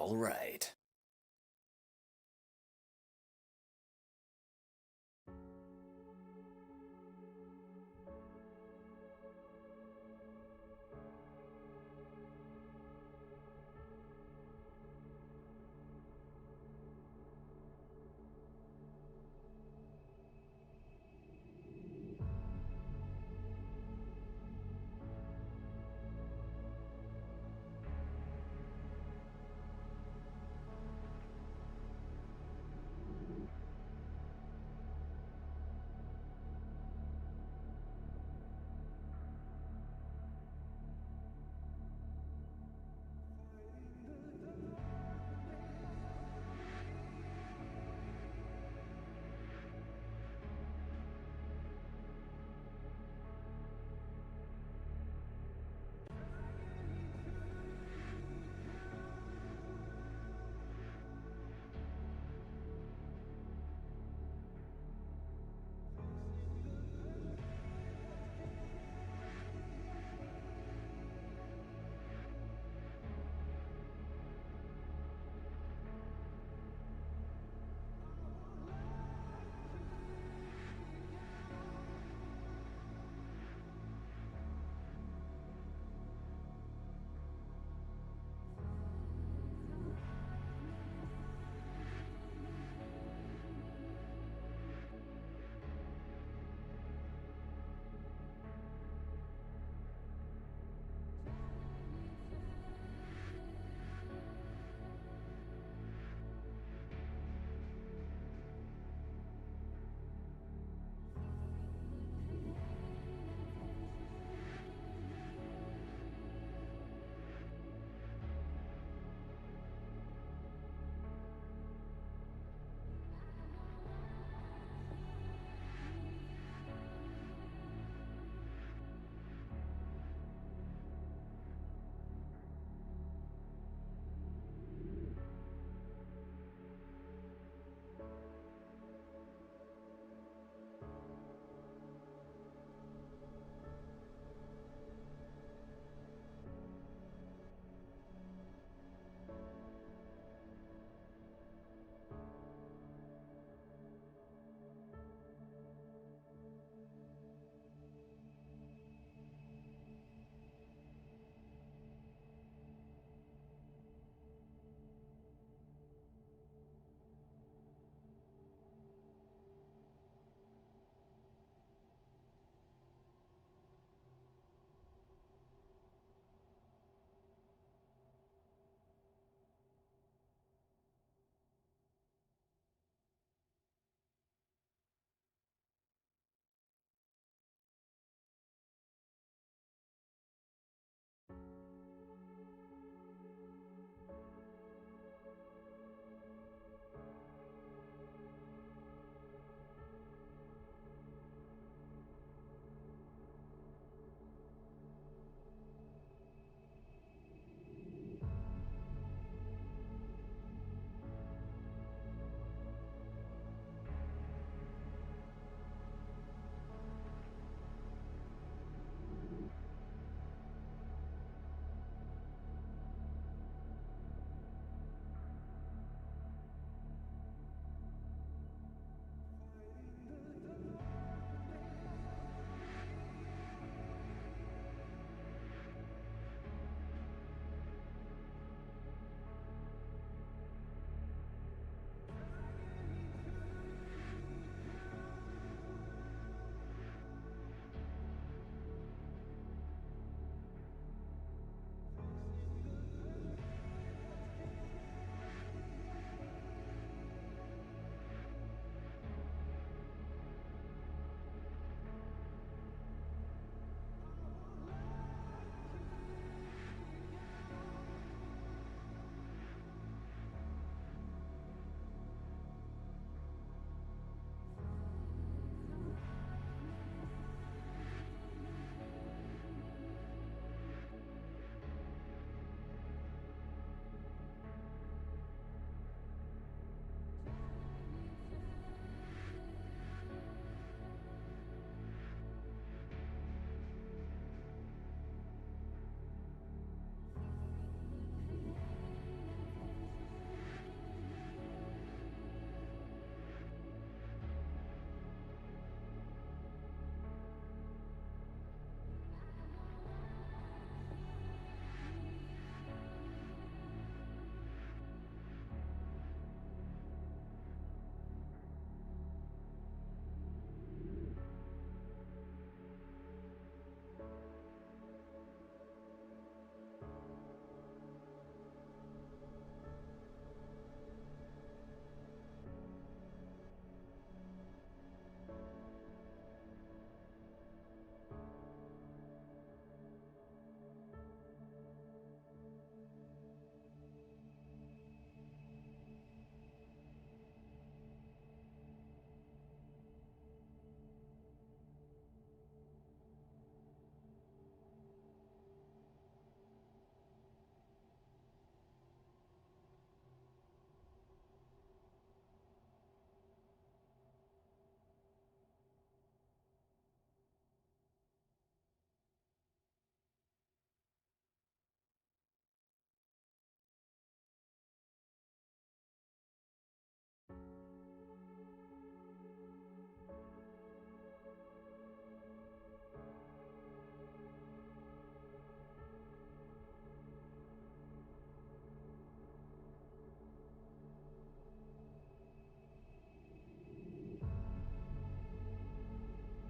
All right.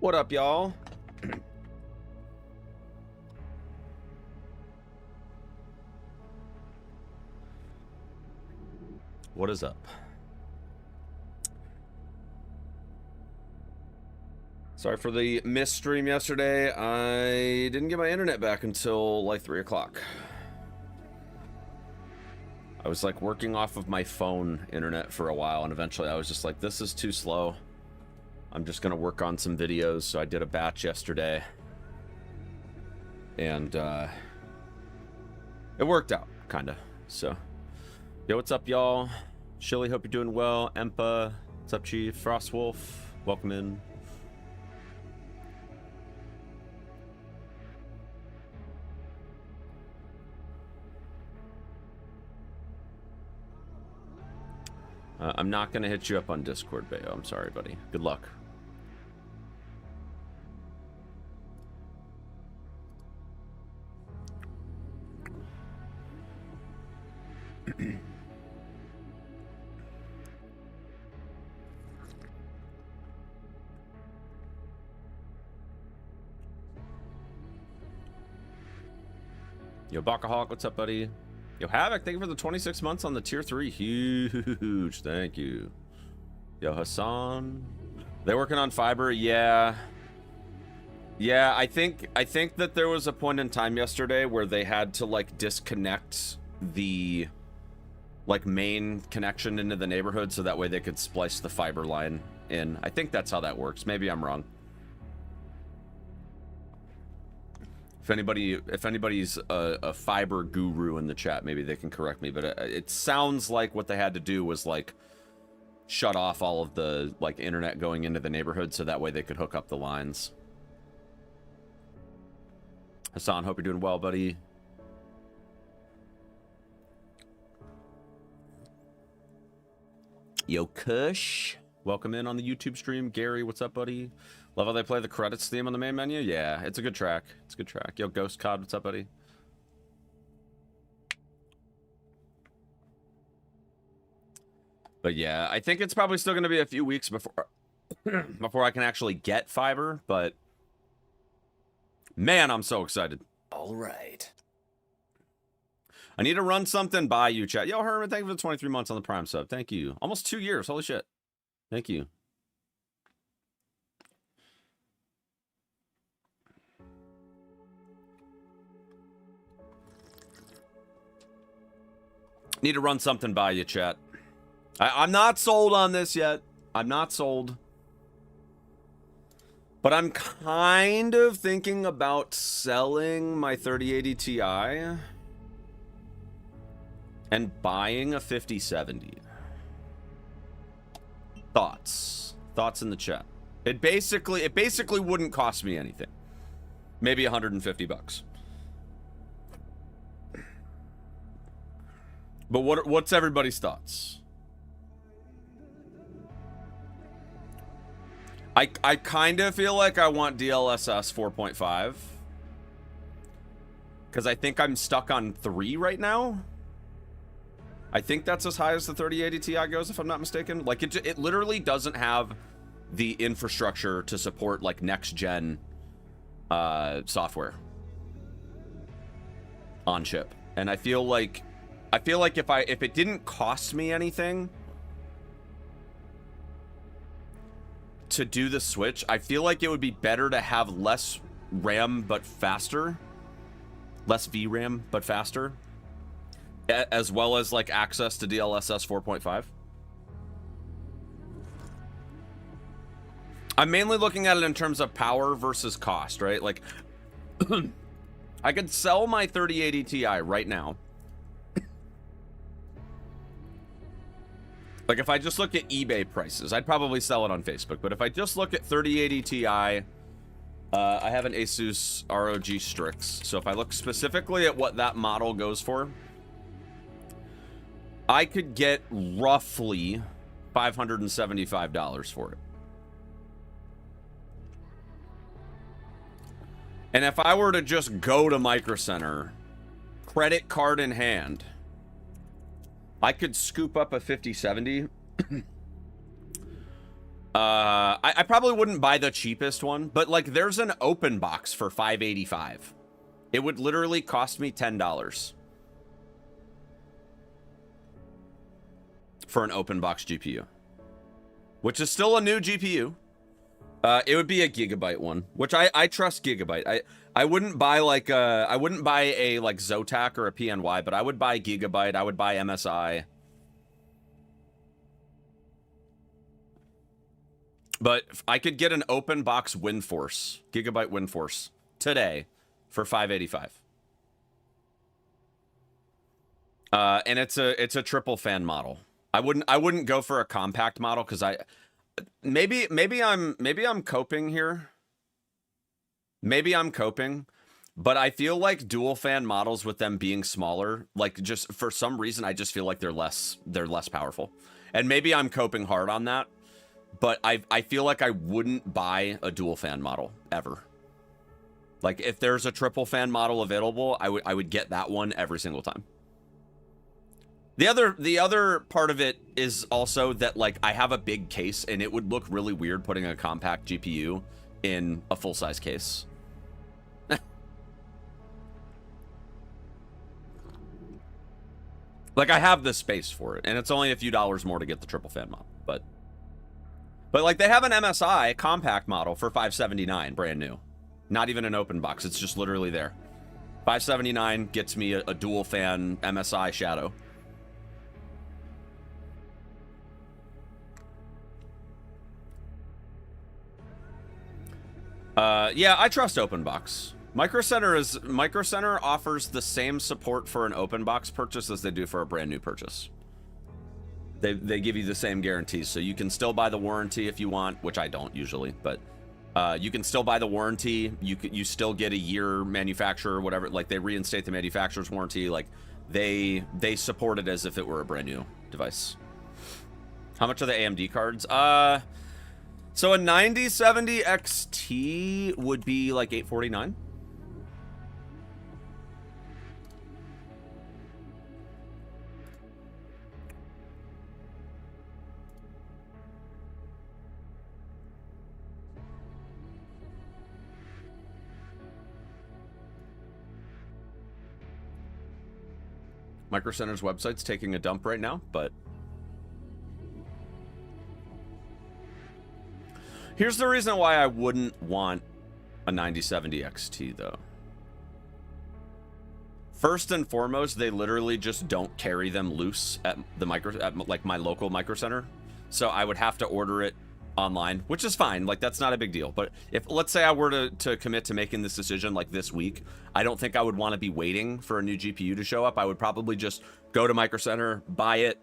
What up, y'all? What is up? Sorry for the missed stream yesterday. I didn't get my internet back until like 3 o'clock. I was like working off of my phone internet for a while, and eventually I was just like, this is too slow. I'm just gonna work on some videos. So I did a batch yesterday, and it worked out, kinda. So, yo, what's up, y'all? Shilly, hope you're doing well. Empa, what's up, Chief? Frostwolf, welcome in. I'm not gonna hit you up on Discord, Bayo. I'm sorry, buddy. Good luck. Yo, Bakahawk, what's up, buddy? Yo, Havoc, thank you for the 26 months on the tier 3. Huge, thank you. Yo, Hassan, they're working on fiber. Yeah, I think that there was a point in time yesterday where they had to like disconnect the like main connection into the neighborhood so that way they could splice the fiber line in. I think that's how that works. Maybe I'm wrong. If anybody's a fiber guru in the chat, maybe they can correct me. But it sounds like what they had to do was like shut off all of the like internet going into the neighborhood so that way they could hook up the lines. Hassan, hope you're doing well, buddy. Yo, Kush, welcome in on the YouTube stream. Gary, what's up, buddy? Love how they play the credits theme on the main menu. Yeah, it's a good track. It's a good track. Yo, Ghost Cod, what's up, buddy? But yeah, I think it's probably still going to be a few weeks before before I can actually get fiber. But man, I'm so excited. All right. I need to run something by you, chat. Yo, Herman, thank you for the 23 months on the Prime sub. Thank you. Almost 2 years. Holy shit. Thank you. Need to run something by you, chat. I'm not sold on this yet. I'm not sold. But I'm kind of thinking about selling my 3080 Ti and buying a 5070. Thoughts in the chat. It basically wouldn't cost me anything. Maybe 150 bucks. But what's everybody's thoughts? I kind of feel like I want DLSS 4.5 because I think I'm stuck on 3 right now. I think that's as high as the 3080 Ti goes, if I'm not mistaken. Like it literally doesn't have the infrastructure to support like next gen software on chip, and I feel like if it didn't cost me anything to do the switch, I feel like it would be better to have less RAM but faster, less VRAM but faster, as well as like access to DLSS 4.5. I'm mainly looking at it in terms of power versus cost, right? Like I could sell my 3080 Ti right now. Like if I just look at eBay prices, I'd probably sell it on Facebook. But if I just look at 3080 Ti, I have an Asus ROG Strix. So if I look specifically at what that model goes for, I could get roughly $575 for it. And if I were to just go to Micro Center, credit card in hand, I could scoop up a 5070 I probably wouldn't buy the cheapest one, but like there's an open box for $585. It would literally cost me $10 for an open box GPU, which is still a new GPU. It would be a Gigabyte one, which I trust Gigabyte. I wouldn't buy like I wouldn't buy a like Zotac or a PNY, but I would buy Gigabyte. I would buy MSI. But I could get an open box WindForce, Gigabyte WindForce today for $585. And it's a triple fan model. I wouldn't go for a compact model because maybe I'm coping here. Maybe I'm coping, but I feel like dual fan models with them being smaller, like just for some reason, I just feel like they're less powerful. And maybe I'm coping hard on that, but I feel like I wouldn't buy a dual fan model ever. Like if there's a triple fan model available, I would get that one every single time. The other part of it is also that like I have a big case and it would look really weird putting a compact GPU in a full-size case. Like I have the space for it and it's only a few dollars more to get the triple fan model, but like they have an MSI compact model for $579 brand new. Not even an open box, it's just literally there. $579 gets me a dual fan MSI Shadow. Yeah, I trust OpenBox. Micro Center offers the same support for an open box purchase as they do for a brand new purchase. They give you the same guarantees, so you can still buy the warranty if you want, which I don't usually, but you can still buy the warranty. You still get a year manufacturer or whatever. Like they reinstate the manufacturer's warranty. Like they support it as if it were a brand new device. How much are the AMD cards? So a 9070 XT would be like $849. Micro Center's website's taking a dump right now, but here's the reason why I wouldn't want a 9070 XT though. First and foremost, they literally just don't carry them loose at like my local Micro Center. So I would have to order it online, which is fine. Like that's not a big deal. But if let's say I were to commit to making this decision like this week, I don't think I would want to be waiting for a new GPU to show up. I would probably just go to Micro Center, buy it,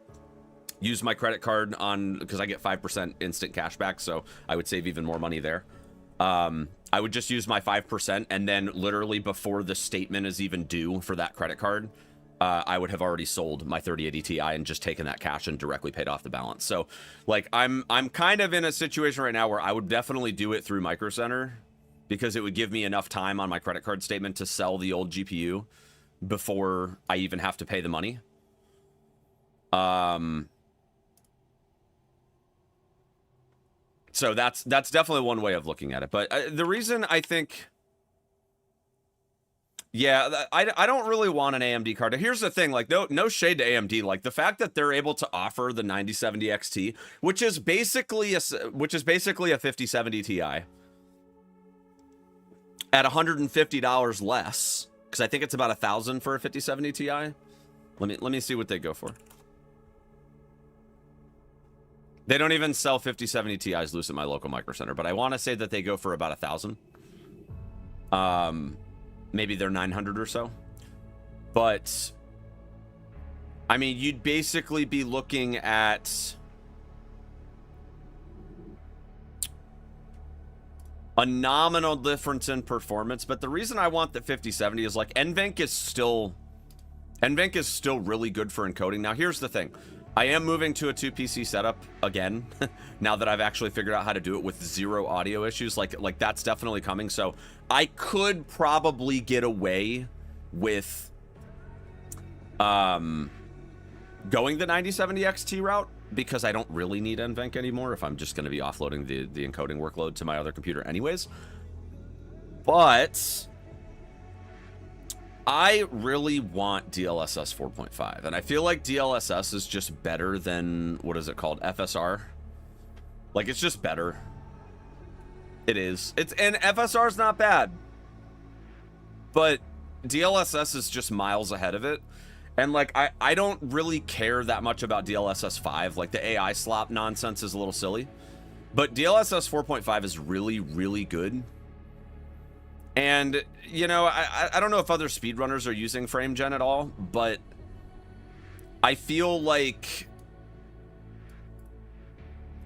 use my credit card on, because I get 5% instant cash back, so I would save even more money there. I would just use my 5%, and then literally before the statement is even due for that credit card, I would have already sold my 3080 Ti and just taken that cash and directly paid off the balance. So like I'm kind of in a situation right now where I would definitely do it through Micro Center because it would give me enough time on my credit card statement to sell the old GPU before I even have to pay the money. So that's definitely one way of looking at it. But the reason I think, yeah, I don't really want an AMD card. Here's the thing, like no shade to AMD, like the fact that they're able to offer the 9070 XT, which is basically a 5070 Ti at $150 less, because I think it's about $1,000 for a 5070 Ti. Let me see what they go for. They don't even sell 5070 Ti's loose at my local Micro Center, but I want to say that they go for about $1,000. Maybe they're 900 or so. But I mean, you'd basically be looking at a nominal difference in performance. But the reason I want the 5070 is like NVENC is still really good for encoding. Now, here's the thing. I am moving to a 2PC setup again, now that I've actually figured out how to do it with zero audio issues. Like that's definitely coming. So I could probably get away with going the 9070 XT route because I don't really need NVENC anymore if I'm just going to be offloading the encoding workload to my other computer anyways. But I really want DLSS 4.5, and I feel like DLSS is just better than, what is it called, FSR? Like, it's just better. It is. And FSR is not bad, but DLSS is just miles ahead of it. And like, I don't really care that much about DLSS 5. Like, the AI slop nonsense is a little silly, but DLSS 4.5 is really, really good. And, you know, I don't know if other speedrunners are using FrameGen at all, but I feel like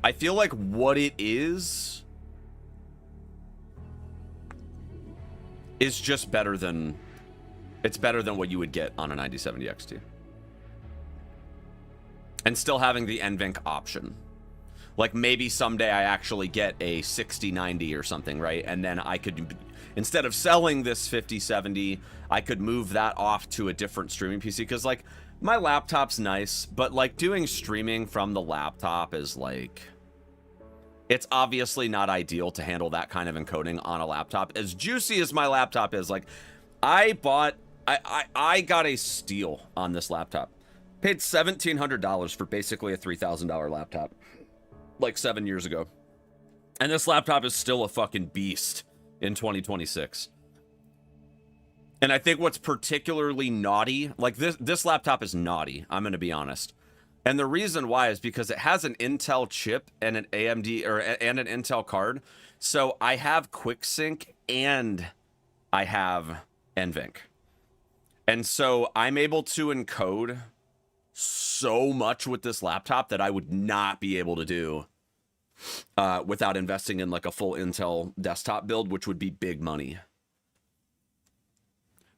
what it is just better than, it's better than what you would get on a 9070 XT. And still having the NVENC option. Like, maybe someday I actually get a 6090 or something, right? And then I could, instead of selling this 5070, I could move that off to a different streaming PC. Because, like, my laptop's nice, but, like, doing streaming from the laptop is, like, it's obviously not ideal to handle that kind of encoding on a laptop. As juicy as my laptop is, like, I got a steal on this laptop. Paid $1,700 for basically a $3,000 laptop, like 7 years ago. And this laptop is still a fucking beast in 2026. And I think what's particularly naughty, like this laptop is naughty, I'm gonna be honest. And the reason why is because it has an Intel chip and an AMD and an Intel card. So I have QuickSync and I have NVENC. And so I'm able to encode so much with this laptop that I would not be able to do without investing in like a full Intel desktop build, which would be big money.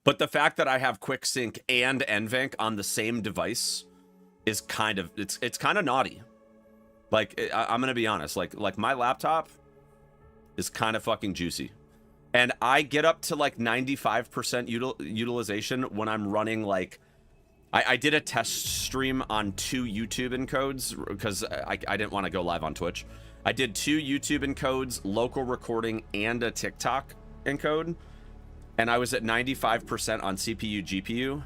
But the fact that I have QuickSync and NVENC on the same device is kind of, it's kind of naughty. Like, I'm gonna be honest, like my laptop is kind of fucking juicy. And I get up to like 95% utilization when I'm running like, I did a test stream on 2 YouTube encodes because I didn't want to go live on Twitch. I did 2 YouTube encodes, local recording, and a TikTok encode. And I was at 95% on CPU, GPU.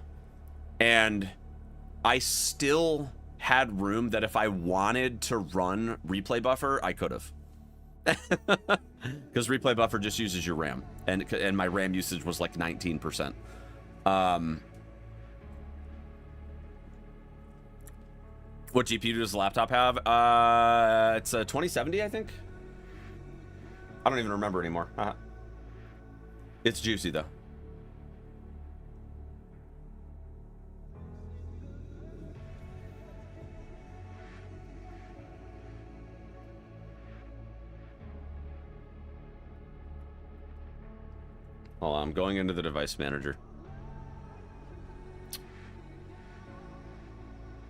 And I still had room that if I wanted to run replay buffer, I could have. Because replay buffer just uses your RAM. And my RAM usage was like 19%. What GPU does the laptop have? It's a 2070, I think. I don't even remember anymore. It's juicy, though. Hold on, I'm going into the device manager.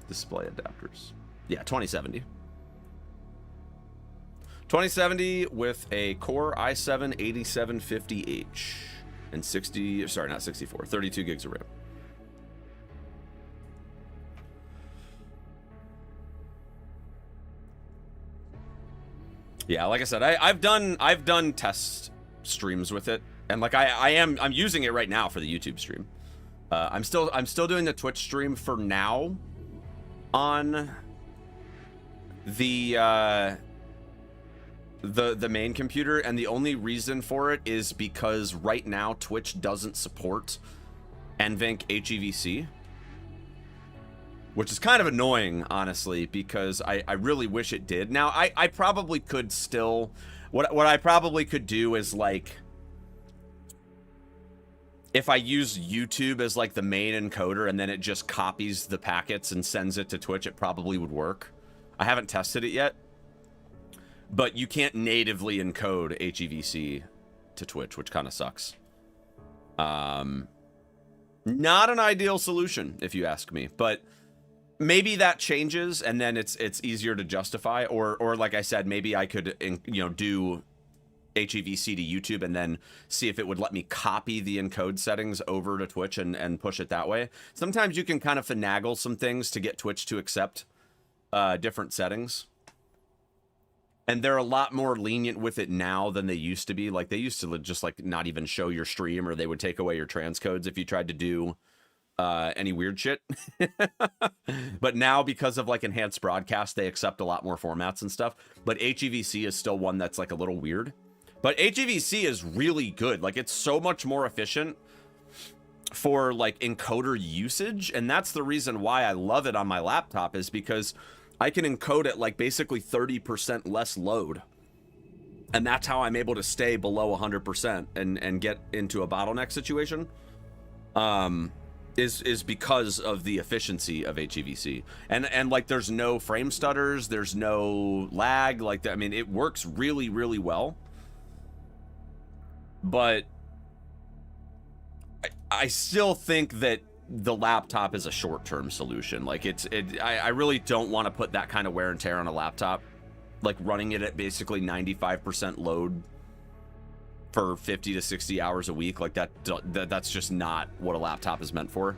Display adapters. Yeah, 2070. 2070 with a Core i7-8750H and 32 gigs of RAM. Yeah, like I said, I've done test streams with it, and like I'm using it right now for the YouTube stream. I'm still doing the Twitch stream for now on the main computer, and the only reason for it is because right now Twitch doesn't support NVENC HEVC, which is kind of annoying, honestly, because I really wish it did. Now I probably could still, what I probably could do is like, if I use YouTube as like the main encoder and then it just copies the packets and sends it to Twitch, it probably would work. I haven't tested it yet, but you can't natively encode HEVC to Twitch, which kind of sucks. Not an ideal solution, if you ask me, but maybe that changes and then it's easier to justify, or like I said, maybe I could, you know, do HEVC to YouTube and then see if it would let me copy the encode settings over to Twitch and push it that way. Sometimes you can kind of finagle some things to get Twitch to accept different settings. And they're a lot more lenient with it now than they used to be. Like, they used to just, like, not even show your stream, or they would take away your transcodes if you tried to do any weird shit. But now, because of, like, enhanced broadcast, they accept a lot more formats and stuff. But HEVC is still one that's, like, a little weird. But HEVC is really good. Like, it's so much more efficient for, like, encoder usage. And that's the reason why I love it on my laptop, is because I can encode at, like, basically 30% less load. And that's how I'm able to stay below 100% and get into a bottleneck situation. Is because of the efficiency of HEVC. And like, there's no frame stutters, there's no lag. Like, I mean, it works really, really well. But I still think that the laptop is a short-term solution. Like, I really don't want to put that kind of wear and tear on a laptop, like running it at basically 95% load for 50 to 60 hours a week. Like, that's just not what a laptop is meant for.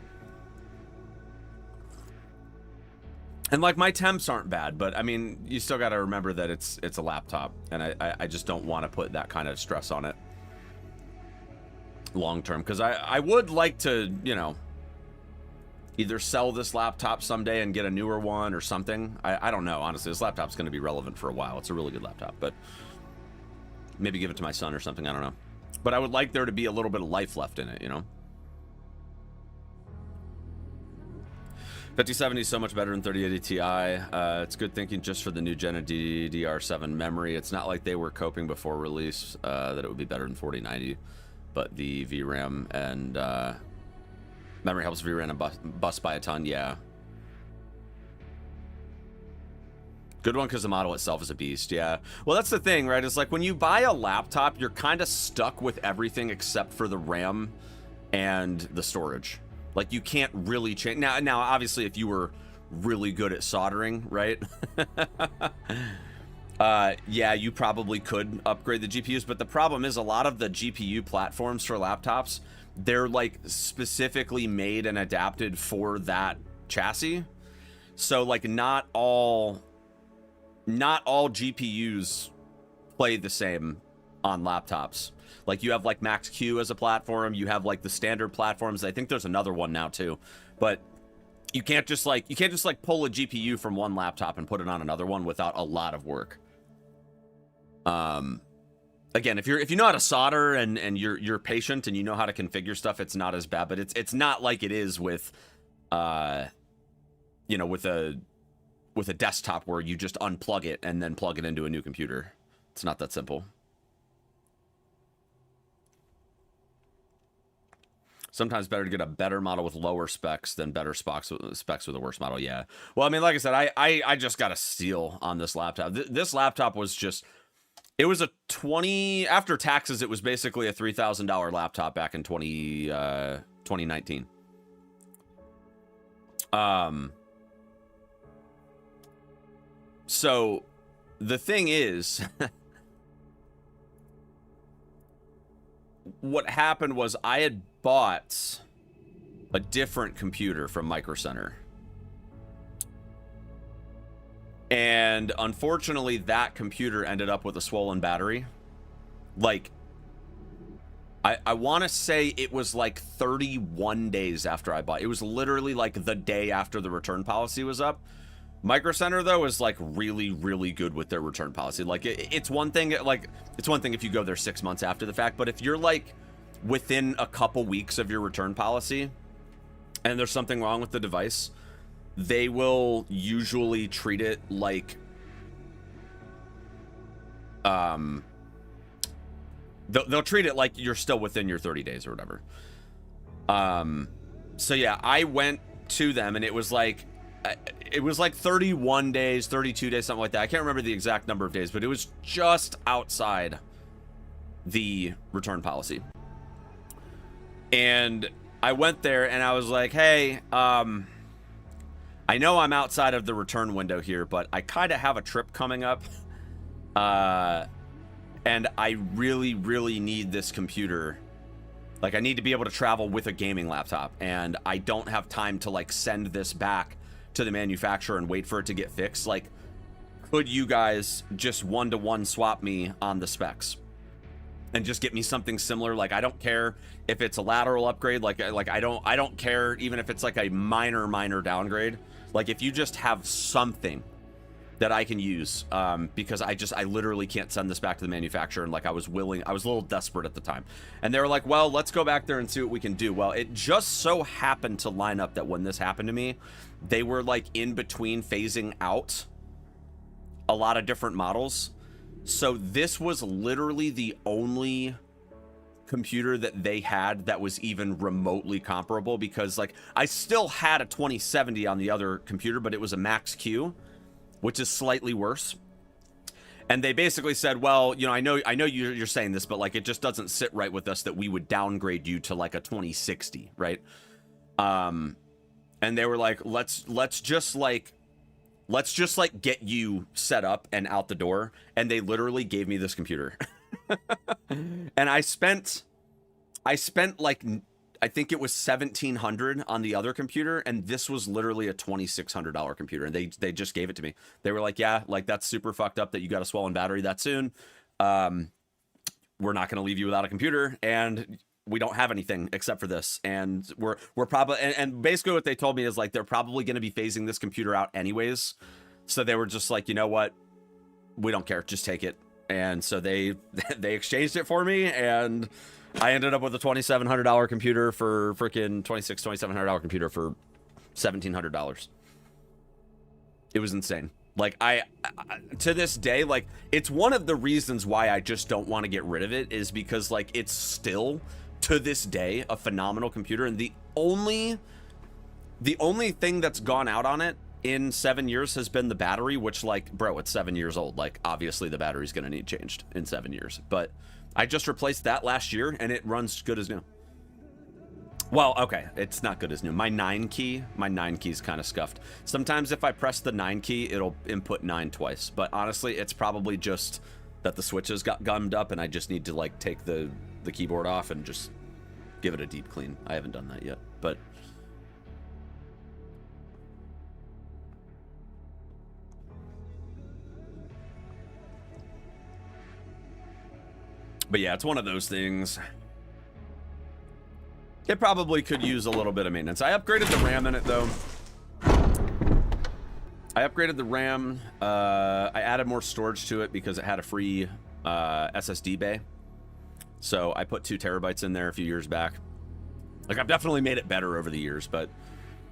And like, my temps aren't bad, but I mean, you still got to remember that it's a laptop, and I just don't want to put that kind of stress on it long term, because I would like to, you know, either sell this laptop someday and get a newer one or something. I don't know, honestly. This laptop's going to be relevant for a while. It's a really good laptop, but maybe give it to my son or something. I don't know. But I would like there to be a little bit of life left in it, you know? 5070 is so much better than 3080 Ti. It's good thinking just for the new gen of DDR7 memory. It's not like they were coping before release that it would be better than 4090, but the VRAM and memory helps VRAM and bus by a ton, yeah. Good one, because the model itself is a beast, yeah. Well, that's the thing, right? It's like, when you buy a laptop, you're kind of stuck with everything except for the RAM and the storage. Like, you can't really change. Now, obviously, if you were really good at soldering, right? Yeah, you probably could upgrade the GPUs, but the problem is a lot of the GPU platforms for laptops, they're like specifically made and adapted for that chassis. So like, not all GPUs play the same on laptops. Like, you have like Max-Q as a platform, you have like the standard platforms. I think there's another one now too, but you can't just like pull a GPU from one laptop and put it on another one without a lot of work. Again, if you know how to solder and you're patient and you know how to configure stuff, it's not as bad. But it's not like it is with you know, with a desktop where you just unplug it and then plug it into a new computer. It's not that simple. Sometimes better to get a better model with lower specs than better specs with a worse model. Yeah. Well, I mean, like I said, I just got a steal on this laptop. This laptop was just, it was a after taxes, it was basically a $3,000 laptop back in 2019. So the thing is, what happened was I had bought a different computer from Micro Center. And unfortunately, that computer ended up with a swollen battery. Like, I want to say it was like 31 days after I bought it. It was literally like the day after the return policy was up. Micro Center, though, is like really, really good with their return policy. Like, it's one thing, like, it's one thing if you go there 6 months after the fact, but if you're like within a couple weeks of your return policy and there's something wrong with the device, they will usually treat it like they'll treat it like you're still within your 30 days or whatever. So yeah, I went to them and it was like 31 days, 32 days, something like that. I can't remember the exact number of days, but it was just outside the return policy. And I went there and I was like, hey, I know I'm outside of the return window here, but I kind of have a trip coming up. And I really, really need this computer. Like, I need to be able to travel with a gaming laptop, and I don't have time to like send this back to the manufacturer and wait for it to get fixed. Like, could you guys just one-to-one swap me on the specs and just get me something similar? Like, I don't care if it's a lateral upgrade. Like I don't care even if it's like a minor downgrade. Like, if you just have something that I can use, because I literally can't send this back to the manufacturer. And like, I was a little desperate at the time. And they were like, well, let's go back there and see what we can do. Well, it just so happened to line up that when this happened to me, they were like in between phasing out a lot of different models. So this was literally the only computer that they had that was even remotely comparable, because like, I still had a 2070 on the other computer, but it was a Max Q, which is slightly worse. And they basically said, well, you know, I know you're saying this, but like, it just doesn't sit right with us that we would downgrade you to like a 2060, right? And they were like, let's just get you set up and out the door. And they literally gave me this computer. And I spent like, I think it was $1,700 on the other computer, and this was literally a $2,600 computer, and they just gave it to me. They were like, yeah, like, that's super fucked up that you got a swollen battery that soon. We're not going to leave you without a computer, and we don't have anything except for this. And we're probably, and basically what they told me is like, they're probably going to be phasing this computer out anyways. So they were just like, you know what? We don't care. Just take it. And so they exchanged it for me, and I ended up with a $2,700 computer for freaking $2,700 computer for $1,700. It was insane. Like, I to this day, like, it's one of the reasons why I just don't want to get rid of it, is because like, it's still to this day a phenomenal computer. And the only thing that's gone out on it in 7 years has been the battery, which, like, bro, it's 7 years old. Like, obviously the battery's gonna need changed in 7 years, but I just replaced that last year, and it runs good as new. Well, okay, it's not good as new. My 9 key is kind of scuffed. Sometimes if I press the 9 key, it'll input 9 twice. But honestly, it's probably just that the switches got gummed up, and I just need to like take the keyboard off and just give it a deep clean. I haven't done that yet, but yeah, it's one of those things. It probably could use a little bit of maintenance. I upgraded the RAM in it, though. I upgraded the RAM. I added more storage to it because it had a free SSD bay. So I put 2 terabytes in there a few years back. Like, I've definitely made it better over the years, but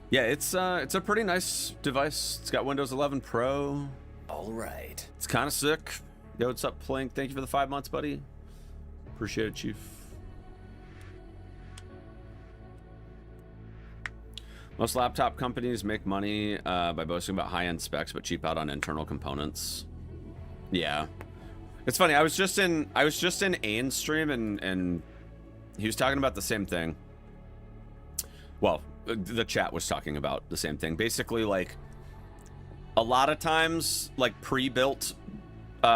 yeah, it's a pretty nice device. It's got Windows 11 Pro. All right. It's kind of sick. Yo, what's up, Plink? Thank you for the 5 months, buddy. Appreciate it, Chief. Most laptop companies make money by boasting about high-end specs, but cheap out on internal components. Yeah, it's funny. I was just in Ane's stream, and he was talking about the same thing. Well, the chat was talking about the same thing. Basically, like, a lot of times, like, pre-built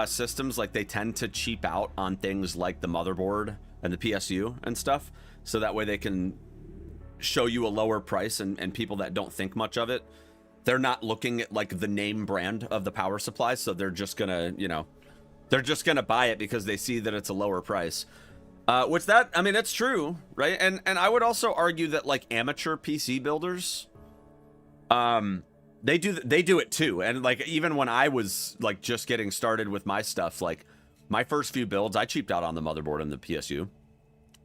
systems, like, they tend to cheap out on things like the motherboard and the PSU and stuff, so that way they can show you a lower price, and people that don't think much of it, they're not looking at like the name brand of the power supply, so they're just gonna, you know, they're just gonna buy it because they see that it's a lower price. Which that, I mean, it's true, right? And I would also argue that like amateur PC builders, they do it too. And like, even when I was like just getting started with my stuff, like my first few builds, I cheaped out on the motherboard and the PSU,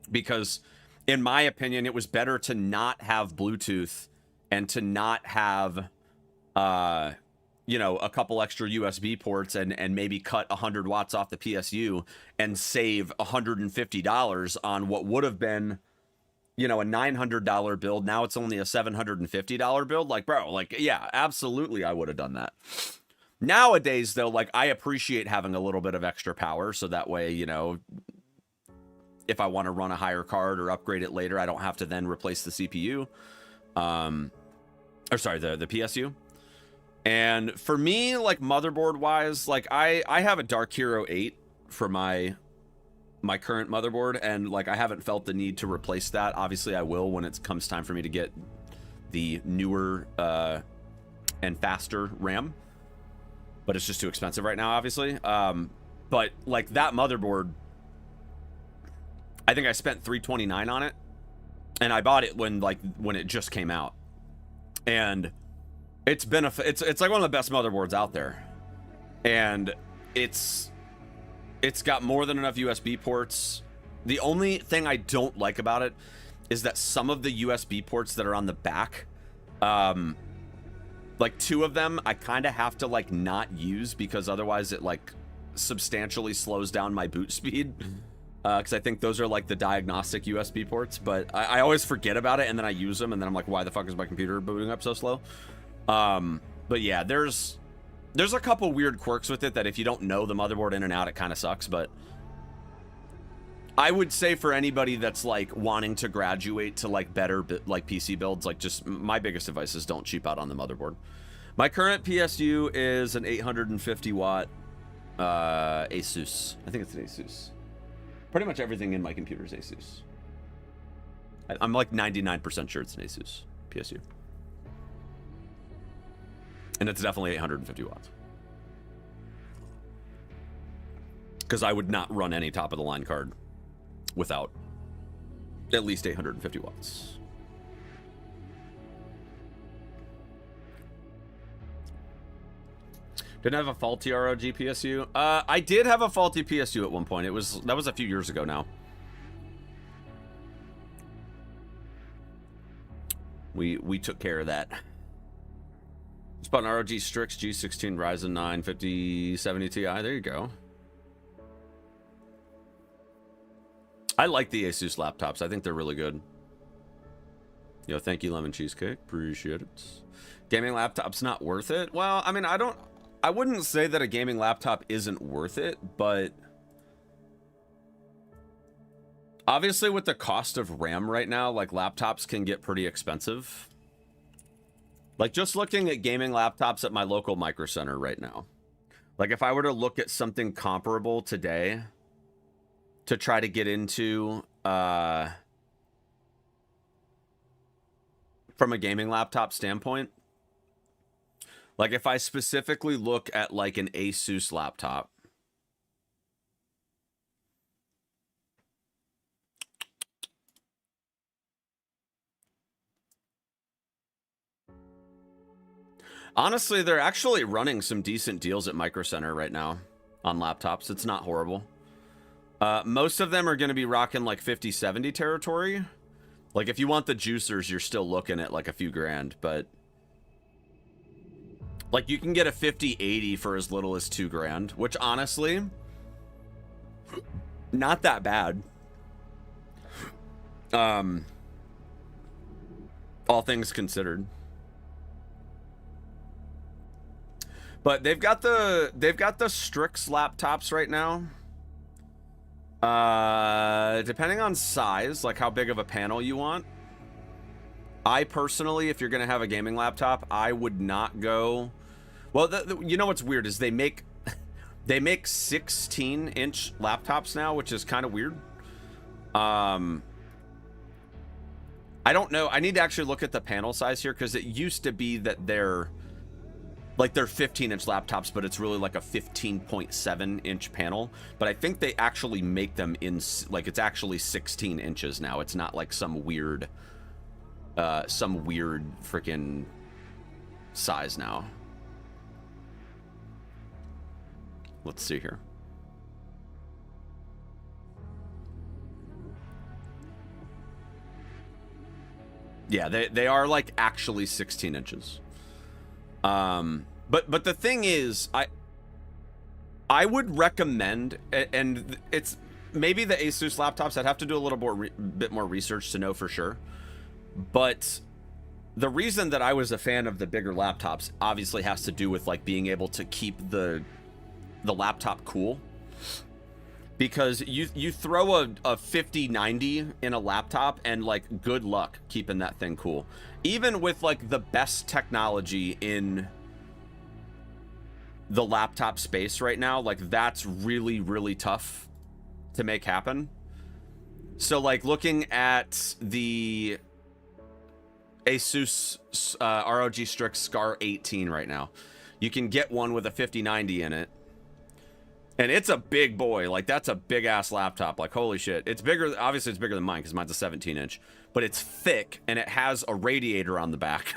because in my opinion, it was better to not have Bluetooth and to not have, you know, a couple extra USB ports and maybe cut 100 watts off the PSU and save $150 on what would have been, you know, a $900 build. Now it's only a $750 build. Like, bro, like, yeah, absolutely, I would have done that. Nowadays, though, like, I appreciate having a little bit of extra power, so that way, you know, if I want to run a higher card or upgrade it later, I don't have to then replace the CPU. Or sorry, the PSU. And for me, like, motherboard wise, like, I have a Dark Hero 8 for my current motherboard, and like, I haven't felt the need to replace that. Obviously I will when it comes time for me to get the newer and faster RAM, but it's just too expensive right now, obviously. But like that motherboard, I think I spent $329 on it, and I bought it when it just came out, and it's been it's like one of the best motherboards out there, and it's got more than enough USB ports. The only thing I don't like about it is that some of the USB ports that are on the back, like 2 of them, I kind of have to like not use because otherwise it like substantially slows down my boot speed. Because I think those are like the diagnostic USB ports, but I always forget about it, and then I use them, and then I'm like, why the fuck is my computer booting up so slow? But yeah, there's a couple weird quirks with it that if you don't know the motherboard in and out, it kind of sucks. But I would say for anybody that's like wanting to graduate to like better like PC builds, like just my biggest advice is don't cheap out on the motherboard. My current PSU is an 850 watt Asus. I think it's an Asus. Pretty much everything in my computer is Asus. I'm like 99% sure it's an Asus PSU. And it's definitely 850 watts. Because I would not run any top of the line card without at least 850 watts. Didn't have a faulty ROG PSU. I did have a faulty PSU at one point. That was a few years ago now. We took care of that. Just bought an ROG Strix G16 Ryzen 9 5070 Ti. There you go. I like the Asus laptops. I think they're really good. Yo, thank you, Lemon Cheesecake. Appreciate it. Gaming laptop's not worth it. Well, I mean, I wouldn't say that a gaming laptop isn't worth it, but obviously with the cost of RAM right now, like laptops can get pretty expensive. Like just looking at gaming laptops at my local Micro Center right now. Like if I were to look at something comparable today to try to get into from a gaming laptop standpoint, like if I specifically look at like an Asus laptop, honestly, they're actually running some decent deals at Micro Center right now on laptops. It's not horrible. Most of them are going to be rocking like 50-70 territory. Like if you want the juicers, you're still looking at like a few grand, but like you can get a 5080 for as little as $2 grand, which honestly, not that bad. All things considered. But they've got the Strix laptops right now. Depending on size, like how big of a panel you want. I personally, if you're gonna have a gaming laptop, I would not go. Well, you know what's weird is they make 16-inch laptops now, which is kind of weird. I don't know. I need to actually look at the panel size here because it used to be that they're 15-inch laptops, but it's really like a 15.7-inch panel. But I think they actually make them in like it's actually 16 inches now. It's not like some weird freaking size now. Let's see here. Yeah, they are like actually 16 inches. But the thing is, I would recommend, and it's maybe the Asus laptops. I'd have to do a little bit more research to know for sure. But the reason that I was a fan of the bigger laptops obviously has to do with like being able to keep the laptop cool. Because you throw a 5090 in a laptop and like good luck keeping that thing cool. Even with like the best technology in the laptop space right now, like that's really, really tough to make happen. So like looking at the Asus ROG Strix Scar 18 right now. You can get one with a 5090 in it. And it's a big boy. Like, that's a big-ass laptop. Like, holy shit. It's bigger. Obviously, it's bigger than mine because mine's a 17-inch. But it's thick, and it has a radiator on the back.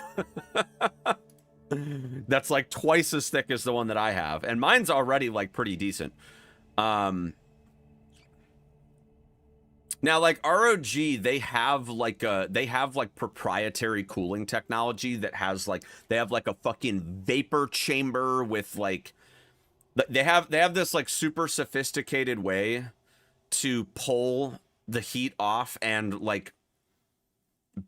That's, like, twice as thick as the one that I have. And mine's already, like, pretty decent. Now, like, ROG, they have, like, proprietary cooling technology that has, like, they have, like, a fucking vapor chamber with, like... They have this like super sophisticated way to pull the heat off, and like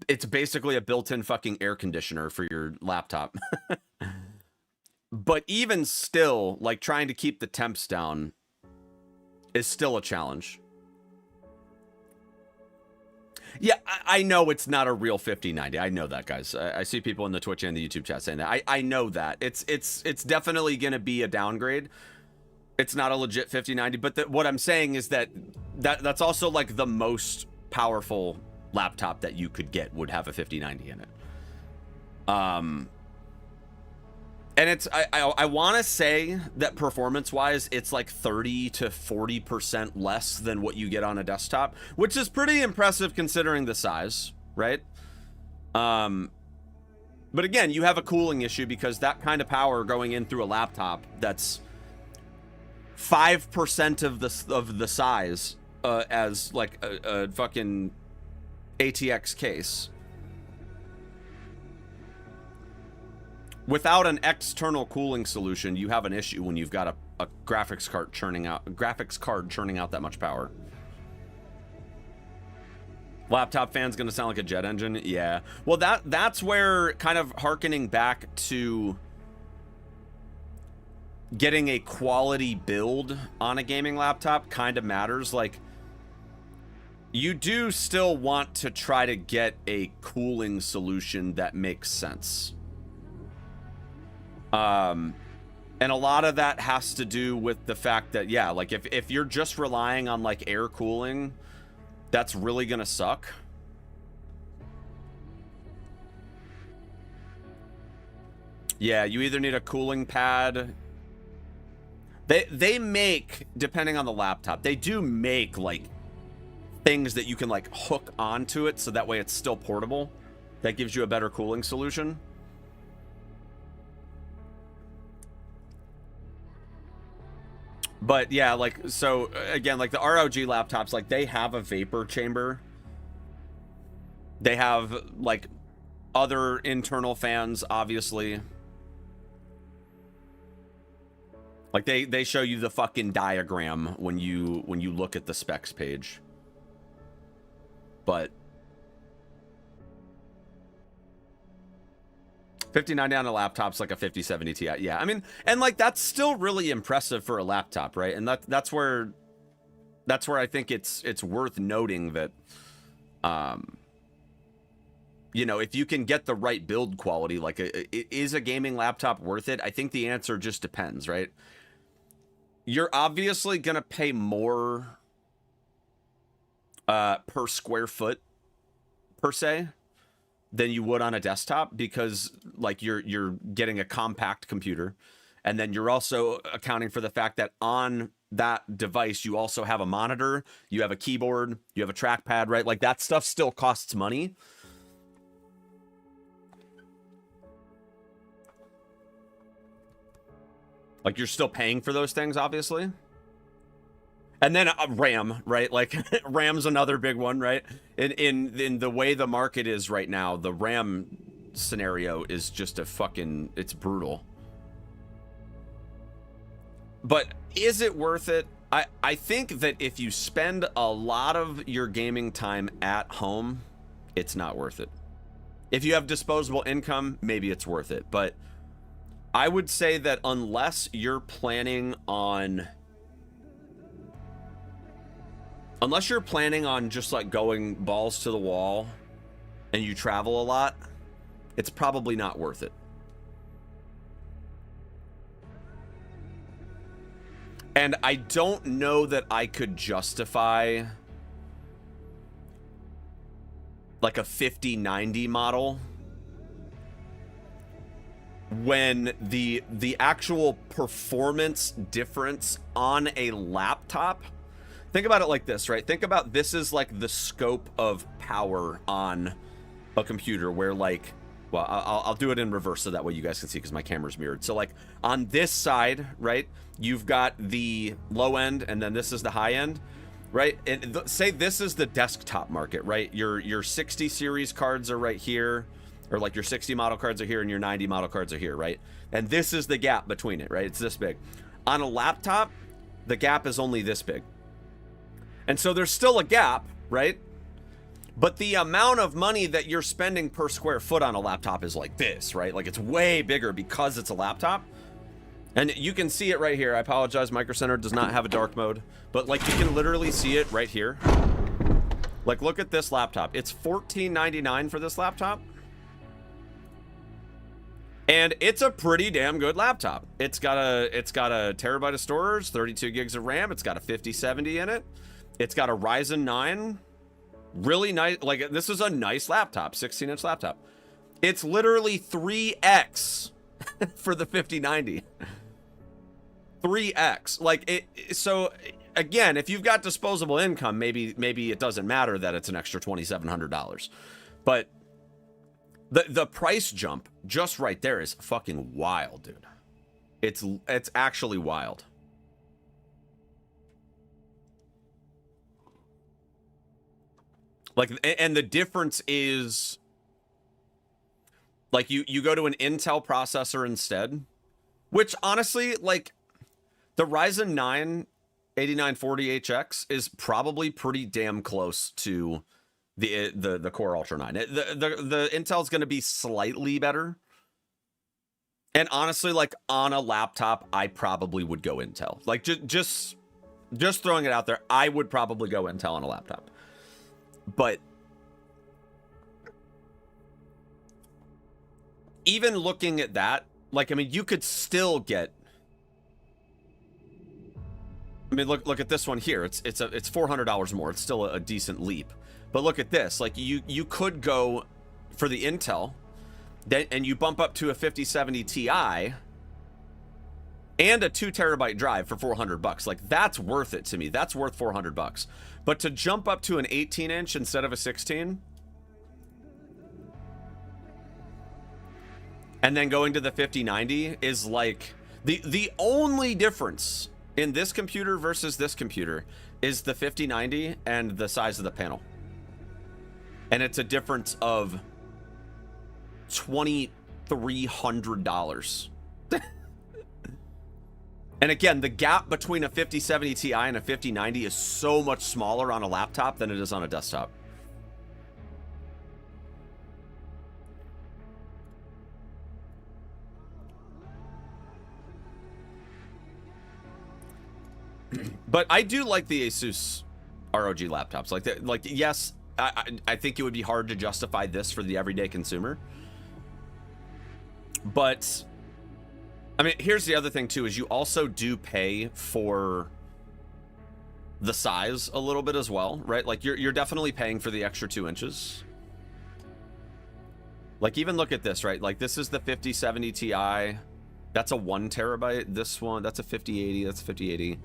it's basically a built-in fucking air conditioner for your laptop. But even still, like trying to keep the temps down is still a challenge. Yeah, I know it's not a real 5090. I know that, guys. I see people in the Twitch and the YouTube chat saying that. I know that. It's definitely going to be a downgrade. It's not a legit 5090, but what I'm saying is that's also like the most powerful laptop that you could get would have a 5090 in it. And it's I want to say that performance-wise, it's like 30 to 40% less than what you get on a desktop, which is pretty impressive considering the size, right? But again, you have a cooling issue because that kind of power going in through a laptop that's 5% of the size as like a fucking ATX case. Without an external cooling solution, you have an issue when you've got a graphics card churning out that much power. Laptop fan's gonna sound like a jet engine. Yeah. Well, that's where kind of hearkening back to getting a quality build on a gaming laptop kind of matters. Like, you do still want to try to get a cooling solution that makes sense. And a lot of that has to do with the fact that, yeah, like if you're just relying on like air cooling, that's really gonna suck. Yeah, you either need a cooling pad. They make, depending on the laptop, they do make like things that you can like hook onto it so that way it's still portable. That gives you a better cooling solution. But yeah, like, so again, like the ROG laptops, like they have a vapor chamber. They have like other internal fans, obviously. Like they show you the fucking diagram when you look at the specs page. But 5090 on a laptop's like a 5070 Ti. Yeah, I mean, and like that's still really impressive for a laptop, right? And that's where I think it's worth noting that you know, if you can get the right build quality, like is a gaming laptop worth it? I think the answer just depends, right? You're obviously gonna pay more per square foot per se than you would on a desktop, because like you're getting a compact computer, and then you're also accounting for the fact that on that device you also have a monitor, you have a keyboard, you have a trackpad, right? Like that stuff still costs money. Like you're still paying for those things, obviously. And then RAM, right? Like RAM's another big one, right? In the way the market is right now, the RAM scenario is just a fucking, it's brutal. But is it worth it? I think that if you spend a lot of your gaming time at home, it's not worth it. If you have disposable income, maybe it's worth it. But I would say that unless you're planning on just like going balls to the wall and you travel a lot, it's probably not worth it. And I don't know that I could justify like a 5090 model when the actual performance difference on a laptop, think about it like this, right? Think about this is like the scope of power on a computer where like, well, I'll do it in reverse so that way you guys can see because my camera's mirrored. So like on this side, right, you've got the low end and then this is the high end, right? And say this is the desktop market, right? Your 60 series cards are right here, or like your 60 model cards are here and your 90 model cards are here, right? And this is the gap between it, right? It's this big. On a laptop, the gap is only this big. And so there's still a gap, right? But the amount of money that you're spending per square foot on a laptop is like this, right? Like it's way bigger because it's a laptop. And you can see it right here. I apologize, Micro Center does not have a dark mode, but like you can literally see it right here. Like look at this laptop. It's $14.99 for this laptop. And it's a pretty damn good laptop. It's got a terabyte of storage, 32 gigs of RAM. It's got a 5070 in it. It's got a Ryzen 9. Really nice. Like this is a nice laptop, 16-inch laptop. It's literally 3x for the 5090. 3x. Like it. So again, if you've got disposable income, maybe it doesn't matter that it's an extra $2,700. But the price jump just right there is fucking wild, dude. It's actually wild. Like, and the difference is like you go to an Intel processor instead, which honestly, like the Ryzen 9 8940HX is probably pretty damn close to the Core Ultra 9. The Intel's going to be slightly better. And honestly, like on a laptop, I probably would go Intel. Like just throwing it out there, I would probably go Intel on a laptop. But even looking at that, like, I mean, you could still get, I mean, look at this one here. It's $400 more. It's still a decent leap. But look at this. Like you could go for the Intel, and you bump up to a 5070 Ti and a 2 terabyte drive for $400. Like that's worth it to me. That's worth $400. But to jump up to an 18-inch instead of a 16, and then going to the 5090 is like the only difference in this computer versus this computer is the 5090 and the size of the panel. And it's a difference of $2,300. And again, the gap between a 5070 Ti and a 5090 is so much smaller on a laptop than it is on a desktop. But I do like the Asus ROG laptops. Like yes, I think it would be hard to justify this for the everyday consumer. But I mean, here's the other thing too, is you also do pay for the size a little bit as well, right? Like you're definitely paying for the extra 2 inches. Like even look at this, right? Like this is the 5070 Ti. That's a 1 terabyte. This one, that's a 5080. That's a 5080.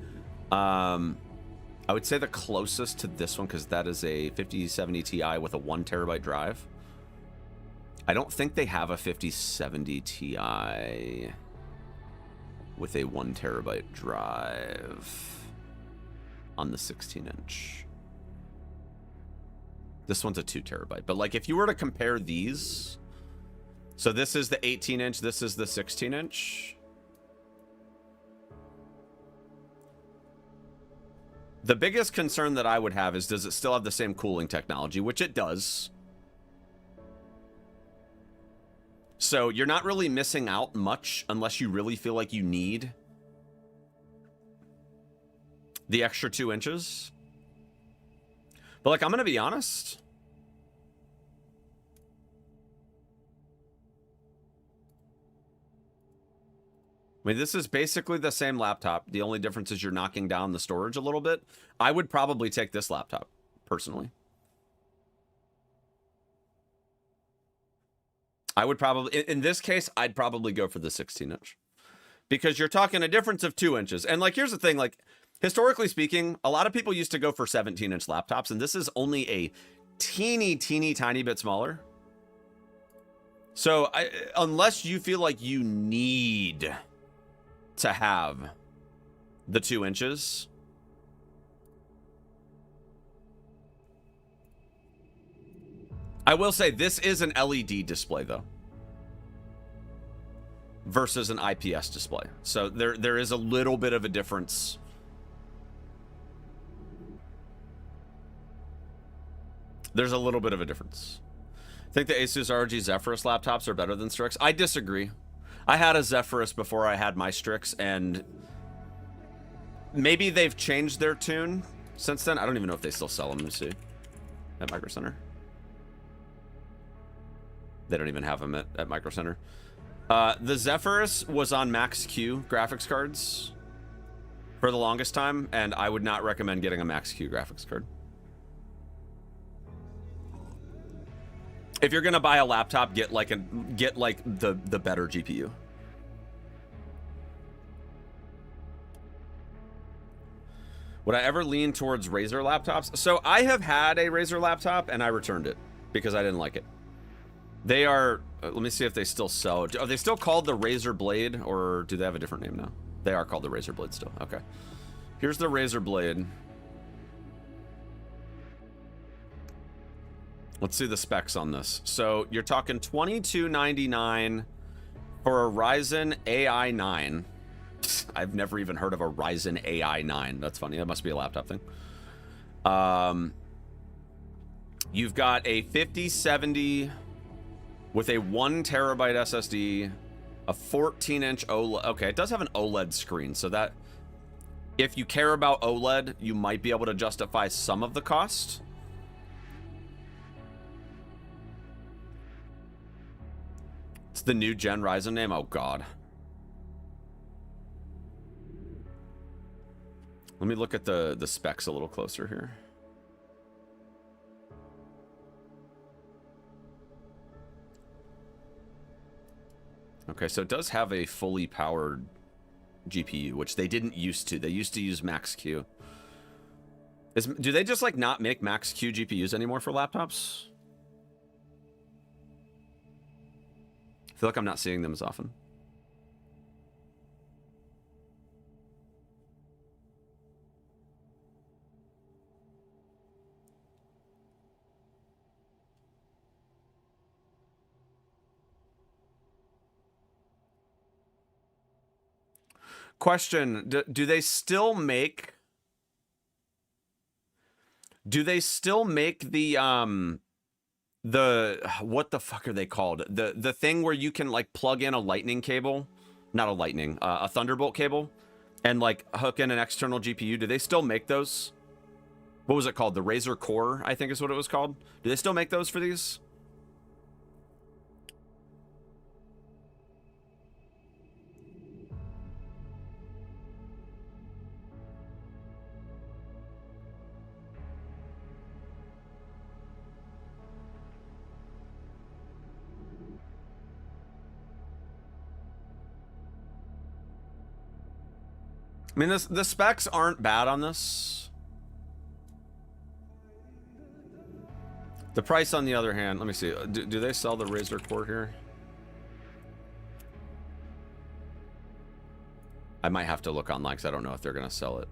I would say the closest to this one, because that is a 5070 Ti with a 1 terabyte drive. I don't think they have a 5070 Ti with a 1 terabyte drive on the 16-inch. This one's a 2 terabyte. But like if you were to compare these, so this is the 18-inch, this is the 16-inch. The biggest concern that I would have is, does it still have the same cooling technology? Which it does. So you're not really missing out much unless you really feel like you need the extra 2 inches. But like, I'm gonna be honest. I mean, this is basically the same laptop. The only difference is you're knocking down the storage a little bit. I would probably take this laptop, personally. I would probably, in this case, I'd probably go for the 16-inch. Because you're talking a difference of 2 inches. And like, here's the thing, like, historically speaking, a lot of people used to go for 17-inch laptops, and this is only a teeny tiny bit smaller. So unless you feel like you need to have the 2 inches, I will say this is an LED display though, versus an IPS display. So there is a little bit of a difference. There's a little bit of a difference. I think the Asus ROG Zephyrus laptops are better than Strix. I disagree. I had a Zephyrus before I had my Strix, and maybe they've changed their tune since then. I don't even know if they still sell them. Let me see. At Micro Center. They don't even have them at Micro Center. The Zephyrus was on Max Q graphics cards for the longest time, and I would not recommend getting a Max Q graphics card. If you're gonna buy a laptop, get like the better GPU. Would I ever lean towards Razer laptops? So I have had a Razer laptop and I returned it because I didn't like it. They are, let me see if they still sell. Are they still called the Razer Blade, or do they have a different name now? They are called the Razer Blade still. Okay. Here's the Razer Blade. Let's see the specs on this. So you're talking $22.99 for a Ryzen AI 9. I've never even heard of a Ryzen AI 9. That's funny. That must be a laptop thing. You've got a 5070 with a 1 terabyte SSD, a 14-inch OLED. Okay, it does have an OLED screen, so that if you care about OLED, you might be able to justify some of the cost. It's the new gen Ryzen name. Oh god. Let me look at the specs a little closer here. Okay, so it does have a fully powered GPU, which they didn't used to. They used to use Max Q. Do they just like not make Max Q GPUs anymore for laptops? I feel like I'm not seeing them as often. Question, do they still make the what the fuck are they called? The thing where you can like plug in a lightning cable, not a lightning, a Thunderbolt cable, and like hook in an external GPU. Do they still make those? What was it called? The Razer Core, I think is what it was called. Do they still make those for these? I mean, the specs aren't bad on this. The price, on the other hand, let me see. Do they sell the Razer Core here? I might have to look online because I don't know if they're going to sell it.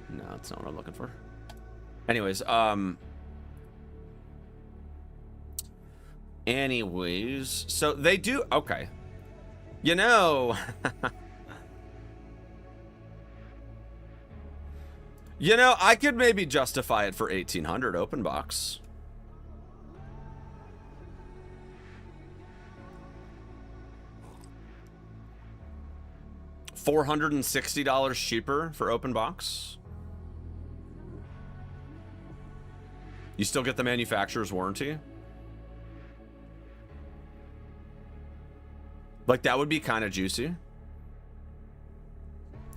No, that's not what I'm looking for. Anyways, so they do, okay. You know, I could maybe justify it for 1,800 open box. $460 cheaper for open box. You still get the manufacturer's warranty. Like, that would be kind of juicy.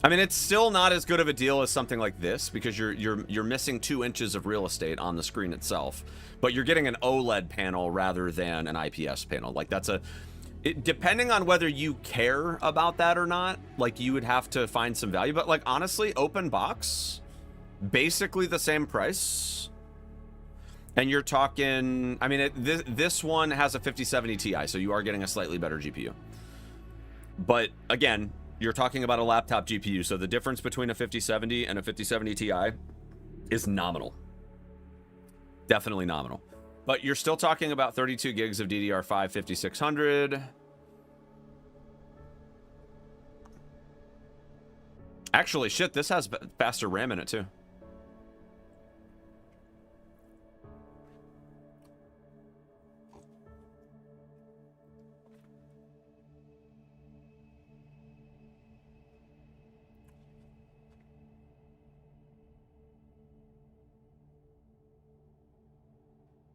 I mean, it's still not as good of a deal as something like this because you're missing 2 inches of real estate on the screen itself, but you're getting an OLED panel rather than an IPS panel. Like that's depending on whether you care about that or not, like you would have to find some value. But like honestly, open box, basically the same price. And you're talking, I mean, this one has a 5070 Ti, so you are getting a slightly better GPU. But again, you're talking about a laptop GPU, so the difference between a 5070 and a 5070 Ti is nominal. Definitely nominal. But you're still talking about 32 gigs of DDR5 5600. Actually, shit, this has faster RAM in it too.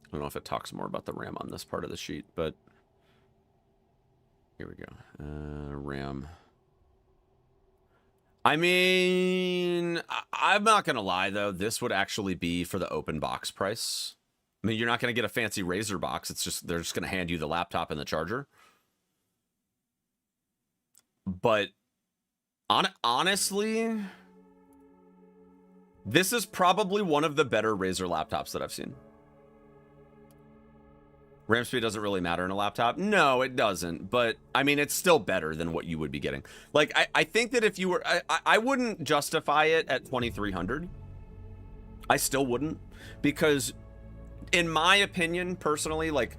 I don't know if it talks more about the RAM on this part of the sheet, but here we go. RAM. I mean, I'm not going to lie, though. This would actually be for the open box price. I mean, you're not going to get a fancy Razer box. It's just, they're just going to hand you the laptop and the charger. But honestly, this is probably one of the better Razer laptops that I've seen. RAM speed doesn't really matter in a laptop. No, it doesn't. But, I mean, it's still better than what you would be getting. Like, I think that if you were... I wouldn't justify it at 2,300. I still wouldn't. Because, in my opinion, personally, like,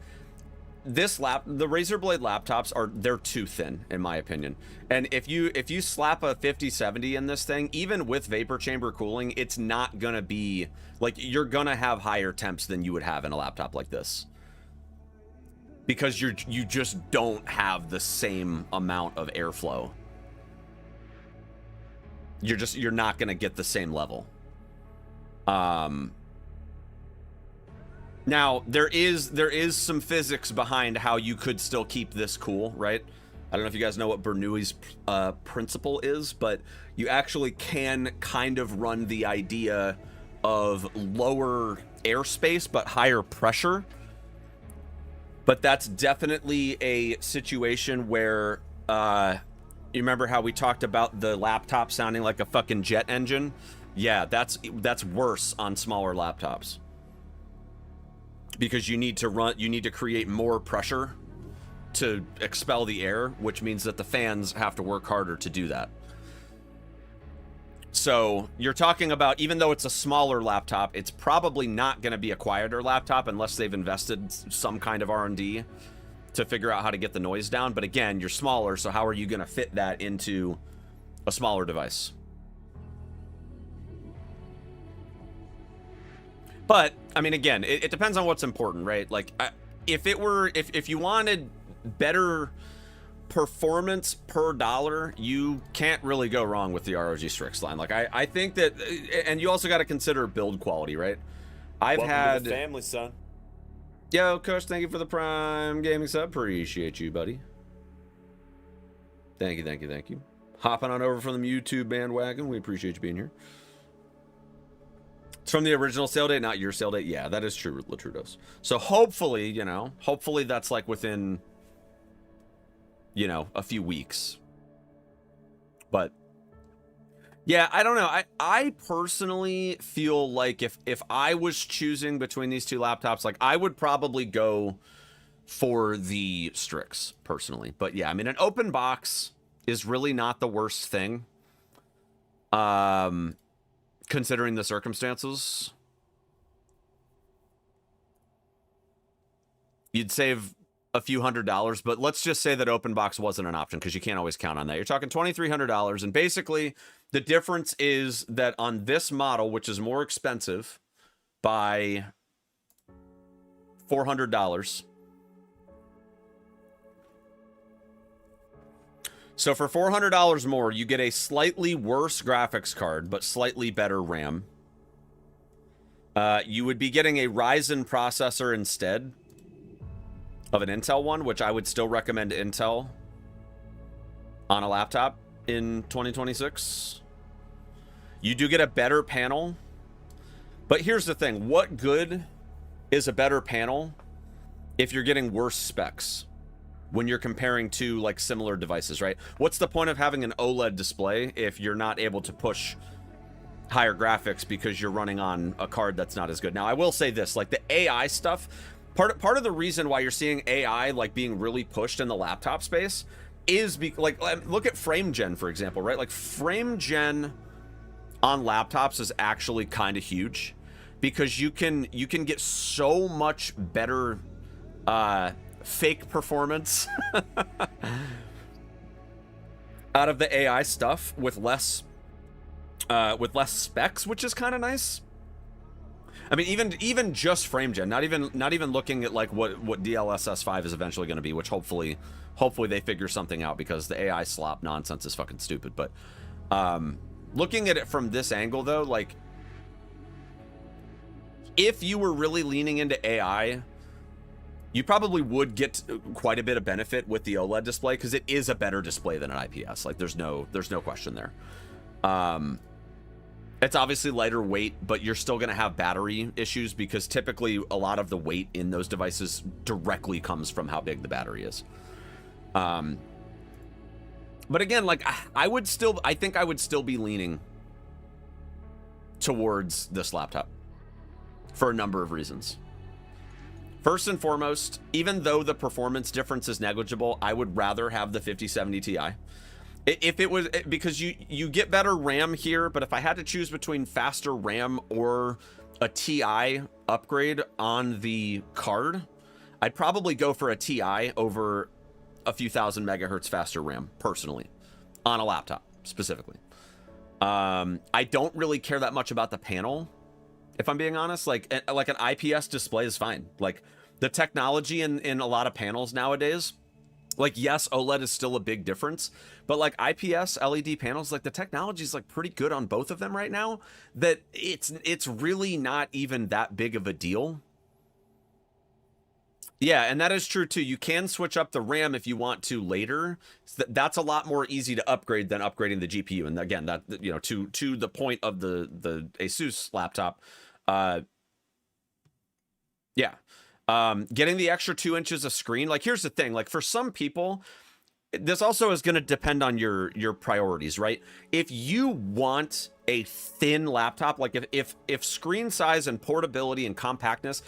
the Razer Blade laptops they're too thin, in my opinion. And if you slap a 5070 in this thing, even with vapor chamber cooling, it's not gonna be... Like, you're gonna have higher temps than you would have in a laptop like this. Because you just don't have the same amount of airflow. You're not going to get the same level. Now there is some physics behind how you could still keep this cool, right? I don't know if you guys know what Bernoulli's principle is, but you actually can kind of run the idea of lower airspace but higher pressure. But that's definitely a situation where, you remember how we talked about the laptop sounding like a fucking jet engine? Yeah, that's worse on smaller laptops. Because you need to create more pressure to expel the air, which means that the fans have to work harder to do that. So you're talking about, even though it's a smaller laptop, it's probably not going to be a quieter laptop unless they've invested some kind of R&D to figure out how to get the noise down. But again, you're smaller, so how are you going to fit that into a smaller device? But, I mean, again, it depends on what's important, right? Like, if you wanted better performance per dollar, you can't really go wrong with the ROG Strix line. Like, I think that, and you also got to consider build quality, right? Welcome to the family, son. Yo, Kush, thank you for the Prime Gaming sub. Appreciate you, buddy. Thank you. Hopping on over from the YouTube bandwagon. We appreciate you being here. It's from the original sale date, not your sale date. Yeah, that is true, Latrudos. So hopefully, hopefully that's like within, a few weeks. But yeah, I don't know. I personally feel like if I was choosing between these two laptops, like I would probably go for the Strix personally. But yeah, I mean, an open box is really not the worst thing. Considering the circumstances. You'd save a few $100s, but let's just say that open box wasn't an option because you can't always count on that. You're talking $2,300, and basically the difference is that on this model, which is more expensive by $400. So for $400 more, you get a slightly worse graphics card, but slightly better RAM. You would be getting a Ryzen processor instead of an Intel one, which I would still recommend Intel on a laptop. in 2026. You do get a better panel. But here's the thing. What good is a better panel if you're getting worse specs when you're comparing to like similar devices, right? What's the point of having an OLED display if you're not able to push higher graphics because you're running on a card that's not as good? Now, I will say this, like the AI stuff, part of the reason why you're seeing AI like being really pushed in the laptop space is like look at frame gen, for example, right? Like frame gen on laptops is actually kind of huge because you can get so much better fake performance out of the AI stuff with less specs, which is kind of nice. I mean, even just frame gen, not even looking at like what DLSS 5 is eventually going to be, which hopefully they figure something out because the AI slop nonsense is fucking stupid. But looking at it from this angle though, like if you were really leaning into AI, you probably would get quite a bit of benefit with the OLED display because it is a better display than an IPS. Like there's no question there. It's obviously lighter weight, but you're still going to have battery issues because typically a lot of the weight in those devices directly comes from how big the battery is. But again, like I think I would still be leaning towards this laptop for a number of reasons. First and foremost, even though the performance difference is negligible, I would rather have the 5070 Ti. If it was, because you get better RAM here, but if I had to choose between faster RAM or a Ti upgrade on the card, I'd probably go for a Ti over a few thousand megahertz faster RAM, personally, on a laptop, specifically. I don't really care that much about the panel, if I'm being honest. Like an IPS display is fine. Like, the technology in a lot of panels nowadays, like, yes, OLED is still a big difference, but like IPS LED panels, like the technology is like pretty good on both of them right now, that it's really not even that big of a deal. Yeah, and that is true too. You can switch up the RAM if you want to later. That's a lot more easy to upgrade than upgrading the GPU. And again, that, you know, to the point of the Asus laptop, yeah. Getting the extra 2 inches of screen, like, here's the thing, like, for some people, this also is going to depend on your priorities, right? If you want a thin laptop, like if screen size and portability and compactness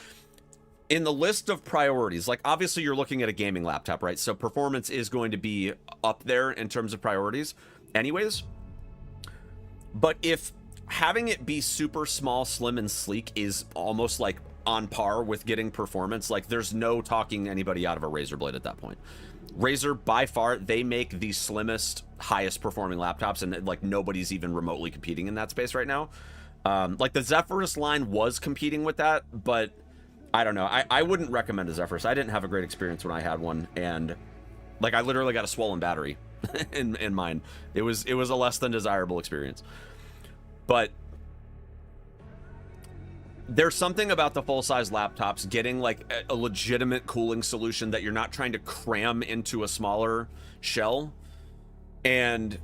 in the list of priorities, like, obviously you're looking at a gaming laptop, right? So performance is going to be up there in terms of priorities anyways. But if having it be super small, slim, and sleek is almost like on par with getting performance, like, there's no talking anybody out of a Razer Blade at that point. Razer, by far, they make the slimmest, highest performing laptops, and like nobody's even remotely competing in that space right now. Like the Zephyrus line was competing with that, but I don't know. I wouldn't recommend a Zephyrus. I didn't have a great experience when I had one, and like I literally got a swollen battery in mine. It was a less than desirable experience. But there's something about the full-size laptops getting like a legitimate cooling solution that you're not trying to cram into a smaller shell, and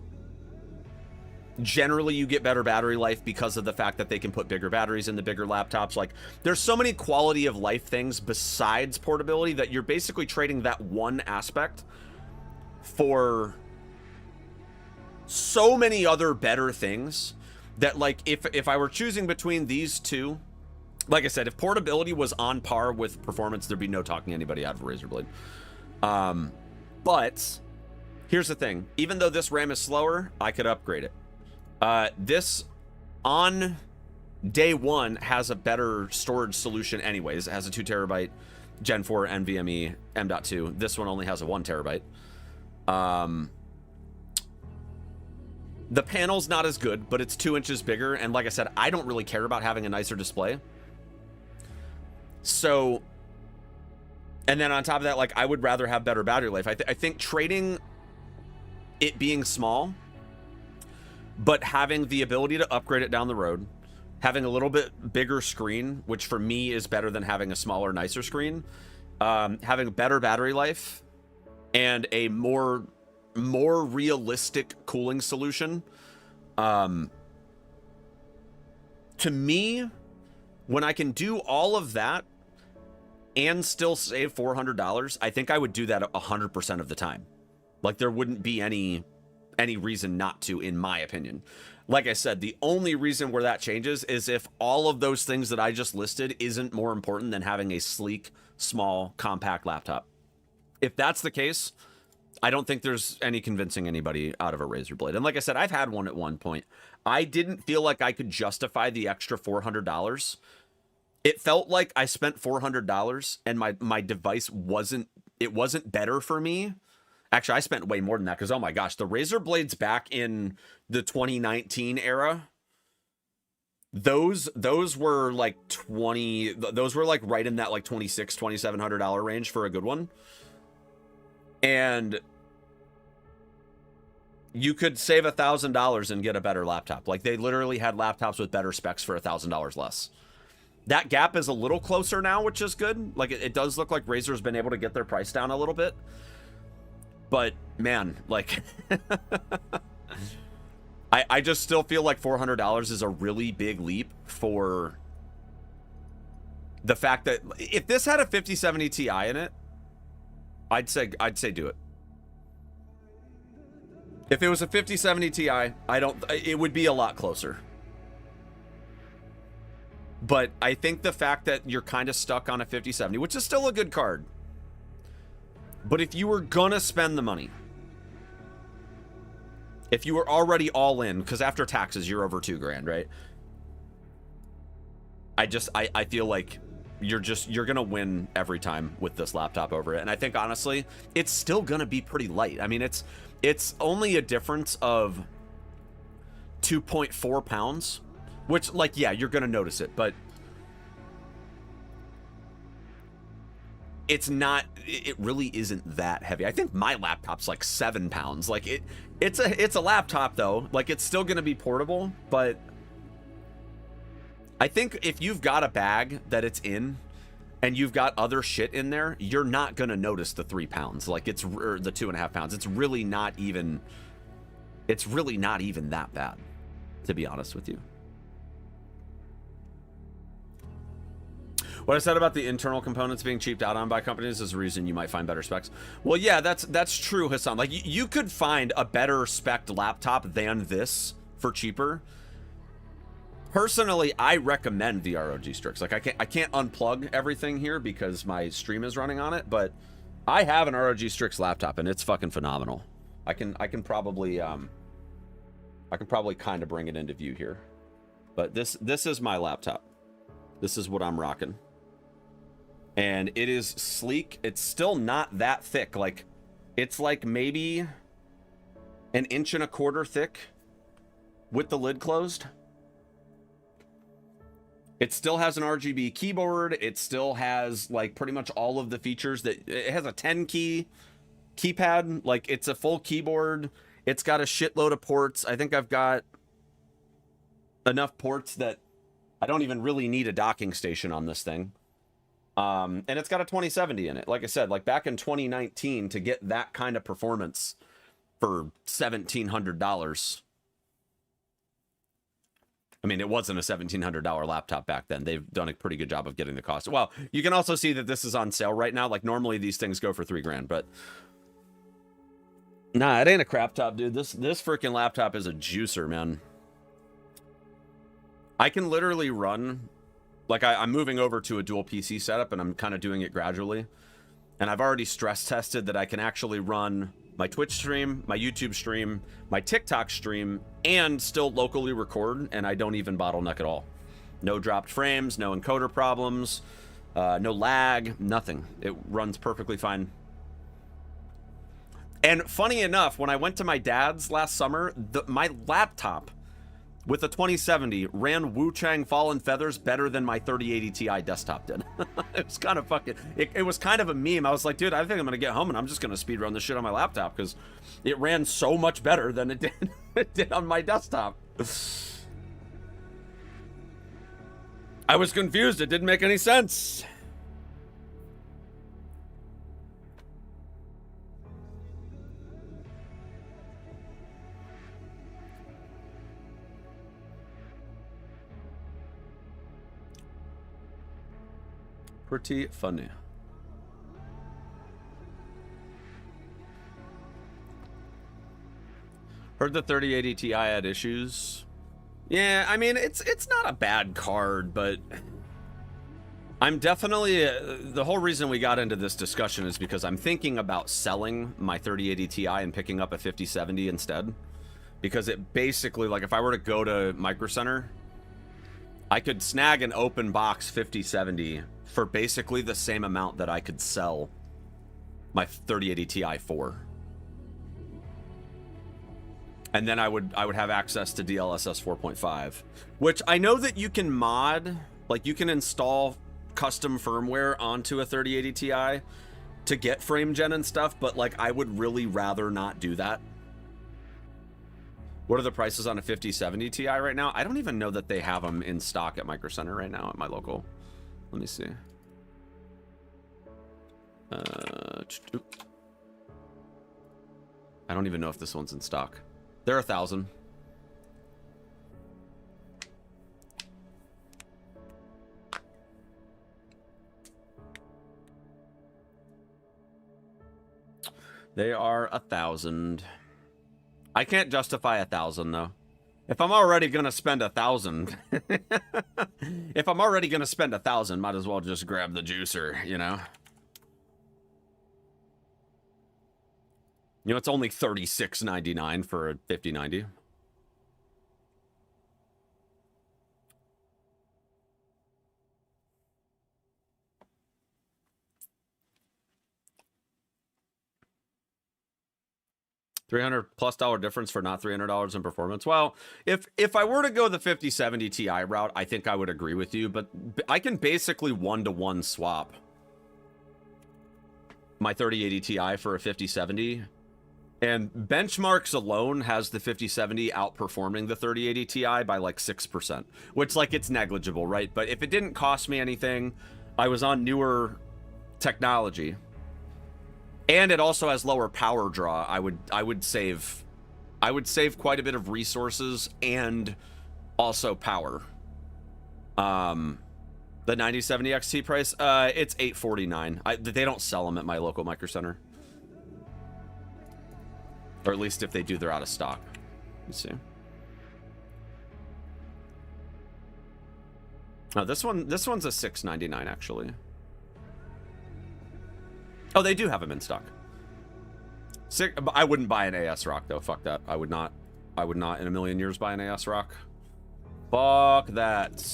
generally you get better battery life because of the fact that they can put bigger batteries in the bigger laptops. Like, there's so many quality of life things besides portability that you're basically trading that one aspect for so many other better things that, like, if I were choosing between these two, like I said, if portability was on par with performance, there'd be no talking anybody out of a Razer Blade. But here's the thing. Even though this RAM is slower, I could upgrade it. This, on day one, has a better storage solution anyways. It has a 2 terabyte Gen 4 NVMe M.2. This one only has a 1 terabyte. The panel's not as good, but it's 2 inches bigger. And like I said, I don't really care about having a nicer display. So, and then on top of that, like, I would rather have better battery life. I think trading it being small, but having the ability to upgrade it down the road, having a little bit bigger screen, which for me is better than having a smaller, nicer screen, having better battery life, and a more more realistic cooling solution. To me, when I can do all of that and still save $400, I think I would do that 100% of the time. Like, there wouldn't be any reason not to, in my opinion. Like I said, the only reason where that changes is if all of those things that I just listed isn't more important than having a sleek, small, compact laptop. If that's the case, I don't think there's any convincing anybody out of a Razer Blade. And like I said, I've had one at one point. I didn't feel like I could justify the extra $400. It felt like I spent $400 and my device wasn't better for me. Actually, I spent way more than that because, oh my gosh, the Razer Blades back in the 2019 era, those were like those were like right in that like $2,600, $2,700 range for a good one. And you could save $1,000 and get a better laptop. Like, they literally had laptops with better specs for $1,000 less. That gap is a little closer now, which is good. Like, it does look like Razer's been able to get their price down a little bit. But, man, like, I just still feel like $400 is a really big leap for the fact that if this had a 5070 Ti in it, I'd say do it. If it was a 5070 Ti, it would be a lot closer. But I think the fact that you're kind of stuck on a 5070, which is still a good card. But if you were gonna spend the money, if you were already all in, because after taxes, you're over $2,000, right? I feel like you're gonna win every time with this laptop over it. And I think honestly, it's still gonna be pretty light. I mean, it's only a difference of 2.4 pounds, which, like, yeah, you're gonna notice it, but it really isn't that heavy. I think my laptop's like 7 pounds. Like, it's a laptop though. Like, it's still gonna be portable, but I think if you've got a bag that it's in and you've got other shit in there, you're not gonna notice the 3 pounds. Like, or the 2.5 pounds. It's really not even that bad, to be honest with you. What I said about the internal components being cheaped out on by companies is the reason you might find better specs. Well, yeah, that's true, Hassan. Like, you could find a better spec'd laptop than this for cheaper. Personally, I recommend the ROG Strix. Like, I can't unplug everything here because my stream is running on it, but I have an ROG Strix laptop and it's fucking phenomenal. I can probably kind of bring it into view here. But this is my laptop. This is what I'm rocking. And it is sleek. It's still not that thick. Like, it's like maybe 1.25 inches thick with the lid closed. It still has an RGB keyboard. It still has, like, pretty much all of the features that it has. A 10 key keypad. Like, it's a full keyboard. It's got a shitload of ports. I think I've got enough ports that I don't even really need a docking station on this thing. And it's got a 2070 in it. Like I said, like, back in 2019, to get that kind of performance for $1,700. I mean, it wasn't a $1,700 laptop back then. They've done a pretty good job of getting the cost. Well, you can also see that this is on sale right now. Like, normally these things go for $3,000, but nah, it ain't a crap top, dude. This freaking laptop is a juicer, man. I can literally run, like, I'm moving over to a dual PC setup and I'm kind of doing it gradually. And I've already stress tested that I can actually run my Twitch stream, my YouTube stream, my TikTok stream, and still locally record, and I don't even bottleneck at all. No dropped frames, no encoder problems, no lag, nothing. It runs perfectly fine. And funny enough, when I went to my dad's last summer, my laptop with a 2070 ran Wu Chang Fallen Feathers better than my 3080 Ti desktop did. It was kind of fucking, it was kind of a meme. I was like, dude, I think I'm gonna get home and I'm just gonna speedrun this shit on my laptop because it ran so much better than it did on my desktop. I was confused. It didn't make any sense. Pretty funny. Heard the 3080 Ti had issues. Yeah, I mean, it's not a bad card, but I'm definitely... the whole reason we got into this discussion is because I'm thinking about selling my 3080 Ti and picking up a 5070 instead. Because it basically, like, if I were to go to Micro Center, I could snag an open box 5070 for basically the same amount that I could sell my 3080 Ti for. And then I would have access to DLSS 4.5, which I know that you can mod, like you can install custom firmware onto a 3080 Ti to get frame gen and stuff, but like I would really rather not do that. What are the prices on a 5070 Ti right now? I don't even know that they have them in stock at Micro Center right now at my local. Let me see. I don't even know if this one's in stock. They're 1,000. They are 1,000. I can't justify 1,000 though. If I'm already gonna spend 1,000, if I'm already gonna spend 1,000, might as well just grab the juicer, you know. You know, it's only $36.99 for a 5090. $300+ difference for not $300 in performance. Well, if I were to go the 5070 Ti route, I think I would agree with you, but I can basically one-to-one swap my 3080 Ti for a 5070. And Benchmarks alone has the 5070 outperforming the 3080 Ti by like 6%, which like it's negligible, right? But if it didn't cost me anything, I was on newer technology, and it also has lower power draw, I would save quite a bit of resources and also power. The 9070 XT price, it's $849. They don't sell them at my local Micro Center. Or at least if they do, they're out of stock. Let's see. Oh, this one's a $699 actually. Oh, they do have them in stock. I wouldn't buy an AS Rock though. Fuck that. I would not in a million years buy an AS Rock. Fuck that.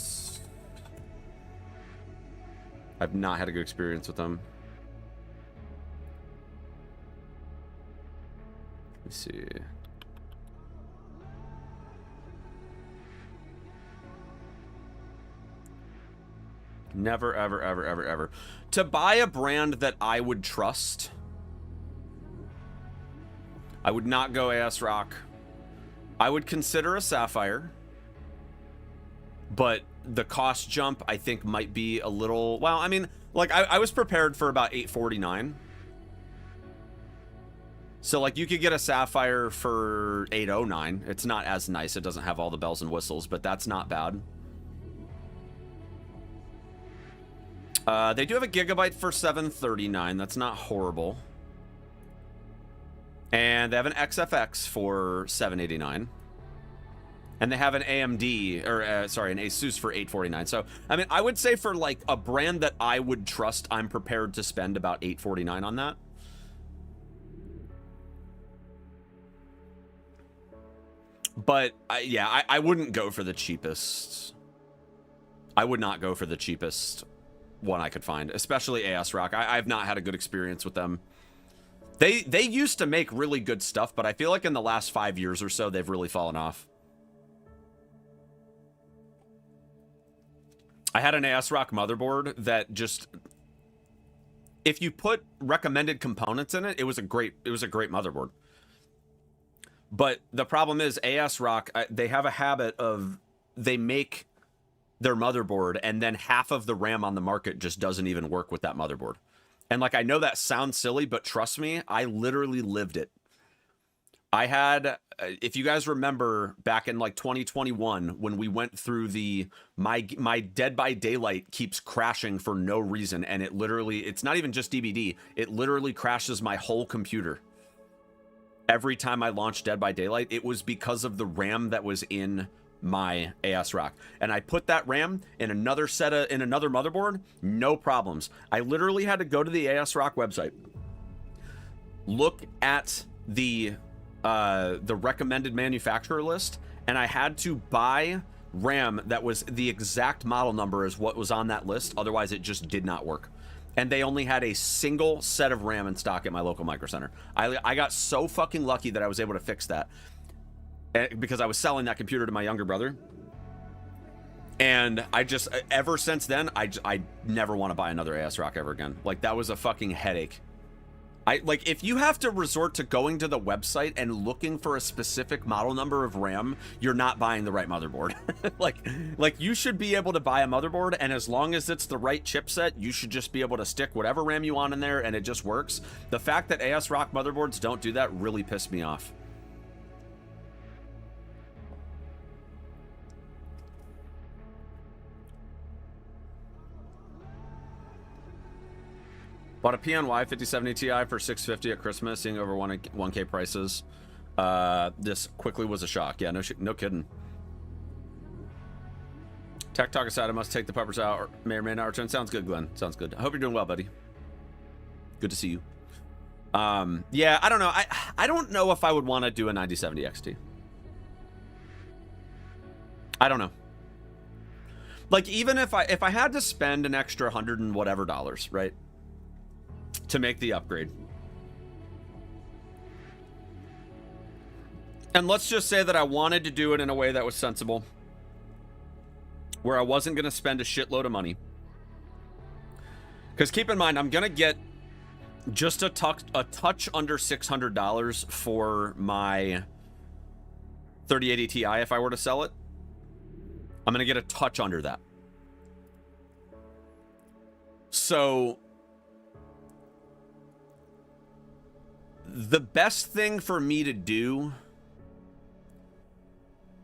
I've not had a good experience with them. Let's see. Never, ever, ever, ever, ever. To buy a brand that I would trust, I would not go AS Rock. I would consider a Sapphire. But the cost jump, I think, might be a little... Well, I mean, like, I was prepared for about $849. So, like, you could get a Sapphire for $809. It's not as nice. It doesn't have all the bells and whistles, but that's not bad. They do have a Gigabyte for $739. That's not horrible. And they have an XFX for $789. And they have an AMD, or sorry, an Asus for $849. So, I mean, I would say for, like, a brand that I would trust, I'm prepared to spend about $849 on that. But, yeah, I wouldn't go for the cheapest. I would not go for the cheapest one I could find, especially AS Rock. I've not had a good experience with them. They used to make really good stuff, but I feel like in the last 5 years or so, they've really fallen off. I had an AS Rock motherboard that just... If you put recommended components in it, it was a great motherboard. But the problem is, AS Rock, they have a habit of, they make their motherboard, and then half of the RAM on the market just doesn't even work with that motherboard. And, like, I know that sounds silly, but trust me, I literally lived it. I had, if you guys remember back in like 2021, when we went through the, my Dead by Daylight keeps crashing for no reason. And it literally, it's not even just DBD. It literally crashes my whole computer. Every time I launch Dead by Daylight, it was because of the RAM that was in my ASRock. And I put that RAM in another another motherboard, no problems. I literally had to go to the ASRock website, look at the recommended manufacturer list, and I had to buy RAM that was the exact model number as what was on that list. Otherwise, it just did not work. And they only had a single set of RAM in stock at my local Micro Center. I got so fucking lucky that I was able to fix that because I was selling that computer to my younger brother. And I just, ever since then, I never want to buy another ASRock ever again. Like, that was a fucking headache. Like, if you have to resort to going to the website and looking for a specific model number of RAM, you're not buying the right motherboard. like you should be able to buy a motherboard, and as long as it's the right chipset, you should just be able to stick whatever RAM you want in there, and it just works. The fact that ASRock motherboards don't do that really pissed me off. Bought a PNY 5070 Ti for $650 at Christmas, seeing over 1K prices. This quickly was a shock. Yeah, no kidding. Tech talk aside, I must take the puppers out, or may or may not return. Sounds good, Glenn. Sounds good. I hope you're doing well, buddy. Good to see you. Yeah, I don't know. I don't know if I would want to do a 9070 XT. I don't know. Like, even if I had to spend an extra $100 and whatever dollars, right, to make the upgrade. And let's just say that I wanted to do it in a way that was sensible, where I wasn't going to spend a shitload of money. Because keep in mind, I'm going to get just a touch under $600 for my 3080 Ti if I were to sell it. I'm going to get a touch under that. So the best thing for me to do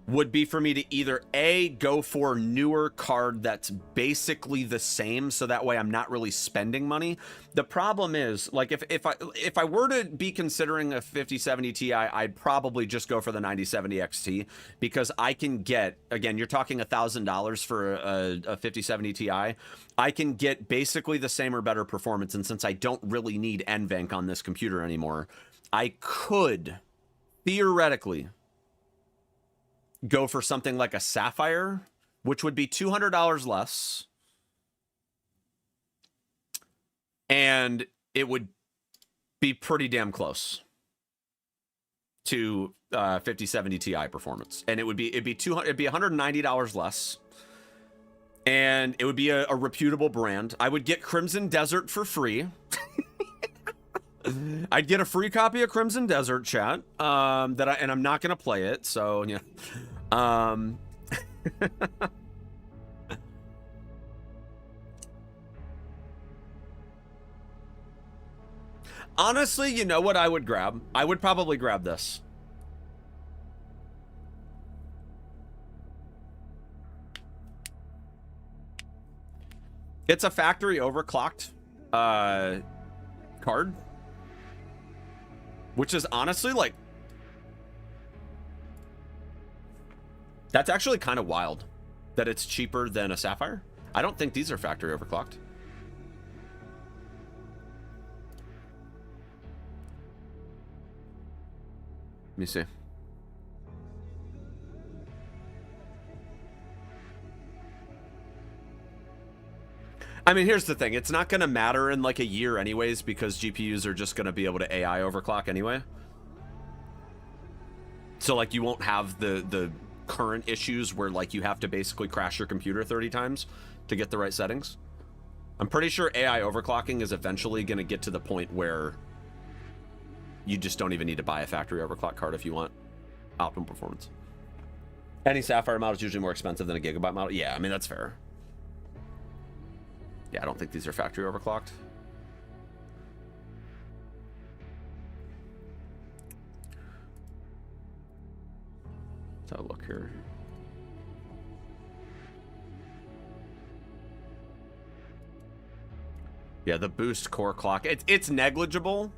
would be for me to either A, go for a newer card that's basically the same, so that way I'm not really spending money. The problem is, like, if I were to be considering a 5070 Ti, I'd probably just go for the 9070 XT, because I can get, again, you're talking $1,000 for a 5070 Ti. I can get basically the same or better performance, and since I don't really need NVENC on this computer anymore, I could theoretically go for something like a Sapphire, which would be $200 less, and it would be pretty damn close to 5070 Ti performance, and it'd be $190 less, and it would be a reputable brand. I would get Crimson Desert for free. I'd get a free copy of Crimson Desert, chat. And I'm not gonna play it, so yeah. Honestly, you know what I would grab? I would probably grab this. It's a factory overclocked card, which is honestly, like, that's actually kind of wild that it's cheaper than a Sapphire. I don't think these are factory overclocked. Let me see. I mean, here's the thing. It's not going to matter in like a year anyways, because GPUs are just going to be able to AI overclock anyway. So like you won't have the current issues where like you have to basically crash your computer 30 times to get the right settings. I'm pretty sure AI overclocking is eventually going to get to the point where you just don't even need to buy a factory overclock card if you want optimal performance. Any Sapphire model is usually more expensive than a Gigabyte model. Yeah, I mean, that's fair. Yeah, I don't think these are factory overclocked. Let's have a look here. Yeah, the boost core clock, it's negligible.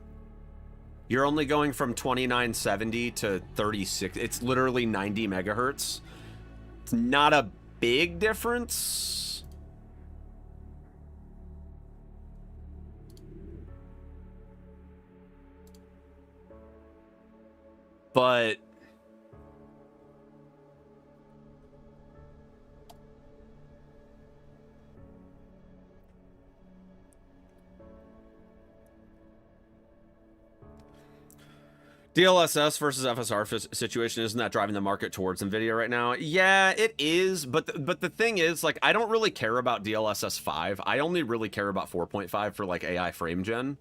You're only going from 2970 to 36. It's literally 90 megahertz. It's not a big difference. But DLSS versus FSR situation, isn't that driving the market towards NVIDIA right now? Yeah, it is, but the thing is, like, I don't really care about DLSS 5. I only really care about 4.5 for, like, AI frame gen.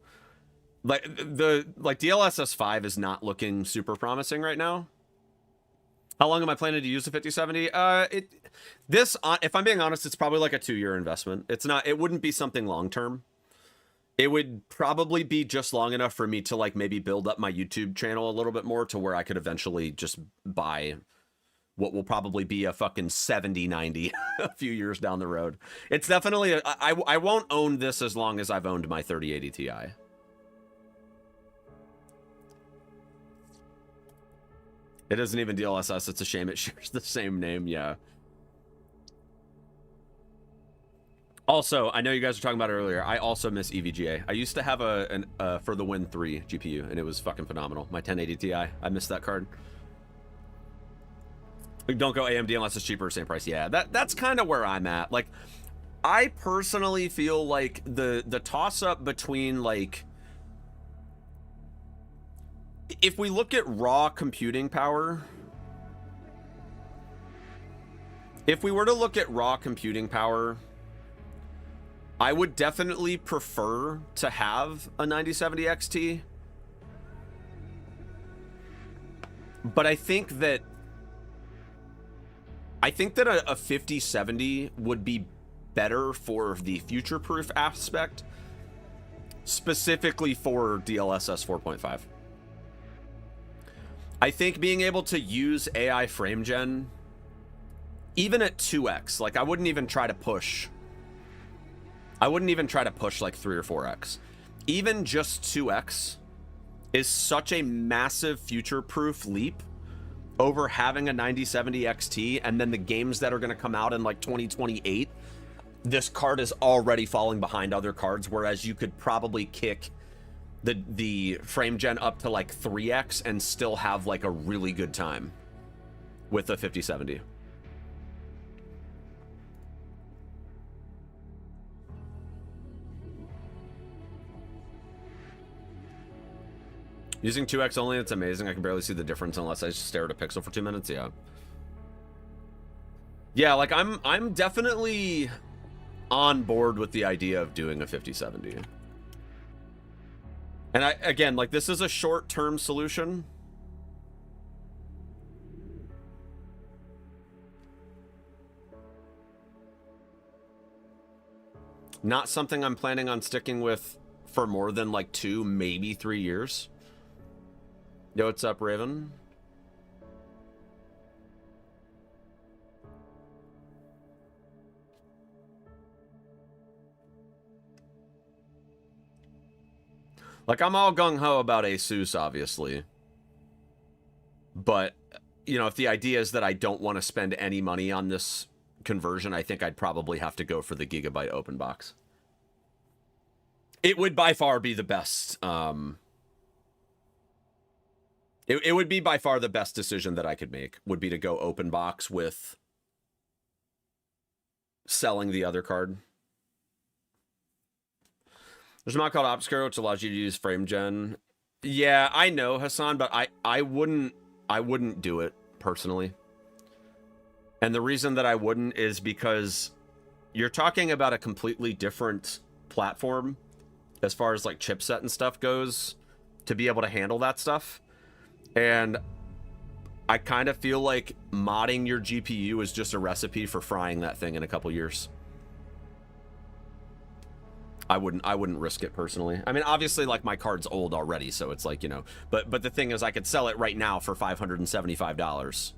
Like, DLSS 5 is not looking super promising right now. How long am I planning to use the 5070? If I'm being honest, it's probably like a 2-year investment. It wouldn't be something long-term. It would probably be just long enough for me to, like, maybe build up my YouTube channel a little bit more to where I could eventually just buy what will probably be a fucking 7090 a few years down the road. It's definitely, I won't own this as long as I've owned my 3080 Ti. It isn't even DLSS. It's a shame it shares the same name. Yeah. Also, I know you guys were talking about it earlier. I also miss EVGA. I used to have a For the Win 3 GPU, and it was fucking phenomenal. My 1080 Ti. I miss that card. Don't go AMD unless it's cheaper or same price. Yeah, that's kind of where I'm at. Like, I personally feel like the toss-up between, like, if we look at raw computing power, if we were to look at raw computing power, I would definitely prefer to have a 9070 XT. But I think that a 5070 would be better for the future-proof aspect, specifically for DLSS 4.5. I think being able to use AI frame gen, even at 2x, like, I wouldn't even try to push like 3 or 4x. Even just 2x is such a massive future-proof leap over having a 9070 XT, and then the games that are going to come out in, like, 2028, this card is already falling behind other cards, whereas you could probably kick the frame gen up to, like, 3x and still have, like, a really good time with a 5070. Using 2x only, it's amazing. I can barely see the difference unless I just stare at a pixel for 2 minutes. Yeah. Yeah, like, I'm definitely on board with the idea of doing a 5070. And again, like, this is a short-term solution. Not something I'm planning on sticking with for more than, like, 2, maybe 3 years. Yo, what's up, Raven? Like, I'm all gung-ho about Asus, obviously. But, you know, if the idea is that I don't want to spend any money on this conversion, I think I'd probably have to go for the Gigabyte open box. It would by far be the best. It would be by far the best decision that I could make, would be to go open box with selling the other card. There's a mod called Obscure, which allows you to use frame gen. Yeah, I know, Hassan, but I wouldn't do it personally. And the reason that I wouldn't is because you're talking about a completely different platform as far as, like, chipset and stuff goes to be able to handle that stuff. And I kind of feel like modding your GPU is just a recipe for frying that thing in a couple years. I wouldn't risk it personally. I mean, obviously, like, my card's old already, so it's like, you know, but the thing is, I could sell it right now for $575.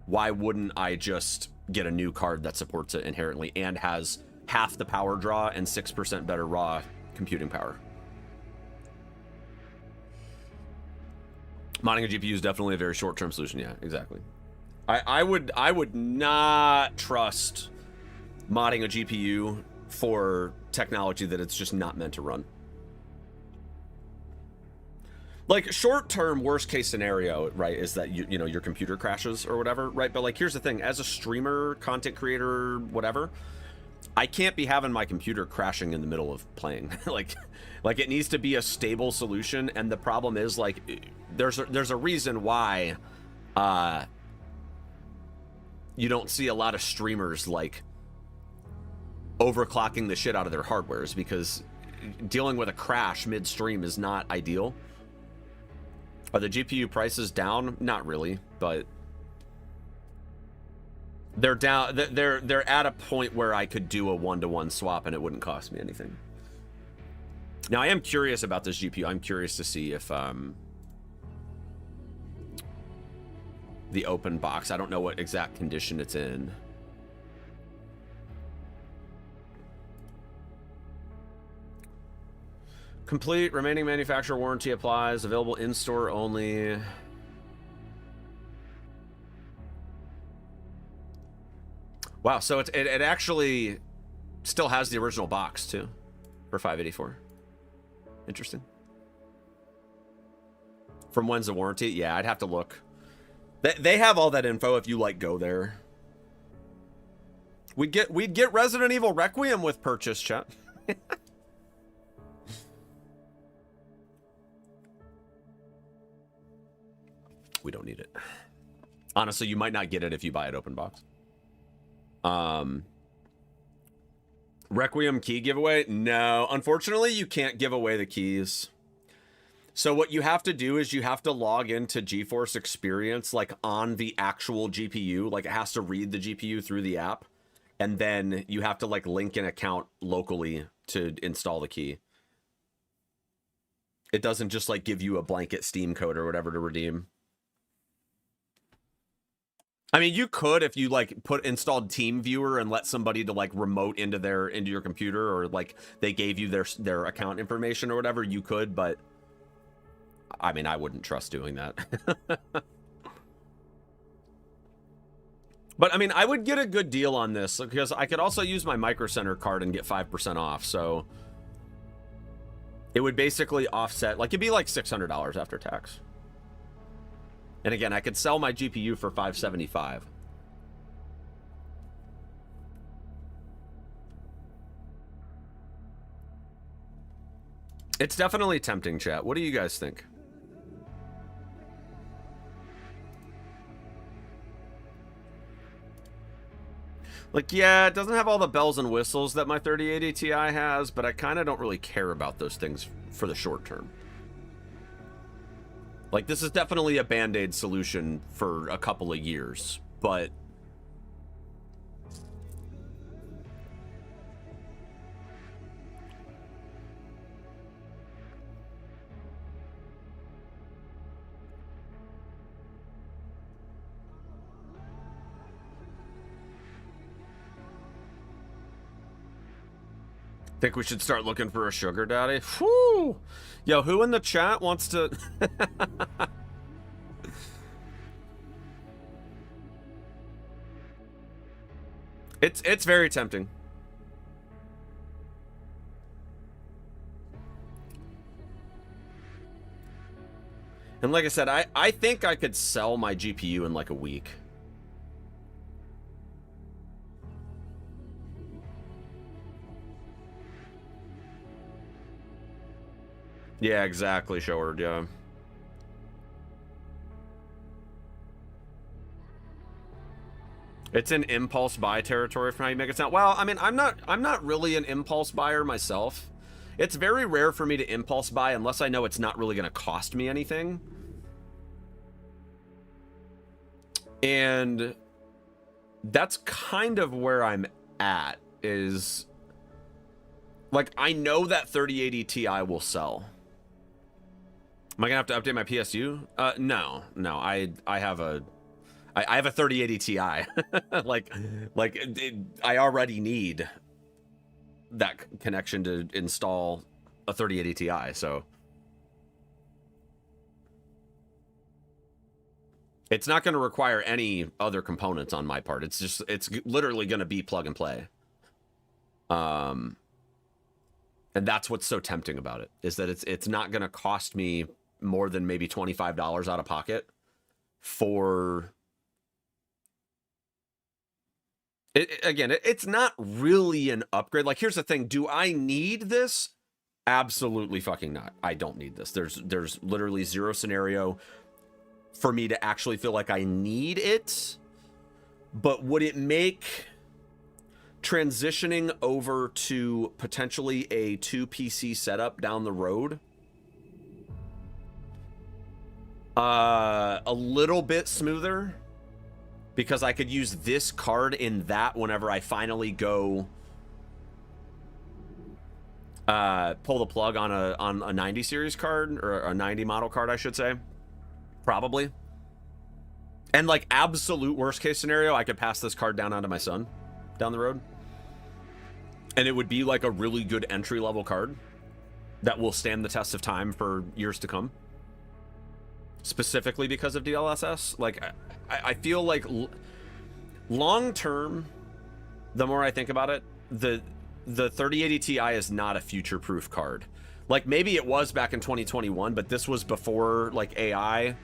why wouldn't I just get a new card that supports it inherently and has half the power draw and 6% better raw computing power? Modding a GPU is definitely a very short-term solution. Yeah, exactly. I would not trust modding a GPU for technology that it's just not meant to run. Like, short-term worst-case scenario, right, is that you know your computer crashes or whatever, right? But like, here's the thing: as a streamer, content creator, whatever, I can't be having my computer crashing in the middle of playing. like it needs to be a stable solution. And the problem is, like, there's a reason why you don't see a lot of streamers like overclocking the shit out of their hardwares, because dealing with a crash midstream is not ideal. Are the GPU prices down? Not really, but they're down. They're at a point where I could do a one-to-one swap and it wouldn't cost me anything. Now, I am curious about this GPU. I'm curious to see if the open box, I don't know what exact condition it's in. Complete remaining manufacturer warranty applies, available in-store only. Wow, so it actually still has the original box too for $584. Interesting. From when's the warranty? Yeah, I'd have to look. They have all that info if you like go there. We'd get Resident Evil Requiem with purchase, chat. We don't need it. Honestly, you might not get it if you buy it open box. Requiem key giveaway? No, unfortunately, you can't give away the keys. So what you have to do is you have to log into GeForce Experience, like on the actual GPU. Like, it has to read the GPU through the app, and then you have to like link an account locally to install the key. It doesn't just like give you a blanket Steam code or whatever to redeem. I mean, you could if you like installed TeamViewer and let somebody to like remote into your computer, or like they gave you their account information or whatever, you could, but I mean, I wouldn't trust doing that. But I mean, I would get a good deal on this because I could also use my Micro Center card and get 5% off. So it would basically offset, like, it'd be like $600 after tax. And again, I could sell my GPU for $575. It's definitely tempting, chat. What do you guys think? Like, yeah, it doesn't have all the bells and whistles that my 3080 Ti has, but I kind of don't really care about those things for the short term. Like, this is definitely a Band-Aid solution for a couple of years, but think we should start looking for a sugar daddy. Whew. Yo, who in the chat wants to... It's very tempting. And like I said, I think I could sell my GPU in like a week. Yeah, exactly, Showard, yeah. It's an impulse buy territory from how you make it sound. Well, I mean, I'm not really an impulse buyer myself. It's very rare for me to impulse buy unless I know it's not really going to cost me anything. And that's kind of where I'm at, is like, I know that 3080 Ti will sell. Am I gonna have to update my PSU? No. I I have a 3080 Ti. I already need that connection to install a 3080 Ti, so it's not going to require any other components on my part. It's literally going to be plug and play. And that's what's so tempting about it, is that it's not going to cost me more than maybe $25 out of pocket for it. Again, it's not really an upgrade. Like, here's the thing. Do I need this? Absolutely fucking not. I don't need this. There's literally zero scenario for me to actually feel like I need it. But would it make transitioning over to potentially a 2 PC setup down the road a little bit smoother? Because I could use this card in that whenever I finally go pull the plug on a 90 series card, or a 90 model card, I should say. Probably. And like, absolute worst case scenario, I could pass this card down onto my son down the road. And it would be like a really good entry level card that will stand the test of time for years to come. Specifically because of DLSS. Like, I feel like long term, the more I think about it, the 3080 Ti is not a future-proof card. Like, maybe it was back in 2021, but this was before like AI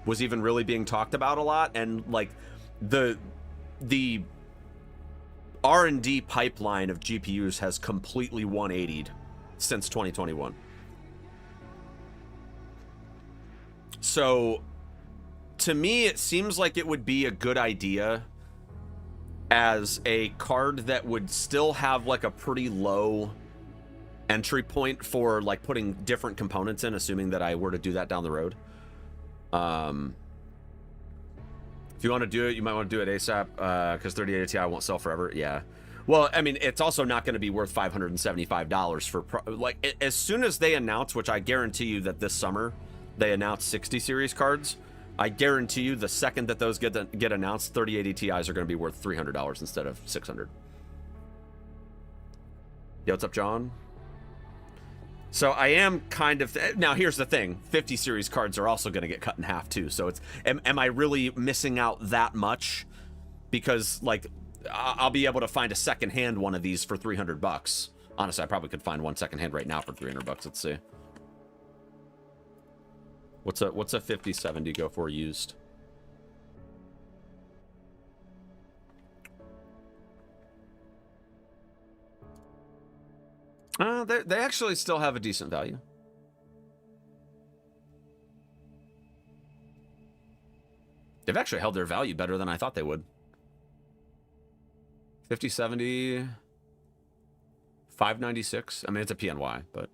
was even really being talked about a lot, and like the R&D pipeline of GPUs has completely 180'd since 2021. So to me, it seems like it would be a good idea as a card that would still have like a pretty low entry point for like putting different components in, assuming that I were to do that down the road. If you want to do it, you might want to do it ASAP, because 3080 Ti won't sell forever. Yeah. Well, I mean, it's also not going to be worth $575 for like, as soon as they announce, which I guarantee you that this summer they announce 60 series cards, I guarantee you the second that those get announced, 3080 Ti's are going to be worth $300 instead of $600. Yo, what's up, John? So I am kind of now. Here's the thing: 50 series cards are also going to get cut in half too. So it's am I really missing out that much? Because like I'll be able to find a secondhand one of these for $300. Honestly, I probably could find one secondhand right now for $300. Let's see. What's a 5070 go for used? They actually still have a decent value. They've actually held their value better than I thought they would. 5070, 596. I mean, it's a PNY, but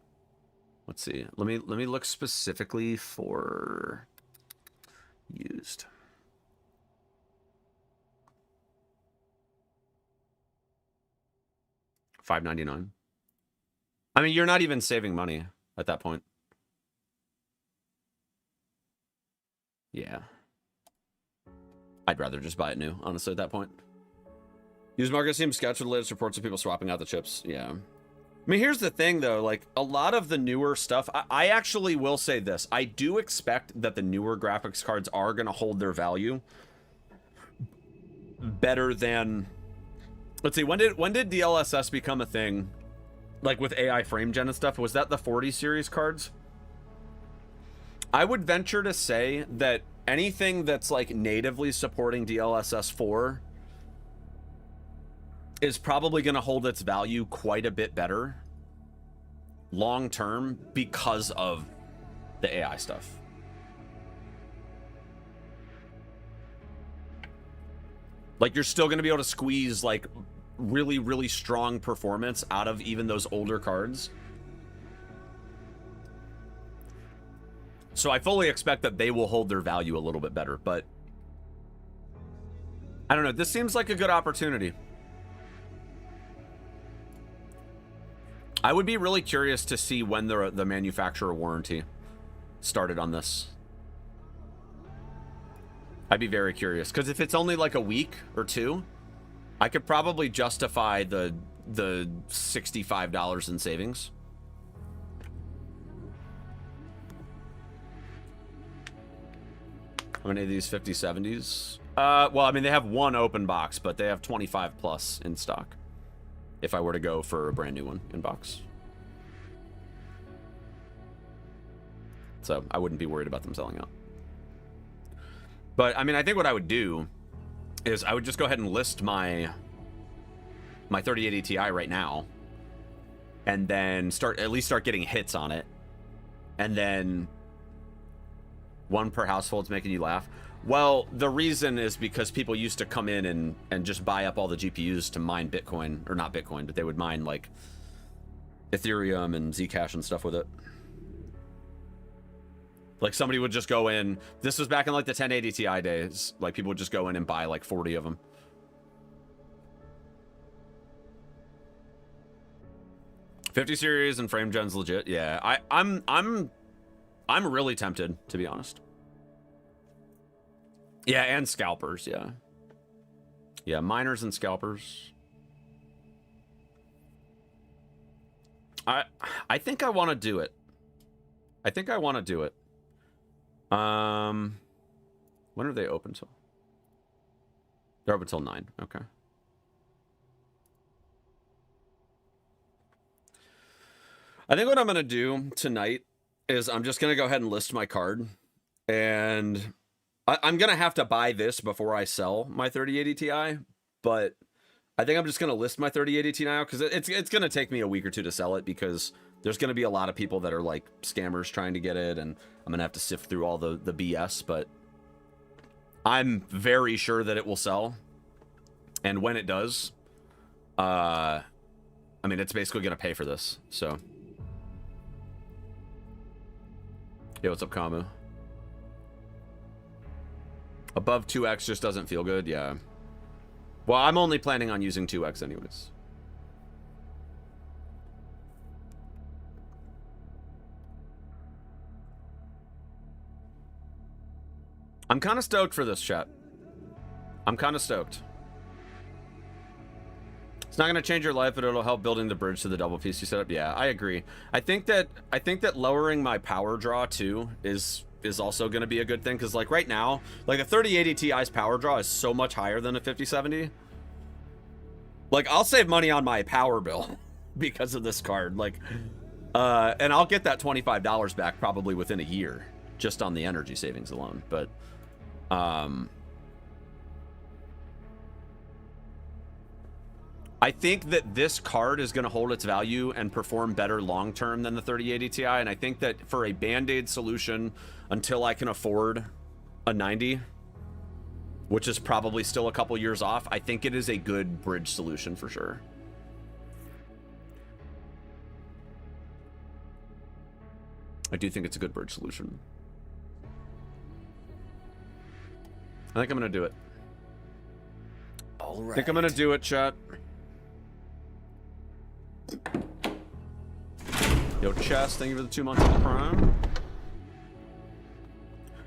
let's see. Let me look specifically for used. $599. I mean, you're not even saving money at that point. Yeah. I'd rather just buy it new, honestly, at that point. Used market seems sketch with the latest reports of people swapping out the chips. Yeah. I mean, here's the thing, though. Like, a lot of the newer stuff, I actually will say this. I do expect that the newer graphics cards are going to hold their value better than... Let's see, when did DLSS become a thing? Like with AI frame gen and stuff, was that the 40 series cards? I would venture to say that anything that's like natively supporting DLSS 4 is probably going to hold its value quite a bit better long term because of the AI stuff. Like, you're still going to be able to squeeze like really, really strong performance out of even those older cards. So I fully expect that they will hold their value a little bit better, but I don't know. This seems like a good opportunity. I would be really curious to see when the manufacturer warranty started on this. I'd be very curious, because if it's only like a week or two, I could probably justify the $65 in savings. How many of these 5070s? Well, I mean, they have one open box, but they have 25 plus in stock. If I were to go for a brand new one in box. So I wouldn't be worried about them selling out. But I mean, I think what I would do is I would just go ahead and list my 3080 Ti right now, and then at least start getting hits on it, and then one per household's making you laugh. Well, the reason is because people used to come in and just buy up all the GPUs to mine Bitcoin, or not Bitcoin, but they would mine like Ethereum and Zcash and stuff with it. Like somebody would just go in. This was back in like the 1080 Ti days. Like people would just go in and buy like 40 of them. '50 series and frame gen's legit. Yeah, I'm really tempted, to be honest. Yeah, and scalpers. Yeah, yeah, miners and scalpers. I think I want to do it. I think I want to do it. When are they open till? They're open till 9. Okay. I think what I'm gonna do tonight is I'm just gonna go ahead and list my card, and I'm gonna have to buy this before I sell my 3080 Ti. But I think I'm just gonna list my 3080 Ti now, because it's gonna take me a week or two to sell it, because there's going to be a lot of people that are like scammers trying to get it, and I'm going to have to sift through all the BS, but I'm very sure that it will sell. And when it does, I mean, it's basically going to pay for this. So, yo, what's up, Kamu? Above 2x just doesn't feel good. Yeah. Well, I'm only planning on using 2x anyways. I'm kind of stoked for this, chat. I'm kind of stoked. It's not going to change your life, but it'll help building the bridge to the double PC setup. Yeah, I agree. I think that lowering my power draw too is also going to be a good thing, because like right now, like a 3080 Ti's power draw is so much higher than a 5070. Like I'll save money on my power bill because of this card. Like, and I'll get that $25 back probably within a year just on the energy savings alone. But I think that this card is going to hold its value and perform better long term than the 3080 Ti, and I think that for a band-aid solution until I can afford a 90, which is probably still a couple years off, I think it is a good bridge solution for sure. I do think it's a good bridge solution. I think I'm going to do it. All right. I think I'm going to do it, chat. Yo, Chess, thank you for the 2 months of the Prime.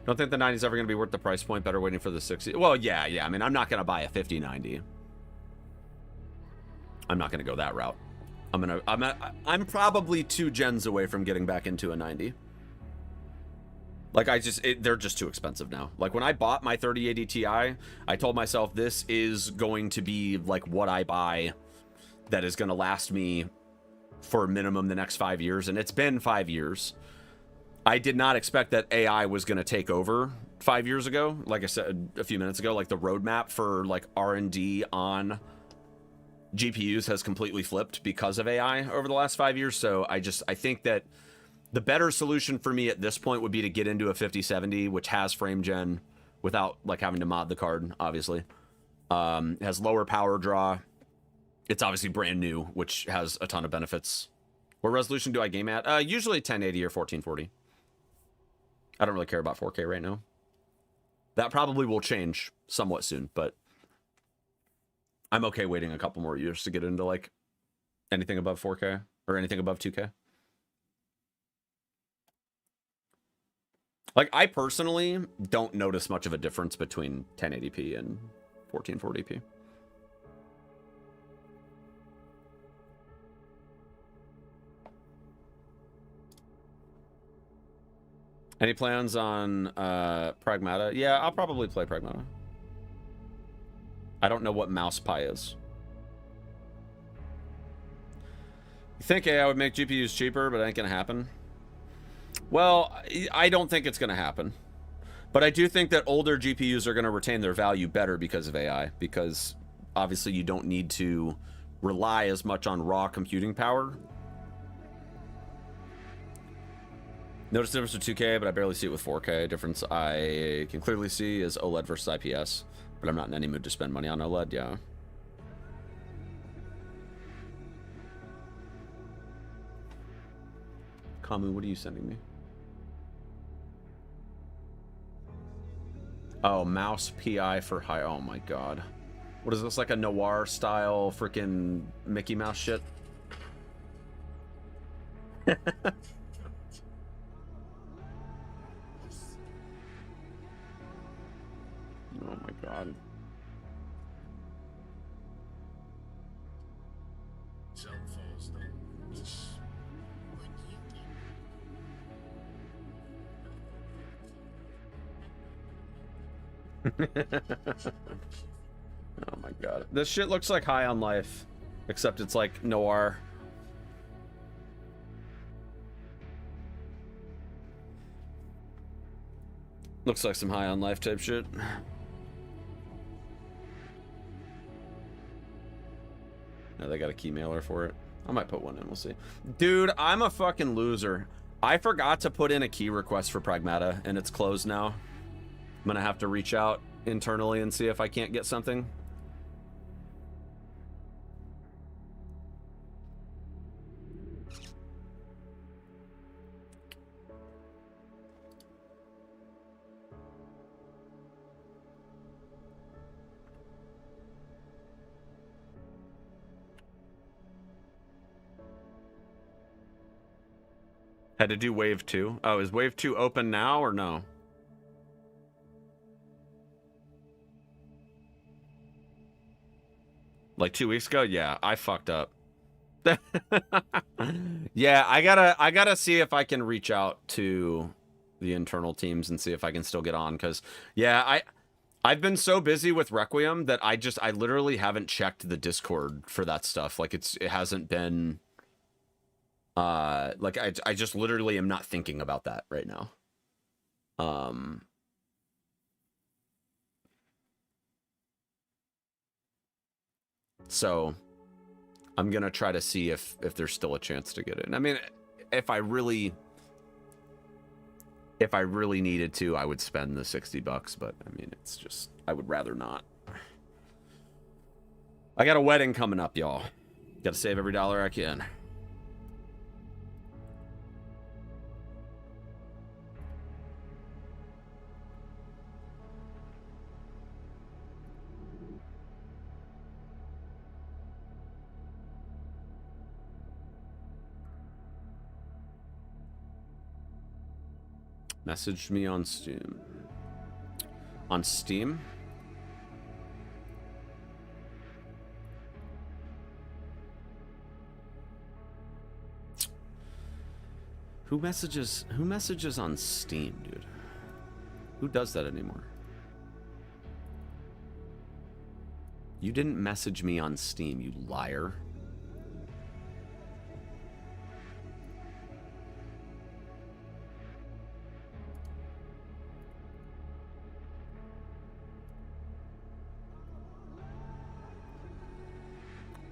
Don't think the 90 is ever going to be worth the price point. Better waiting for the 60. Well, yeah. I mean, I'm not going to buy a 5090. I'm not going to go that route. I'm probably 2 gens away from getting back into a 90. Like, they're just too expensive now. Like, when I bought my 3080 Ti, I told myself this is going to be, like, what I buy that is going to last me for a minimum the next 5 years. And it's been 5 years. I did not expect that AI was going to take over 5 years ago. Like I said a few minutes ago, like, the roadmap for, like, R&D on GPUs has completely flipped because of AI over the last 5 years. So I think that the better solution for me at this point would be to get into a 5070, which has frame gen without like having to mod the card, obviously. It has lower power draw. It's obviously brand new, which has a ton of benefits. What resolution do I game at? Usually 1080 or 1440. I don't really care about 4K right now. That probably will change somewhat soon, but I'm okay waiting a couple more years to get into like anything above 4K or anything above 2K. Like, I personally don't notice much of a difference between 1080p and 1440p. Any plans on Pragmata? Yeah, I'll probably play Pragmata. I don't know what mouse pie is. You think AI would make GPUs cheaper, but it ain't gonna happen? Well, I don't think it's gonna happen. But I do think that older GPUs are gonna retain their value better because of AI, because obviously you don't need to rely as much on raw computing power. Notice the difference with 2K, but I barely see it with 4K. Difference I can clearly see is OLED versus IPS, but I'm not in any mood to spend money on OLED, yeah. Kamu, what are you sending me? Oh, mouse PI for high. Oh my god. What is this, like a noir style freaking Mickey Mouse shit? Oh my god. Oh my god. This shit looks like High on Life, except it's like noir. Looks like some High on Life type shit. No, they got a key mailer for it. I might put one in, we'll see. Dude, I'm a fucking loser. I forgot to put in a key request for Pragmata, and it's closed now. I'm gonna have to reach out internally and see if I can't get something. Had to do wave 2. Oh, is wave 2 open now or no? Like 2 weeks ago? Yeah, I fucked up. Yeah, I gotta see if I can reach out to the internal teams and see if I can still get on, because yeah, I've been so busy with Requiem that I literally haven't checked the Discord for that stuff. Like it hasn't been like I just literally am not thinking about that right now. So I'm gonna try to see if there's still a chance to get it. I mean, if I really needed to, I would spend the $60, but I mean, it's just, I would rather not. I got a wedding coming up, y'all. Gotta save every dollar I can. Message me on Steam. On Steam? Who messages on Steam, dude? Who does that anymore? You didn't message me on Steam, you liar.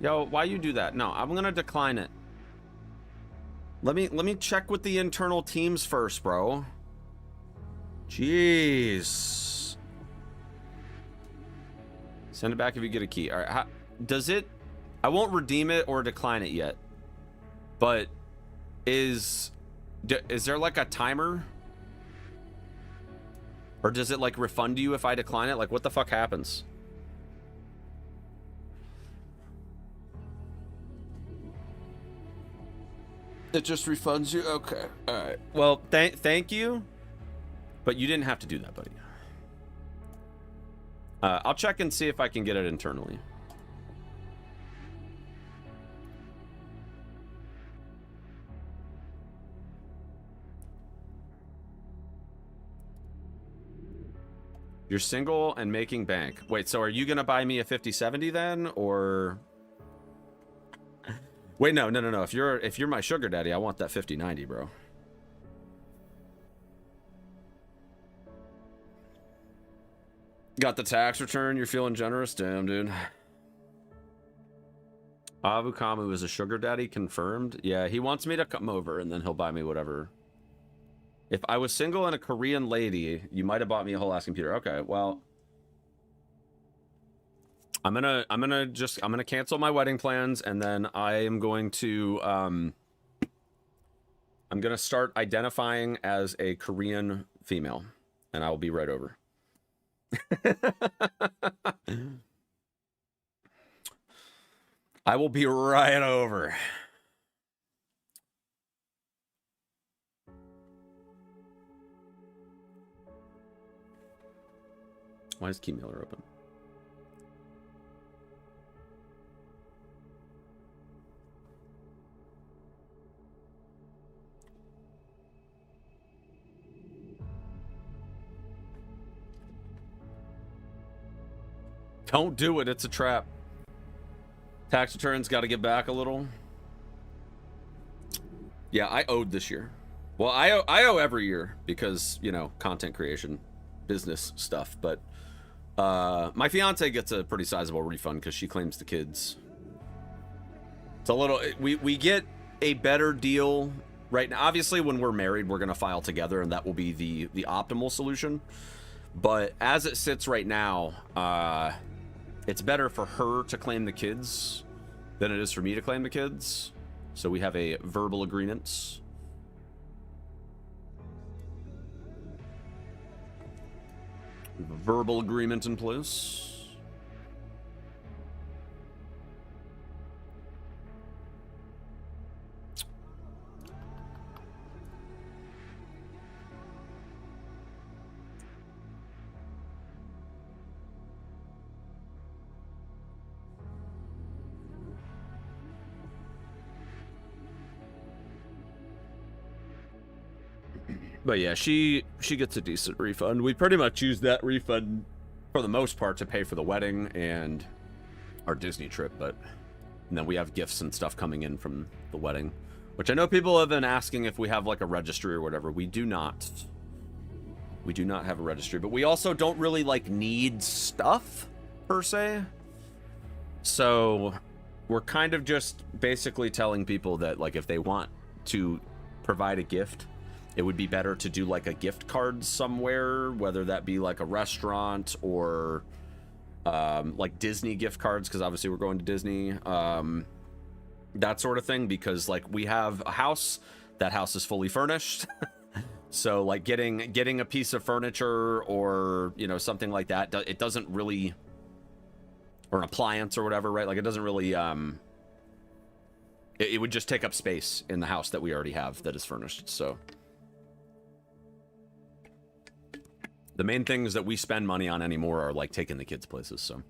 Yo, why you do that? No, I'm gonna decline it. Let me check with the internal teams first, bro. Jeez. Send it back if you get a key. All right, does it? I won't redeem it or decline it yet. But is there like a timer? Or does it like refund you if I decline it? Like what the fuck happens? It just refunds you? Okay. All right. Well, thank you. But you didn't have to do that, buddy. I'll check and see if I can get it internally. You're single and making bank. Wait, so are you gonna buy me a 5070 then, or? Wait, no. If you're my sugar daddy, I want that 5090, bro. Got the tax return. You're feeling generous, damn, dude. Avukamu is a sugar daddy, confirmed. Yeah, he wants me to come over, and then he'll buy me whatever. If I was single and a Korean lady, you might have bought me a whole ass computer. Okay, well, I'm gonna cancel my wedding plans, and then I am going to I'm gonna start identifying as a Korean female, and I will be right over. I will be right over. Why is Keymailer open? Don't do it. It's a trap. Tax returns got to get back a little. Yeah, I owed this year. Well, I owe every year because, you know, content creation, business stuff. But my fiance gets a pretty sizable refund because she claims the kids. It's a little... We get a better deal right now. Obviously, when we're married, we're going to file together, and that will be the optimal solution. But as it sits right now... it's better for her to claim the kids than it is for me to claim the kids. So we have a verbal agreement. Verbal agreement in place. But yeah, she gets a decent refund. We pretty much use that refund for the most part to pay for the wedding and our Disney trip, but and then we have gifts and stuff coming in from the wedding, which I know people have been asking if we have like a registry or whatever. We do not. We do not have a registry, but we also don't really like need stuff per se. So we're kind of just basically telling people that like if they want to provide a gift, it would be better to do like a gift card somewhere, whether that be like a restaurant or like Disney gift cards, because obviously we're going to Disney, that sort of thing, because like we have a house, that house is fully furnished. So like getting a piece of furniture or, you know, something like that, it doesn't really, or an appliance or whatever, right? Like it doesn't really, it would just take up space in the house that we already have that is furnished. So the main things that we spend money on anymore are like taking the kids places. So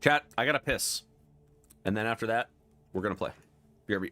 chat, I gotta piss, and then after that we're gonna play BRB.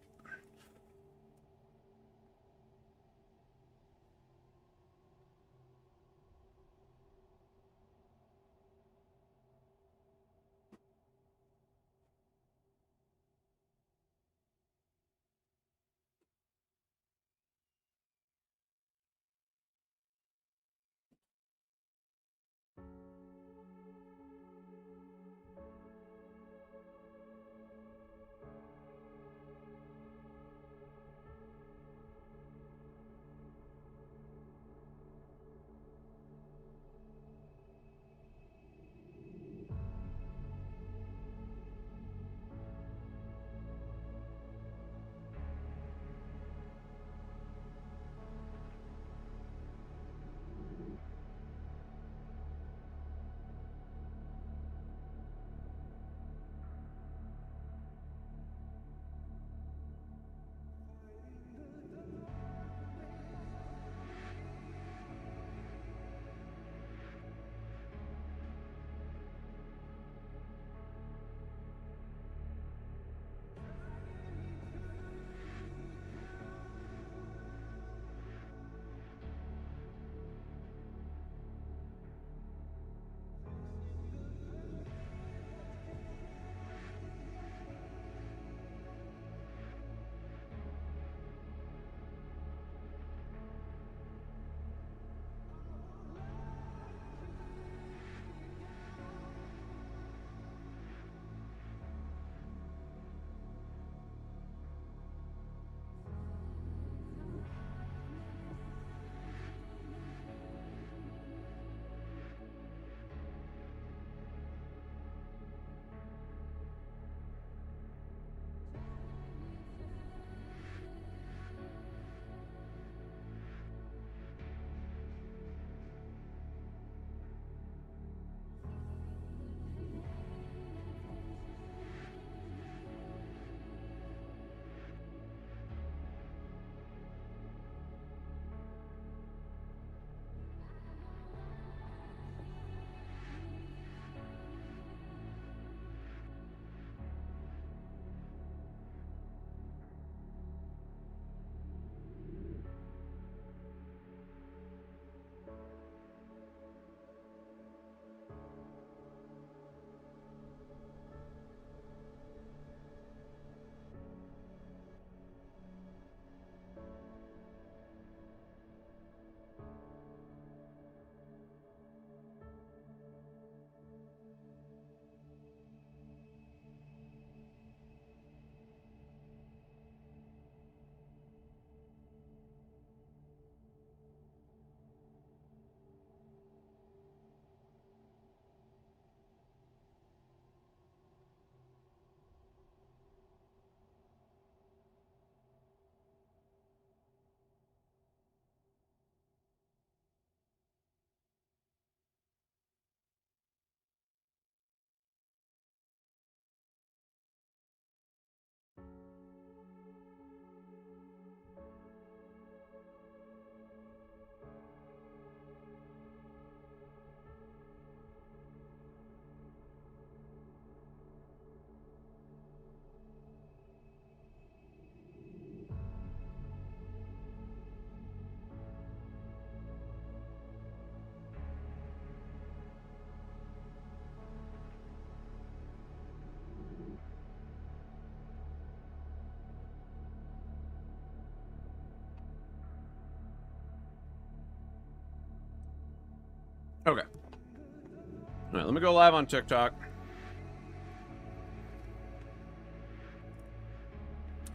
Okay. All right, let me go live on TikTok.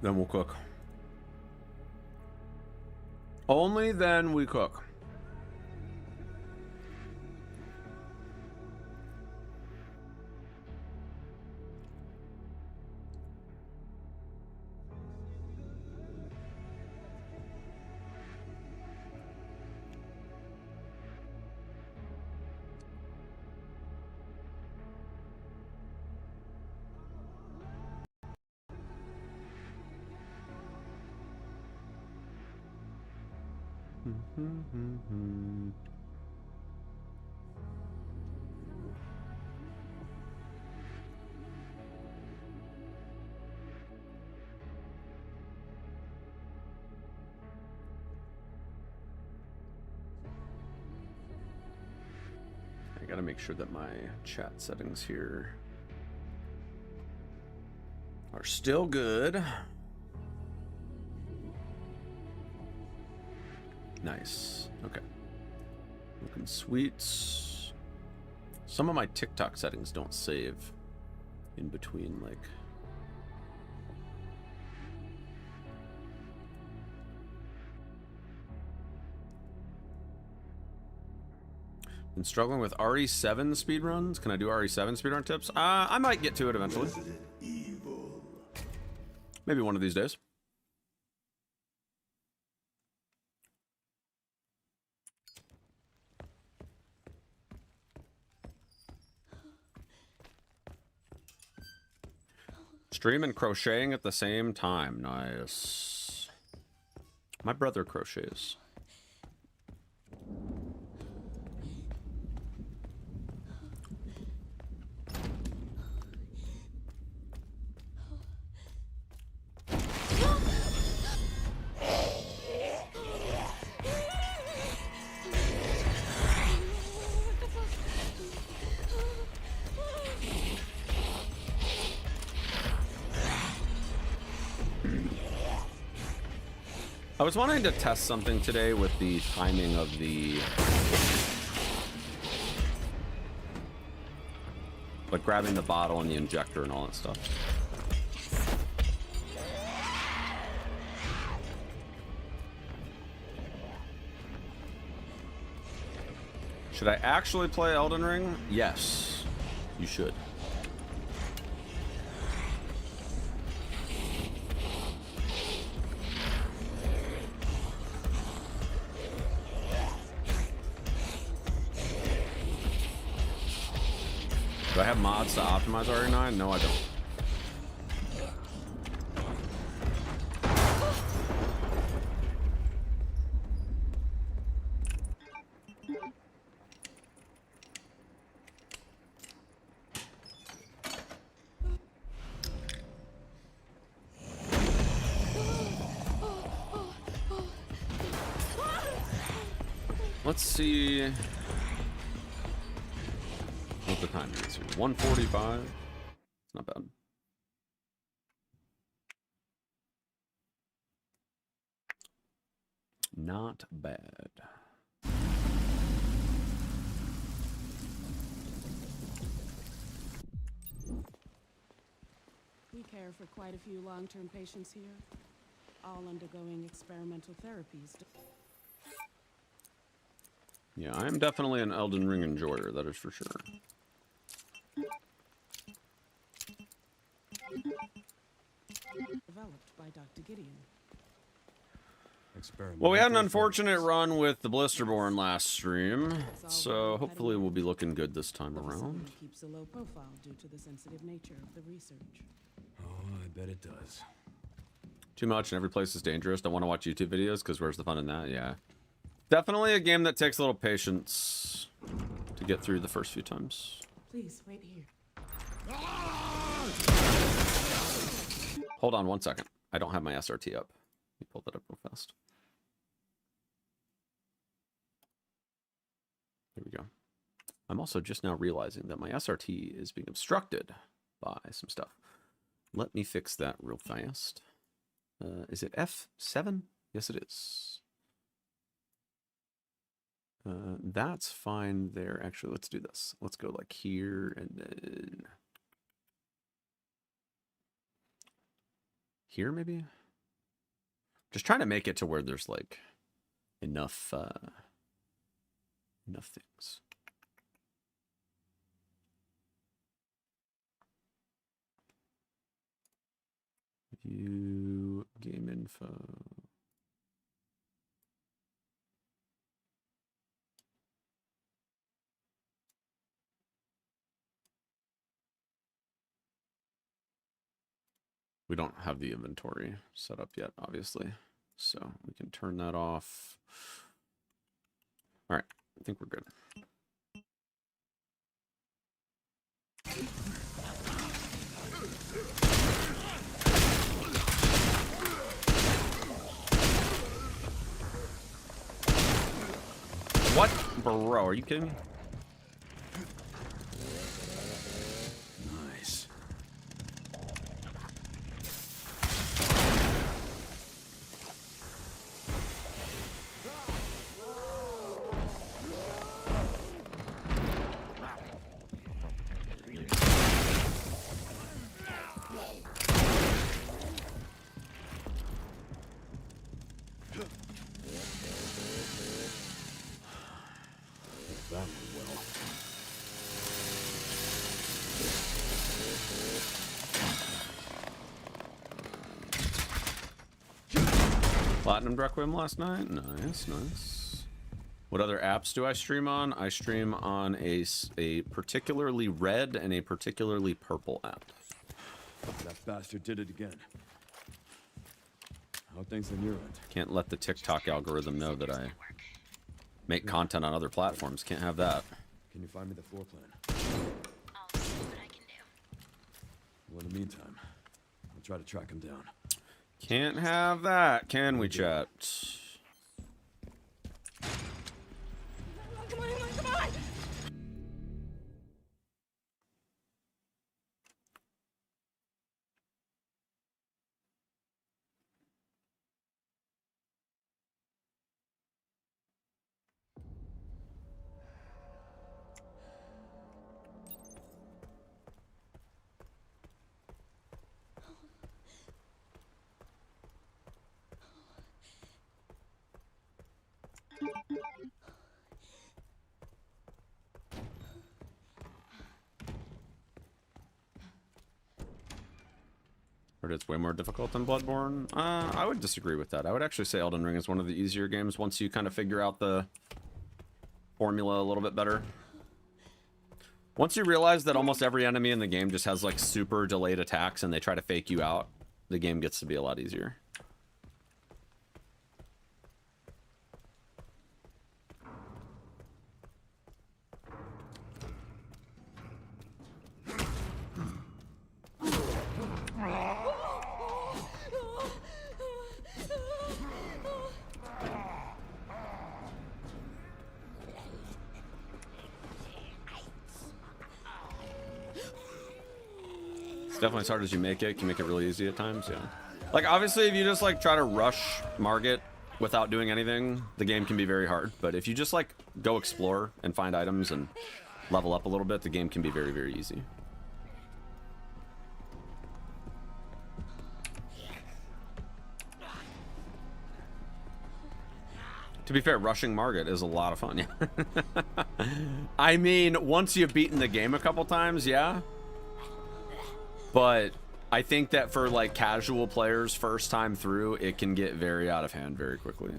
Then we'll cook. Only then we cook. I gotta make sure that my chat settings here are still good. Nice. Okay. Looking sweet. Some of my TikTok settings don't save in between, like. Been struggling with RE7 speedruns. Can I do RE7 speedrun tips? I might get to it eventually. Maybe one of these days. Stream and crocheting at the same time. Nice. My brother crochets. I was wanting to test something today with the timing of the, like grabbing the bottle and the injector and all that stuff. Should I actually play Elden Ring? Yes, you should. Do I have mods to optimize RE9? No, I don't. Let's see what the time is here. 1:45. It's not bad. Not bad. We care for quite a few long-term patients here, all undergoing experimental therapies. Yeah, I am definitely an Elden Ring enjoyer, that is for sure. Developed by Dr. Gideon. Well, we had an unfortunate run with the Blisterborn last stream, so hopefully we'll be looking good this time around. Keeps a low profile due to the sensitive nature of the research. Oh, I bet it does. Too much and every place is dangerous. Don't want to watch YouTube videos because where's the fun in that? Yeah. Definitely a game that takes a little patience to get through the first few times. Please, wait here. Hold on one second. I don't have my SRT up. Let me pull that up real fast. There we go. I'm also just now realizing that my SRT is being obstructed by some stuff. Let me fix that real fast. Is it F7? Yes, it is. That's fine there. Actually, let's do this. Let's go like here and then here maybe. Just trying to make it to where there's like enough enough things. View game info. We don't have the inventory set up yet, obviously, so we can turn that off. All right, I think we're good. What? Bro, are you kidding me? Nice. That went well. Platinum Requiem last night. Nice, nice. What other apps do I stream on? I stream on a particularly red and a particularly purple app. That bastard did it again. How things on your end? Can't let the TikTok algorithm know that I make content on other platforms. Can't have that. Can you find me the floor plan? I'll see what I can do. Well, in the meantime, I'll try to track him down. Can't have that, can we, chat? Come on, come on, come on! Heard it's way more difficult than Bloodborne. I would disagree with that. I would actually say Elden Ring is one of the easier games once you kind of figure out the formula a little bit better. Once you realize that almost every enemy in the game just has like super delayed attacks and they try to fake you out, the game gets to be a lot easier. Definitely as hard as you make it, can make it really easy at times, yeah. Like, obviously, if you just, like, try to rush Margit without doing anything, the game can be very hard. But if you just, like, go explore and find items and level up a little bit, the game can be very, very easy. To be fair, rushing Margit is a lot of fun, yeah. I mean, once you've beaten the game a couple times, yeah. But I think that for like casual players first time through, it can get very out of hand very quickly.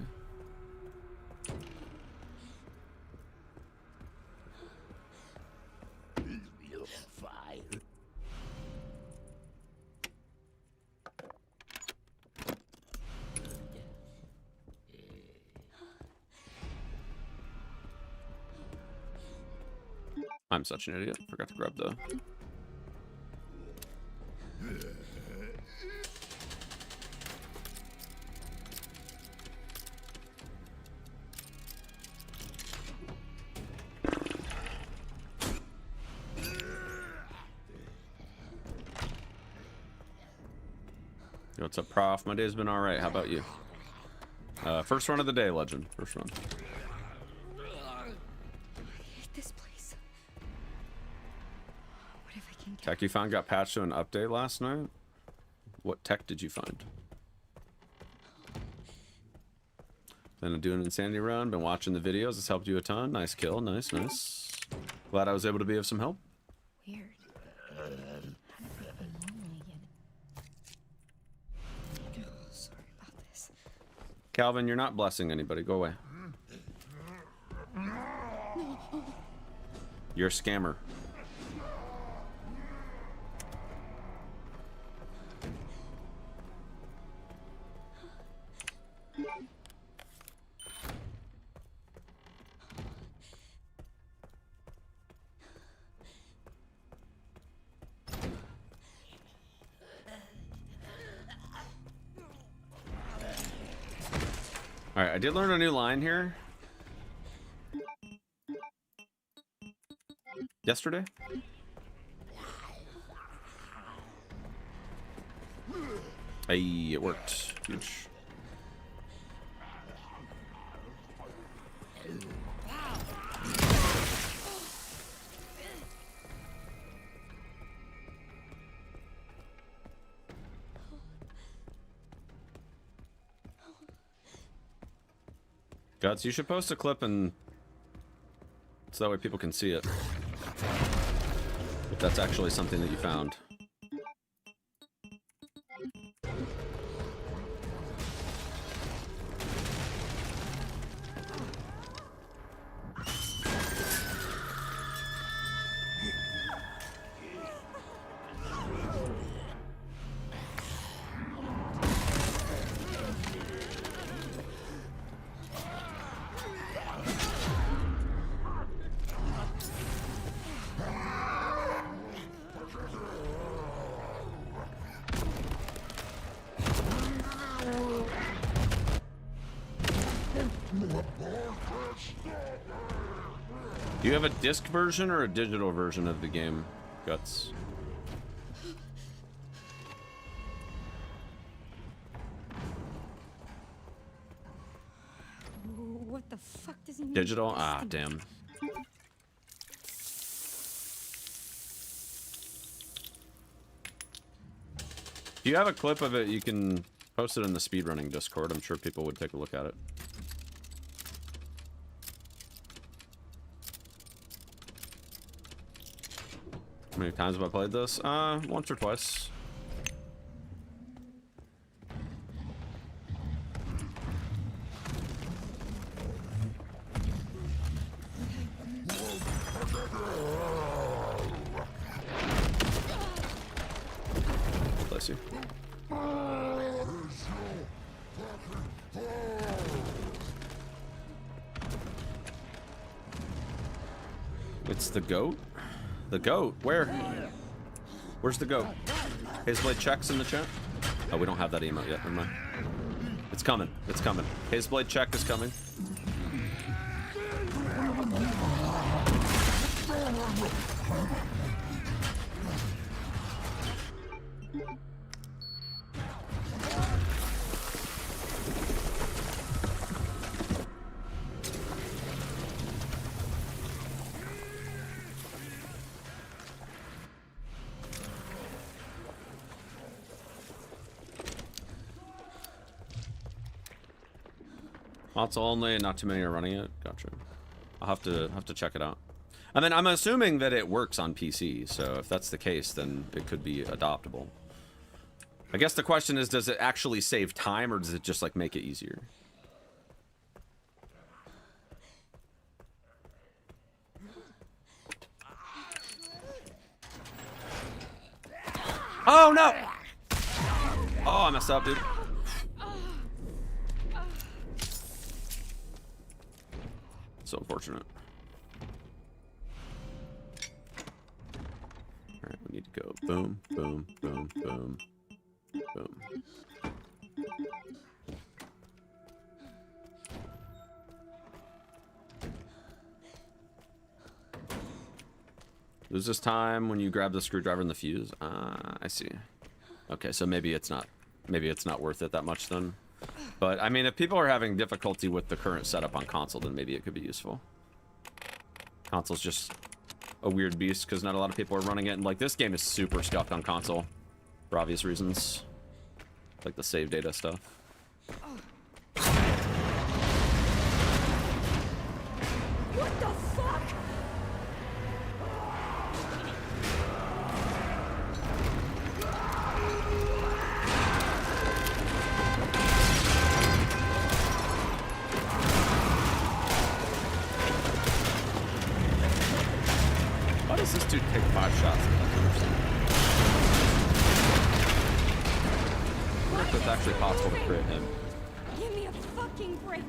I'm such an idiot. Forgot to grab the... Yo, what's up, Prof? My day's been alright. How about you? First run of the day, Legend. First run. this place. What if I can get... Tech you found got patched to an update last night? What tech did you find? Been doing an insanity run, been watching the videos, it's helped you a ton. Nice kill, nice, nice. Glad I was able to be of some help. Weird. How did I be lonely again? Oh, sorry about this. Calvin, you're not blessing anybody. Go away. You're a scammer. All right, I did learn a new line here. Yesterday? Hey, it worked. Huge. Guts, you should post a clip and so that way people can see it. If that's actually something that you found. Do you have a disc version or a digital version of the game, Guts? What the fuck does he mean? Digital? Ah, damn. If you have a clip of it, you can post it in the speedrunning Discord. I'm sure people would take a look at it. How many times have I played this? Once or twice. Bless you. It's the goat? The goat? Where? Where's the goat? Hazeblade checks in the chat? Oh, we don't have that emote yet. Never mind. It's coming. It's coming. Hazeblade check is coming. Lots only, and not too many are running it. Gotcha. I'll have to check it out. I mean, I'm assuming that it works on PC, so if that's the case, then it could be adoptable. I guess the question is, does it actually save time, or does it just like make it easier? Oh no! Oh, I messed up, dude. So unfortunate. Alright, we need to go boom, boom, boom, boom, boom. Loses time when you grab the screwdriver and the fuse. I see. Okay, so maybe it's not worth it that much then. But, I mean, if people are having difficulty with the current setup on console, then maybe it could be useful. Console's just a weird beast because not a lot of people are running it, and like this game is super scuffed on console for obvious reasons, like the save data stuff. What the fuck? Why does this dude take 5 shots? I don't understand. I wonder if it's actually possible to crit him. Give me a fucking break.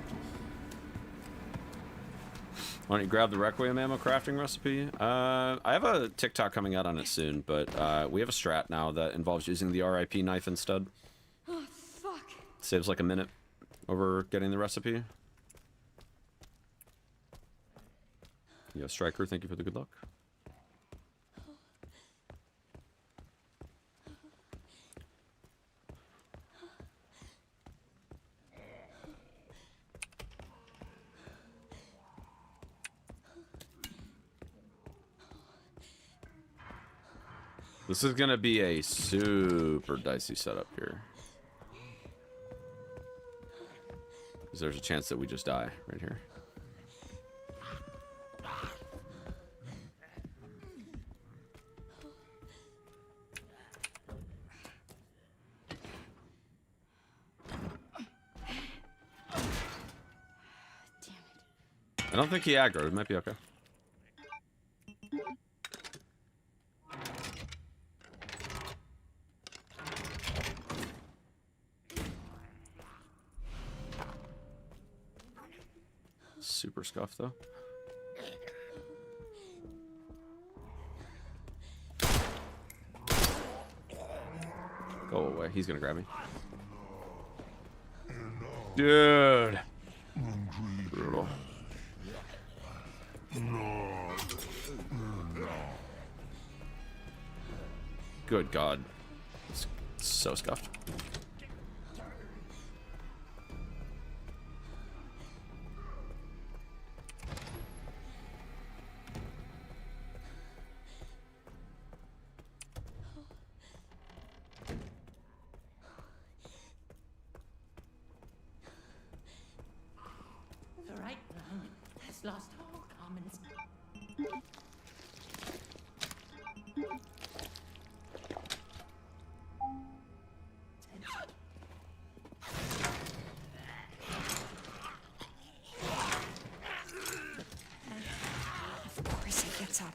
Why don't you grab the Requiem ammo crafting recipe? I have a TikTok coming out on it soon, but we have a strat now that involves using the RIP knife instead. Oh, fuck. Saves like a minute over getting the recipe. Yo, Striker, thank you for the good luck. This is gonna be a super dicey setup here. Because there's a chance that we just die right here. I don't think he aggroed. It might be okay. Super scuffed though. Go away. He's gonna grab me. Dude. Brutal. Good God. It's so scuffed. The right one has lost all common sense. Of course he gets up.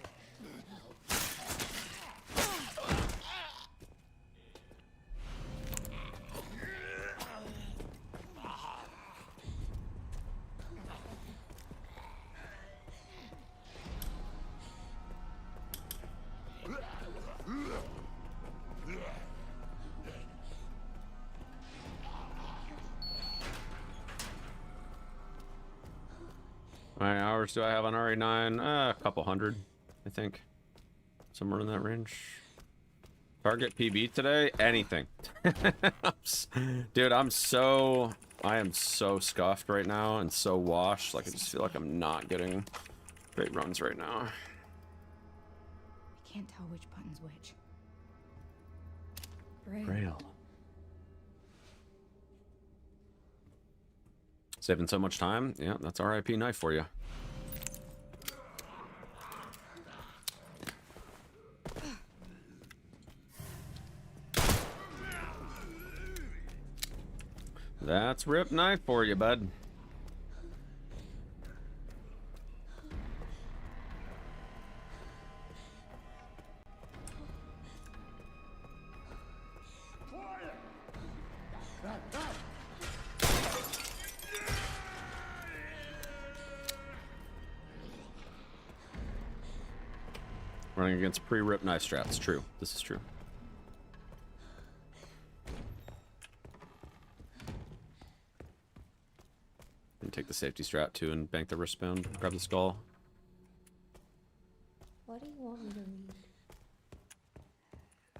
How many hours do I have on RE9? A couple hundred, I think. Somewhere in that range. Target PB today? Anything. Dude, I am so scuffed right now and so washed. Like, I just feel like I'm not getting great runs right now. I can't tell which button's which. Braille. Saving so much time. Yeah, that's RIP knife for you. That's rip knife for you, bud. Running against pre-rip knife strats. True. This is true. And take the safety strat too and bank the wristband. Grab the skull. What do you want me to read?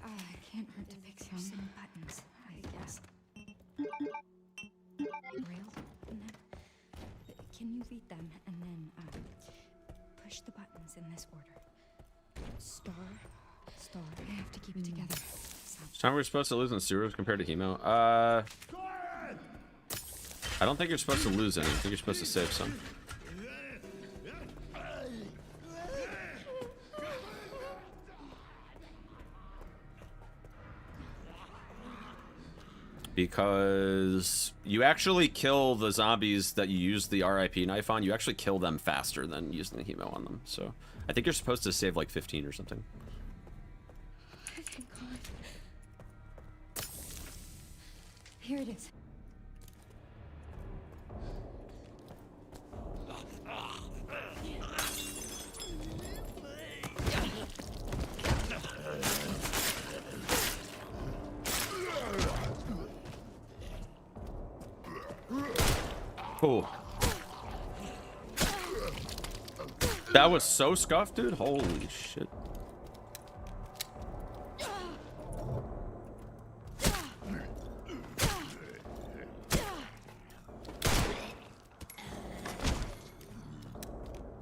I can't hurt to pick some buttons, I guess. Braille? Can you read them and then push the buttons in this order. Star, star. I have to keep it together. Time we're supposed to lose in series compared to Hemo? I don't think you're supposed to lose any. I think you're supposed to save some. Because you actually kill the zombies that you use the RIP knife on. You actually kill them faster than using the Hemo on them. So I think you're supposed to save like 15 or something. Here it is. Oh. That was so scuffed, dude. Holy shit.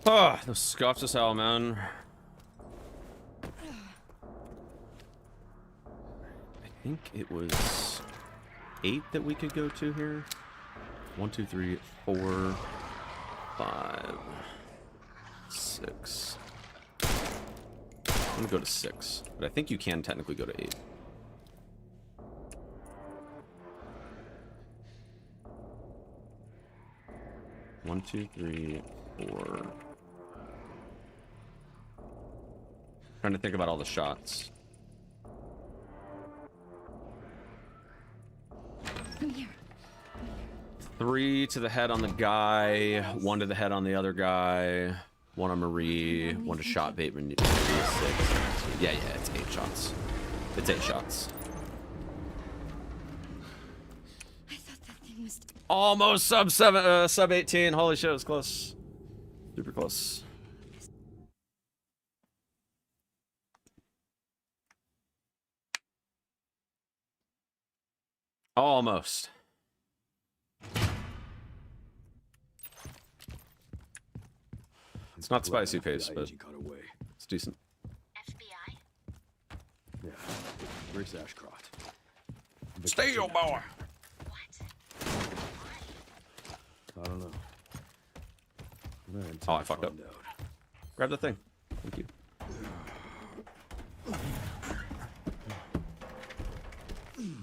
Oh, those scuffs as hell, man. I think it was 8 that we could go to here. 1, 2, 3, 4, 5, 6. I'm gonna go to 6, but I think you can technically go to 8. One, 2, 3, 4. Trying to think about all the shots. Here. 3 to the head on the guy, 1 to the head on the other guy, 1 on Marie, 1 to shot Bateman. 6. Yeah, it's 8 shots. It's 8 shots. I thought that thing was. Almost sub 18. Holy shit, it was close. Super close. Almost. It's not spicy paste, but it's decent. FBI? Yeah. Where's Ashcroft? Steel boy. What? I don't know. Oh, I fucked up. Grab the thing. Thank you.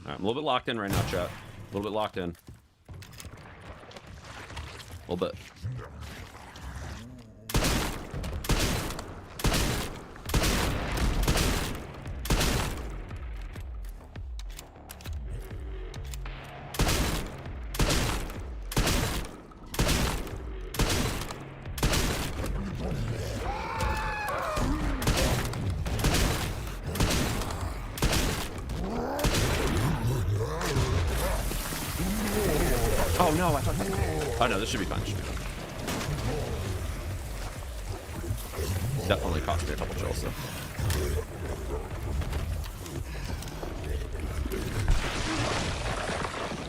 Alright, I'm a little bit locked in right now, chat. A little bit locked in. A little bit. Oh no, I thought. Oh no, this should be fine. Should be fine. Definitely cost me a couple chills though.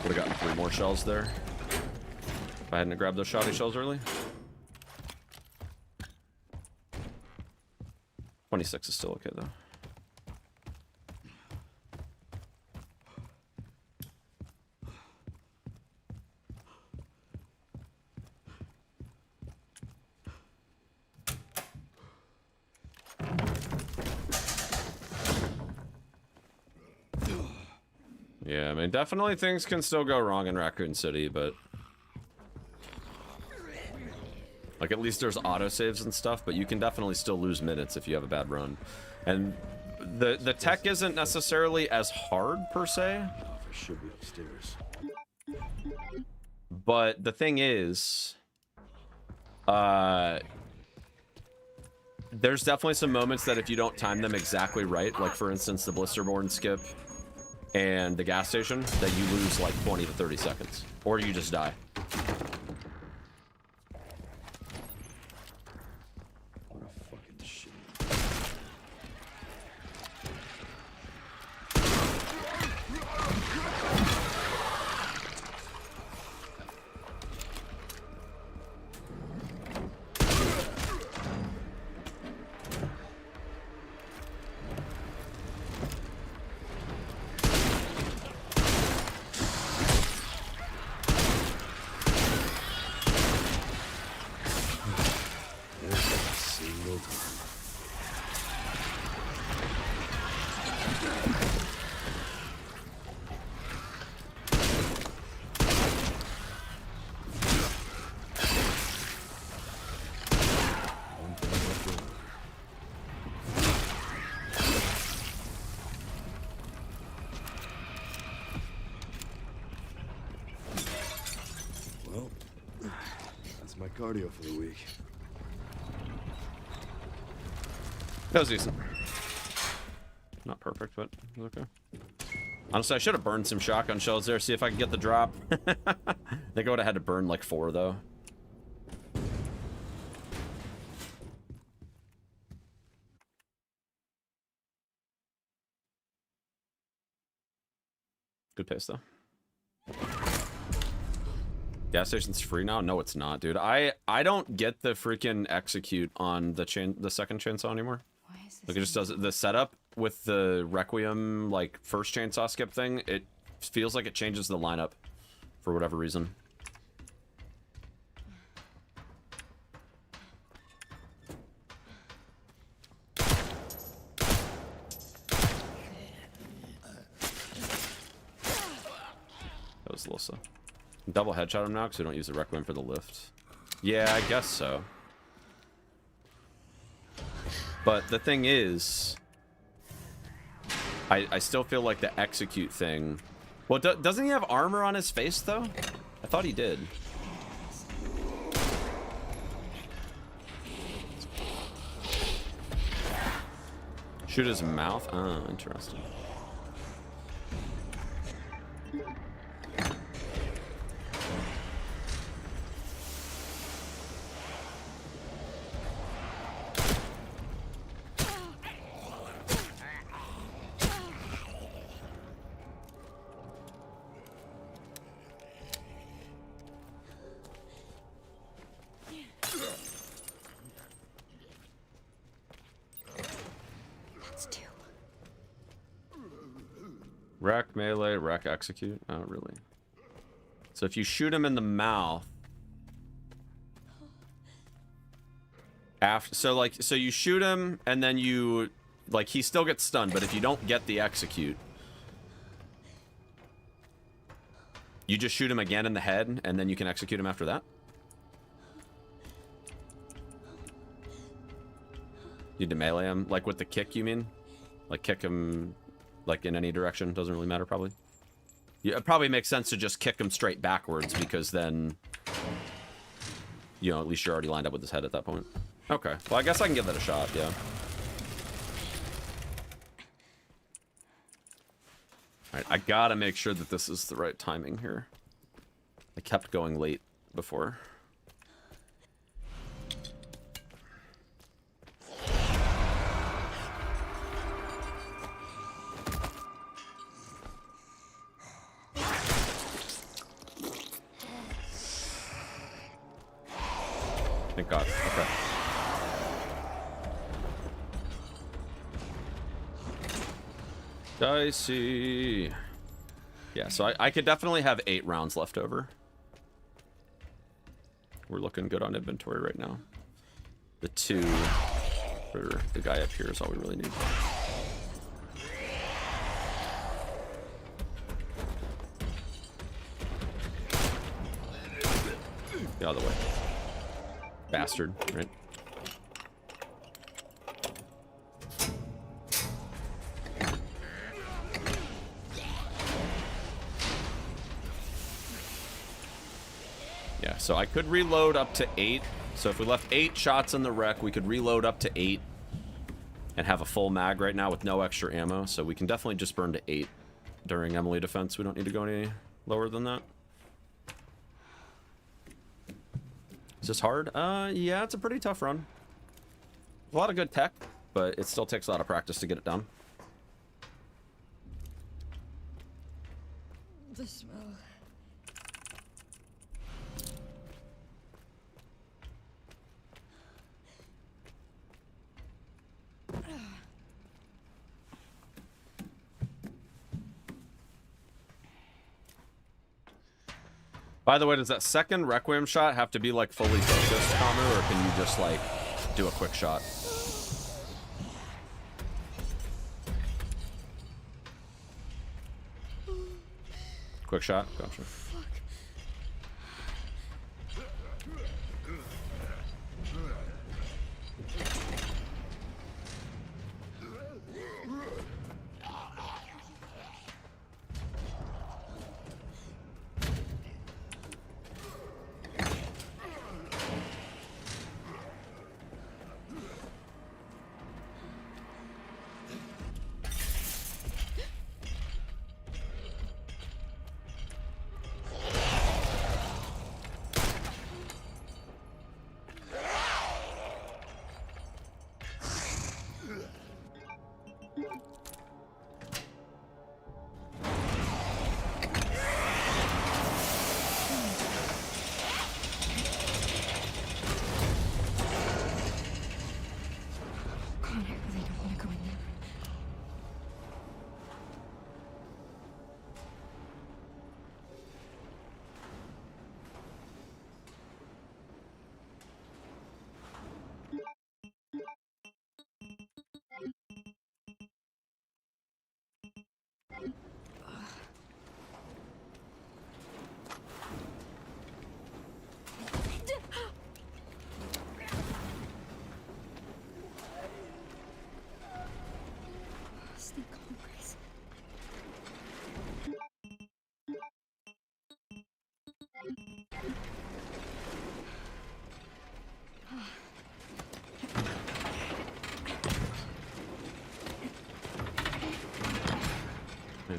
Would have gotten 3 more shells there if I hadn't grabbed those shotty shells early. 26 is still okay though. Yeah, I mean, definitely things can still go wrong in Raccoon City, but like at least there's autosaves and stuff, but you can definitely still lose minutes if you have a bad run. And the tech isn't necessarily as hard per se. It should be upstairs. But the thing is, there's definitely some moments that if you don't time them exactly right, like for instance the Blisterborn skip and the gas station, that you lose like 20 to 30 seconds, or you just die. What a fucking shit. cardio for the week. That was decent. Not perfect, but it was okay. Honestly, I should have burned some shotgun shells there, see if I could get the drop. I think I would have had to burn like 4, though. Good pace, though. Gas station's free now? No, it's not, dude. I don't get the freaking execute on the second chainsaw anymore. Why is this? Like, it just does the setup with the Requiem, like, first chainsaw skip thing. It feels like it changes the lineup for whatever reason. That was a little slow. Double headshot him now because we don't use the Requiem for the lift. Yeah, I guess so. But the thing is, I still feel like the execute thing... Well, doesn't he have armor on his face, though? I thought he did. Shoot his mouth? Oh, interesting. Rec, melee, rec, execute. Oh, really? So if you shoot him in the mouth... So you shoot him, and then you... Like, he still gets stunned, but if you don't get the execute... You just shoot him again in the head, and then you can execute him after that? You need to melee him? Like with the kick, you mean? Like kick him... Like in any direction, doesn't really matter probably. Yeah, it probably makes sense to just kick him straight backwards because then, you know, at least you're already lined up with his head at that point. Okay, well I guess I can give that a shot, yeah. Alright, I gotta make sure that this is the right timing here. I kept going late before. Thank God. Okay. Dicey. Yeah, so I could definitely have 8 rounds left over. We're looking good on inventory right now. The 2 for the guy up here is all we really need. Get out of the way. Bastard, right? Yeah, so I could reload up to 8. So if we left 8 shots in the wreck, we could reload up to 8 and have a full mag right now with no extra ammo. So we can definitely just burn to 8 during Emily defense. We don't need to go any lower than that. Is this hard? Yeah, it's a pretty tough run. A lot of good tech, but it still takes a lot of practice to get it done. The smell. By the way, does that second Requiem shot have to be like fully focused, Connor, or can you just like do a quick shot? Quick shot? Gotcha.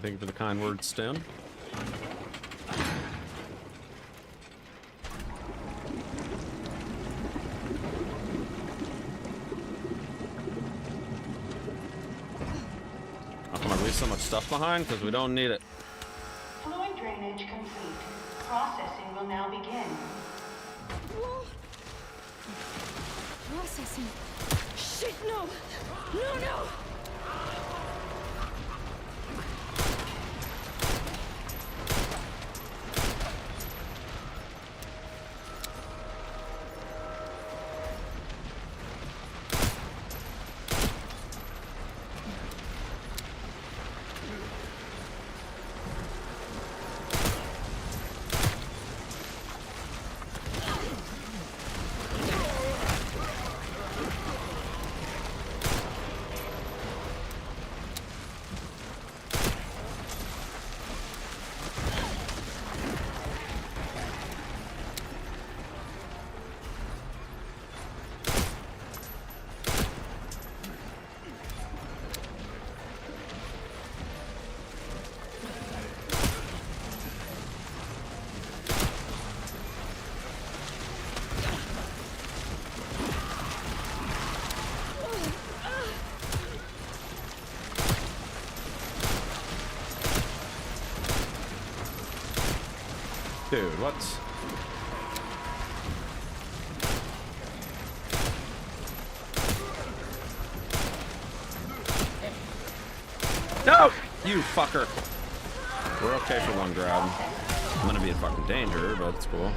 Thank you for the kind words, Stan. Oh, come on, leave so much stuff behind because we don't need it. Fluid drainage complete. Processing will now begin. Processing. Shit, no! No, no! Dude, what? No! You fucker! We're okay for one grab. I'm gonna be in fucking danger, but it's cool.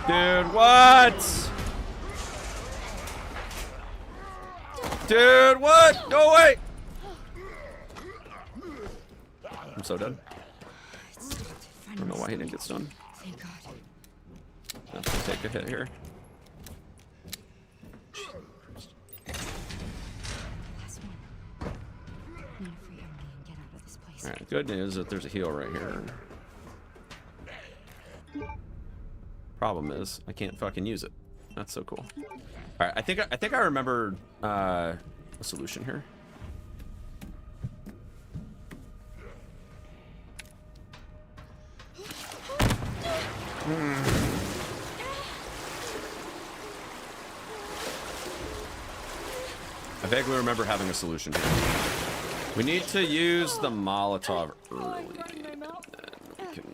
Dude, what? Dude, what? Go away! I'm so dead. I don't know why he didn't get stunned. Thank God. I have to take a hit here. Last one. Need a free Emily and get out of this place. Alright, good news that there's a heal right here. Problem is, I can't fucking use it. That's so cool. Alright, I think I remember a solution here. I vaguely remember having a solution here. We need to use the Molotov early. And then we can...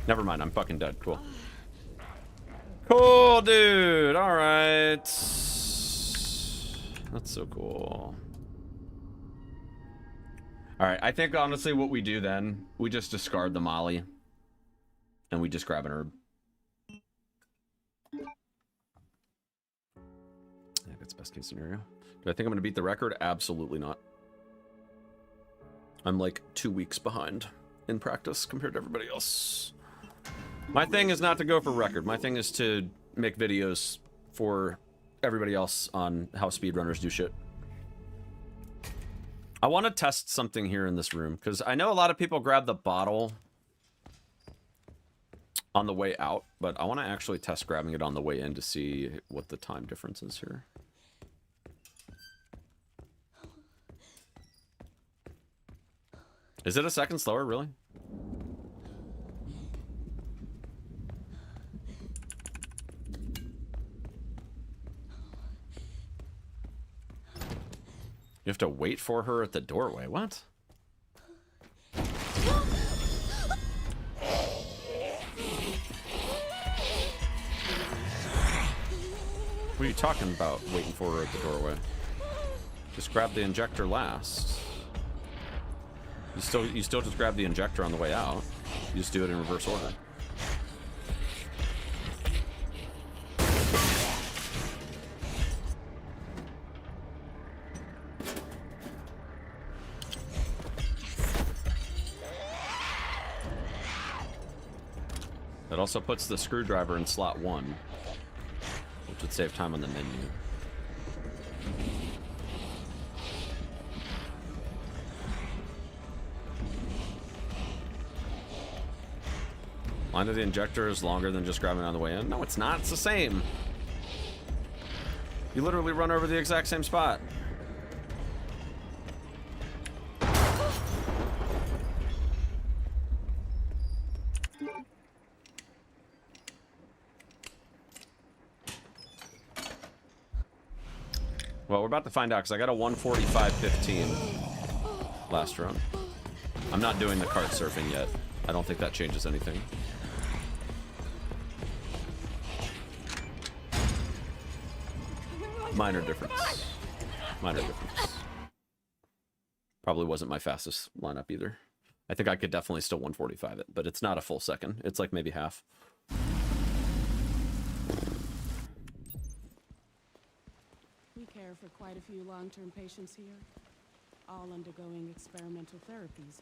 Never mind, I'm fucking dead. Cool. Cool, dude. All right. That's so cool. All right, I think honestly what we do then, we just discard the molly and we just grab an herb. I think that's best case scenario. Do I think I'm going to beat the record? Absolutely not. I'm like 2 weeks behind in practice compared to everybody else. My thing is not to go for record. My thing is to make videos for everybody else on how speedrunners do shit. I want to test something here in this room, because I know a lot of people grab the bottle on the way out, but I want to actually test grabbing it on the way in to see what the time difference is here. Is it a second slower, really? You have to wait for her at the doorway. What? What are you talking about, waiting for her at the doorway? Just grab the injector last. You still just grab the injector on the way out. You just do it in reverse order. That also puts the screwdriver in slot 1, which would save time on the menu. Line of the injector is longer than just grabbing on the way in. No, it's not. It's the same. You literally run over the exact same spot. Well, we're about to find out because I got a 145.15 last run. I'm not doing the cart surfing yet. I don't think that changes anything. Minor difference. Minor difference. Probably wasn't my fastest lineup either. I think I could definitely still 145 it, but it's not a full second. It's like maybe half. We care for quite a few long-term patients here, all undergoing experimental therapies.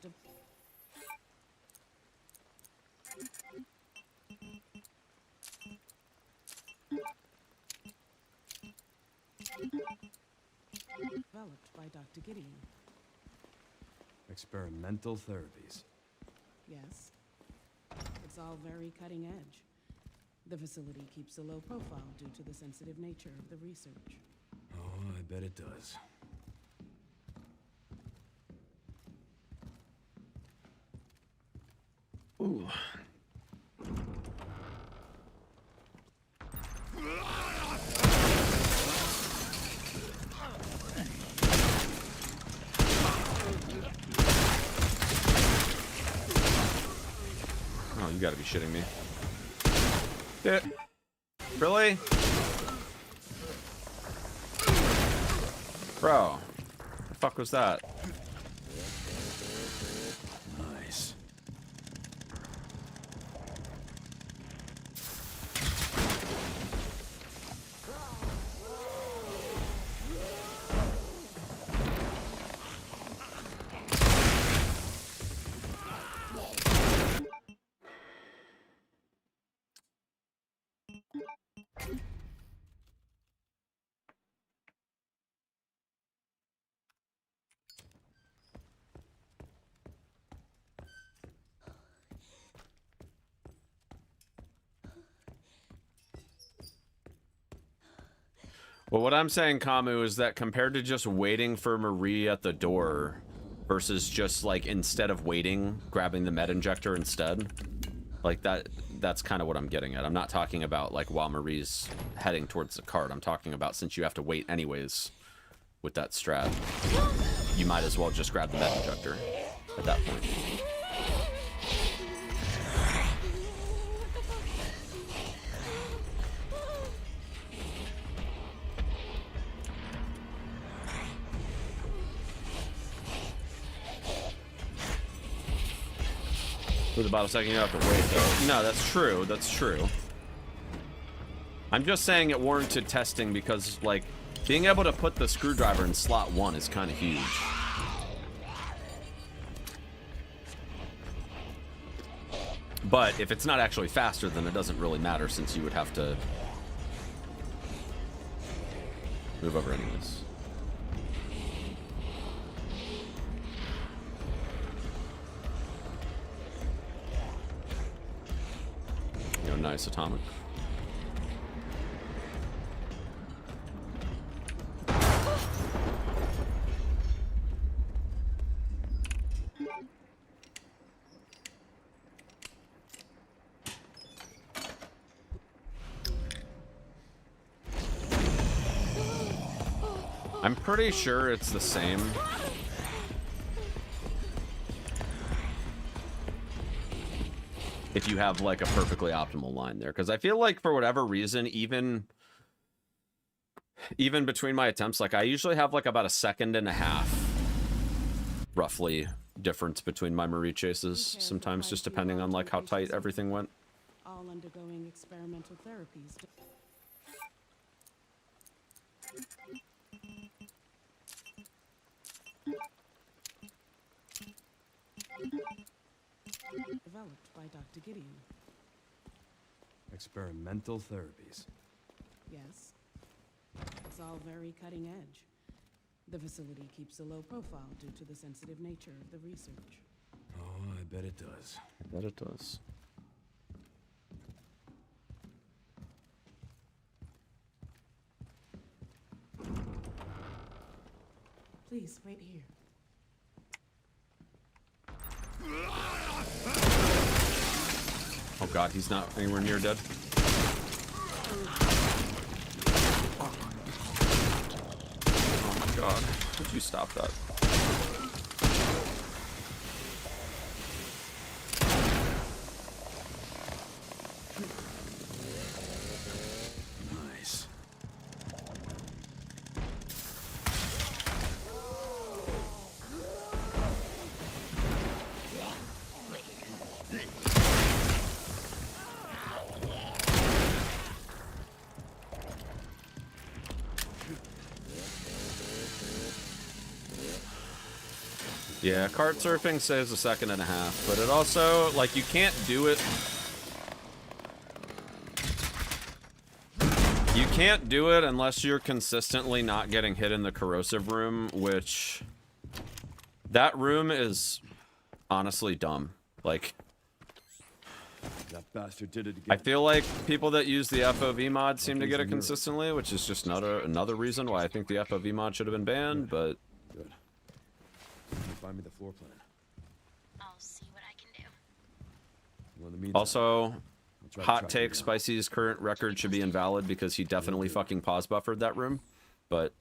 Developed by Dr. Gideon. Experimental therapies. Yes. It's all very cutting edge. The facility keeps a low profile due to the sensitive nature of the research. Oh, I bet it does. Ooh. Oh, you gotta be shitting me. Really? Bro, the fuck was that? Nice. Well, what I'm saying, Kamu, is that compared to just waiting for Marie at the door versus just, like, instead of waiting, grabbing the med injector instead, like, that's kind of what I'm getting at. I'm not talking about, like, while Marie's heading towards the cart. I'm talking about since you have to wait anyways with that strat, you might as well just grab the med injector at that point. For about a second, you have to wait, though. No, that's true. That's true. I'm just saying it warranted testing because, like, being able to put the screwdriver in slot 1 is kind of huge. But if it's not actually faster, then it doesn't really matter since you would have to move over anyways. You know, nice atomic. I'm pretty sure it's the same. If you have like a perfectly optimal line there, because I feel like for whatever reason, even between my attempts, like I usually have like about a second and a half roughly difference between my Marie chases, sometimes just depending on like how tight everything went. All undergoing experimental therapies. Developed by Dr. Gideon. Experimental therapies. Yes. It's all very cutting edge. The facility keeps a low profile due to the sensitive nature of the research. Oh, I bet it does. I bet it does. Please, wait here. Oh god, he's not anywhere near dead. Oh my god, could you stop that? Nice. Yeah, cart surfing saves a second and a half, but it also, like, you can't do it. You can't do it unless you're consistently not getting hit in the corrosive room, which that room is honestly dumb. Like, That bastard did it again. I feel like people that use the FOV mod seem to get it consistently, which is just another reason why I think the FOV mod should have been banned, but Good. Can you find me the floor plan? I'll see what I can do. Well, in the meantime, also, I'll try to hot track take, you down. Spicy's current record should be invalid because he definitely fucking pause buffered that room, but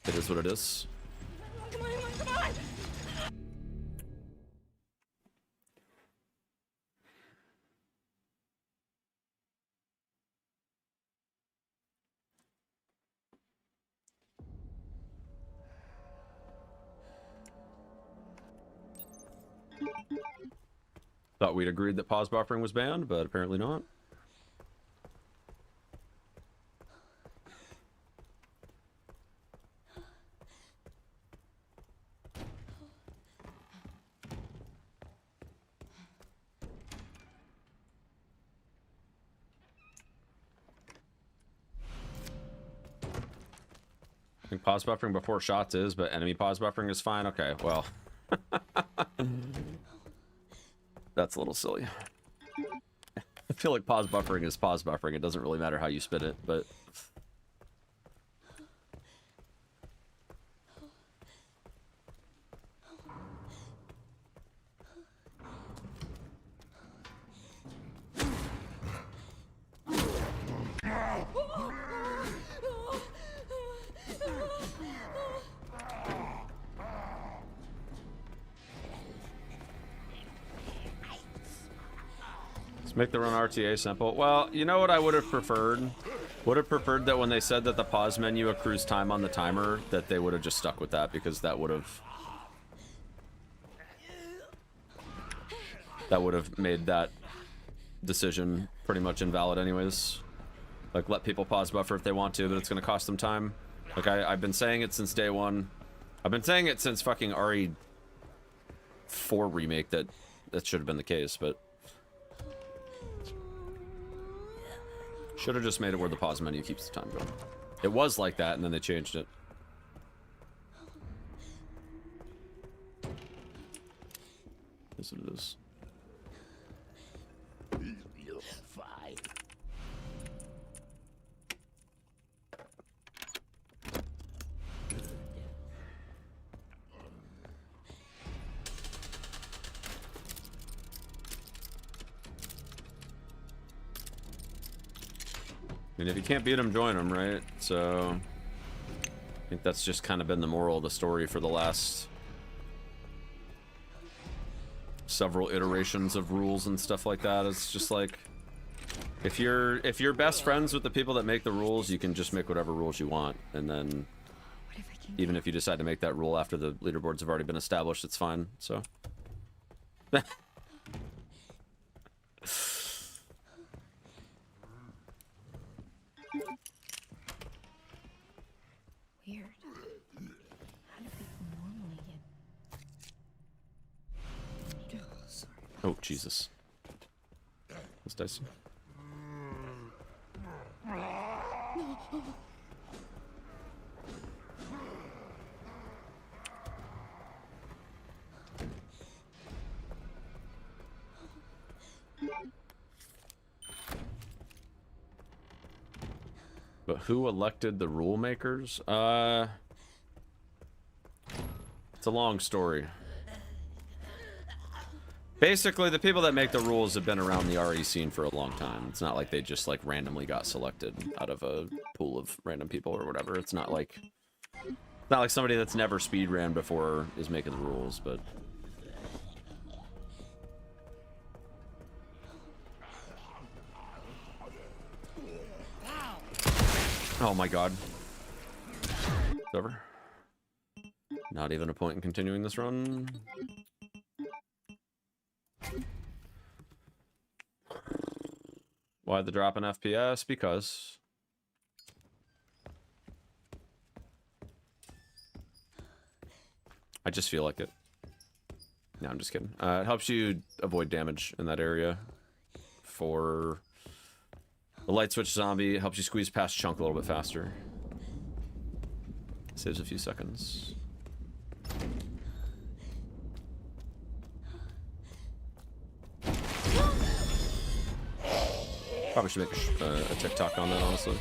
it is what it is. Come on, come on, come on! Thought we'd agreed that pause buffering was banned, but apparently not. I think pause buffering before shots is, but enemy pause buffering is fine. Okay, well. That's a little silly. I feel like pause buffering is pause buffering. It doesn't really matter how you spit it, but... Make the run RTA simple. Well, you know what I would have preferred? Would have preferred that when they said that the pause menu accrues time on the timer, that they would have just stuck with that, because that would have made that decision pretty much invalid anyways. Like, let people pause buffer if they want to, but it's going to cost them time. Like, I've been saying it since day one. I've been saying it since fucking RE4 remake that should have been the case, but... Should have just made it where the pause menu keeps the time going. It was like that, and then they changed it. Yes, it is. Fine. I mean, if you can't beat them, join them, right? So, I think that's just kind of been the moral of the story for the last several iterations of rules and stuff like that. It's just like, if you're best friends with the people that make the rules, you can just make whatever rules you want, and then even if you decide to make that rule after the leaderboards have already been established, it's fine. So. Weird. How do people normally get... Oh, sorry. Oh, Jesus. This dice. But who elected the rule makers? It's a long story. Basically, the people that make the rules have been around the RE scene for a long time. It's not like they just like randomly got selected out of a pool of random people or whatever. It's not like somebody that's never speedran before is making the rules, but oh my god. It's over. Not even a point in continuing this run. Why the drop in FPS? Because I just feel like it. No, I'm just kidding. It helps you avoid damage in that area. For the light switch zombie, it helps you squeeze past chunk a little bit faster. Saves a few seconds. Probably should make a TikTok on that, honestly.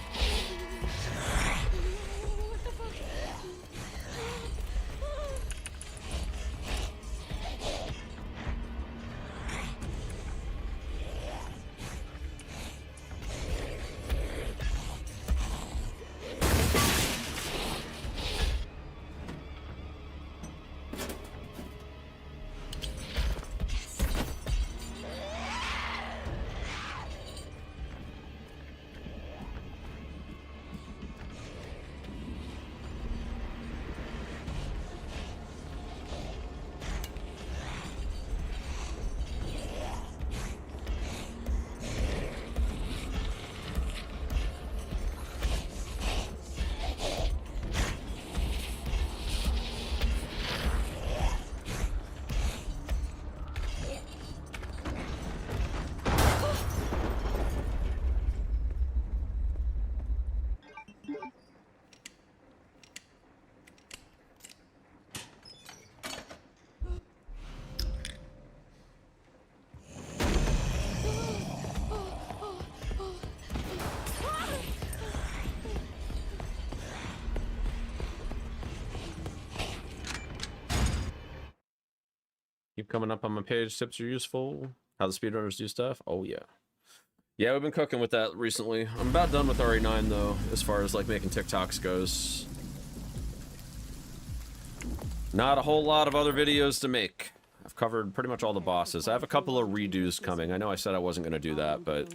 Keep coming up on my page. Tips are useful. How the speedrunners do stuff. Oh yeah. Yeah, we've been cooking with that recently. I'm about done with RE9 though, as far as like making TikToks goes. Not a whole lot of other videos to make. I've covered pretty much all the bosses. I have a couple of redos coming. I know I said I wasn't going to do that, but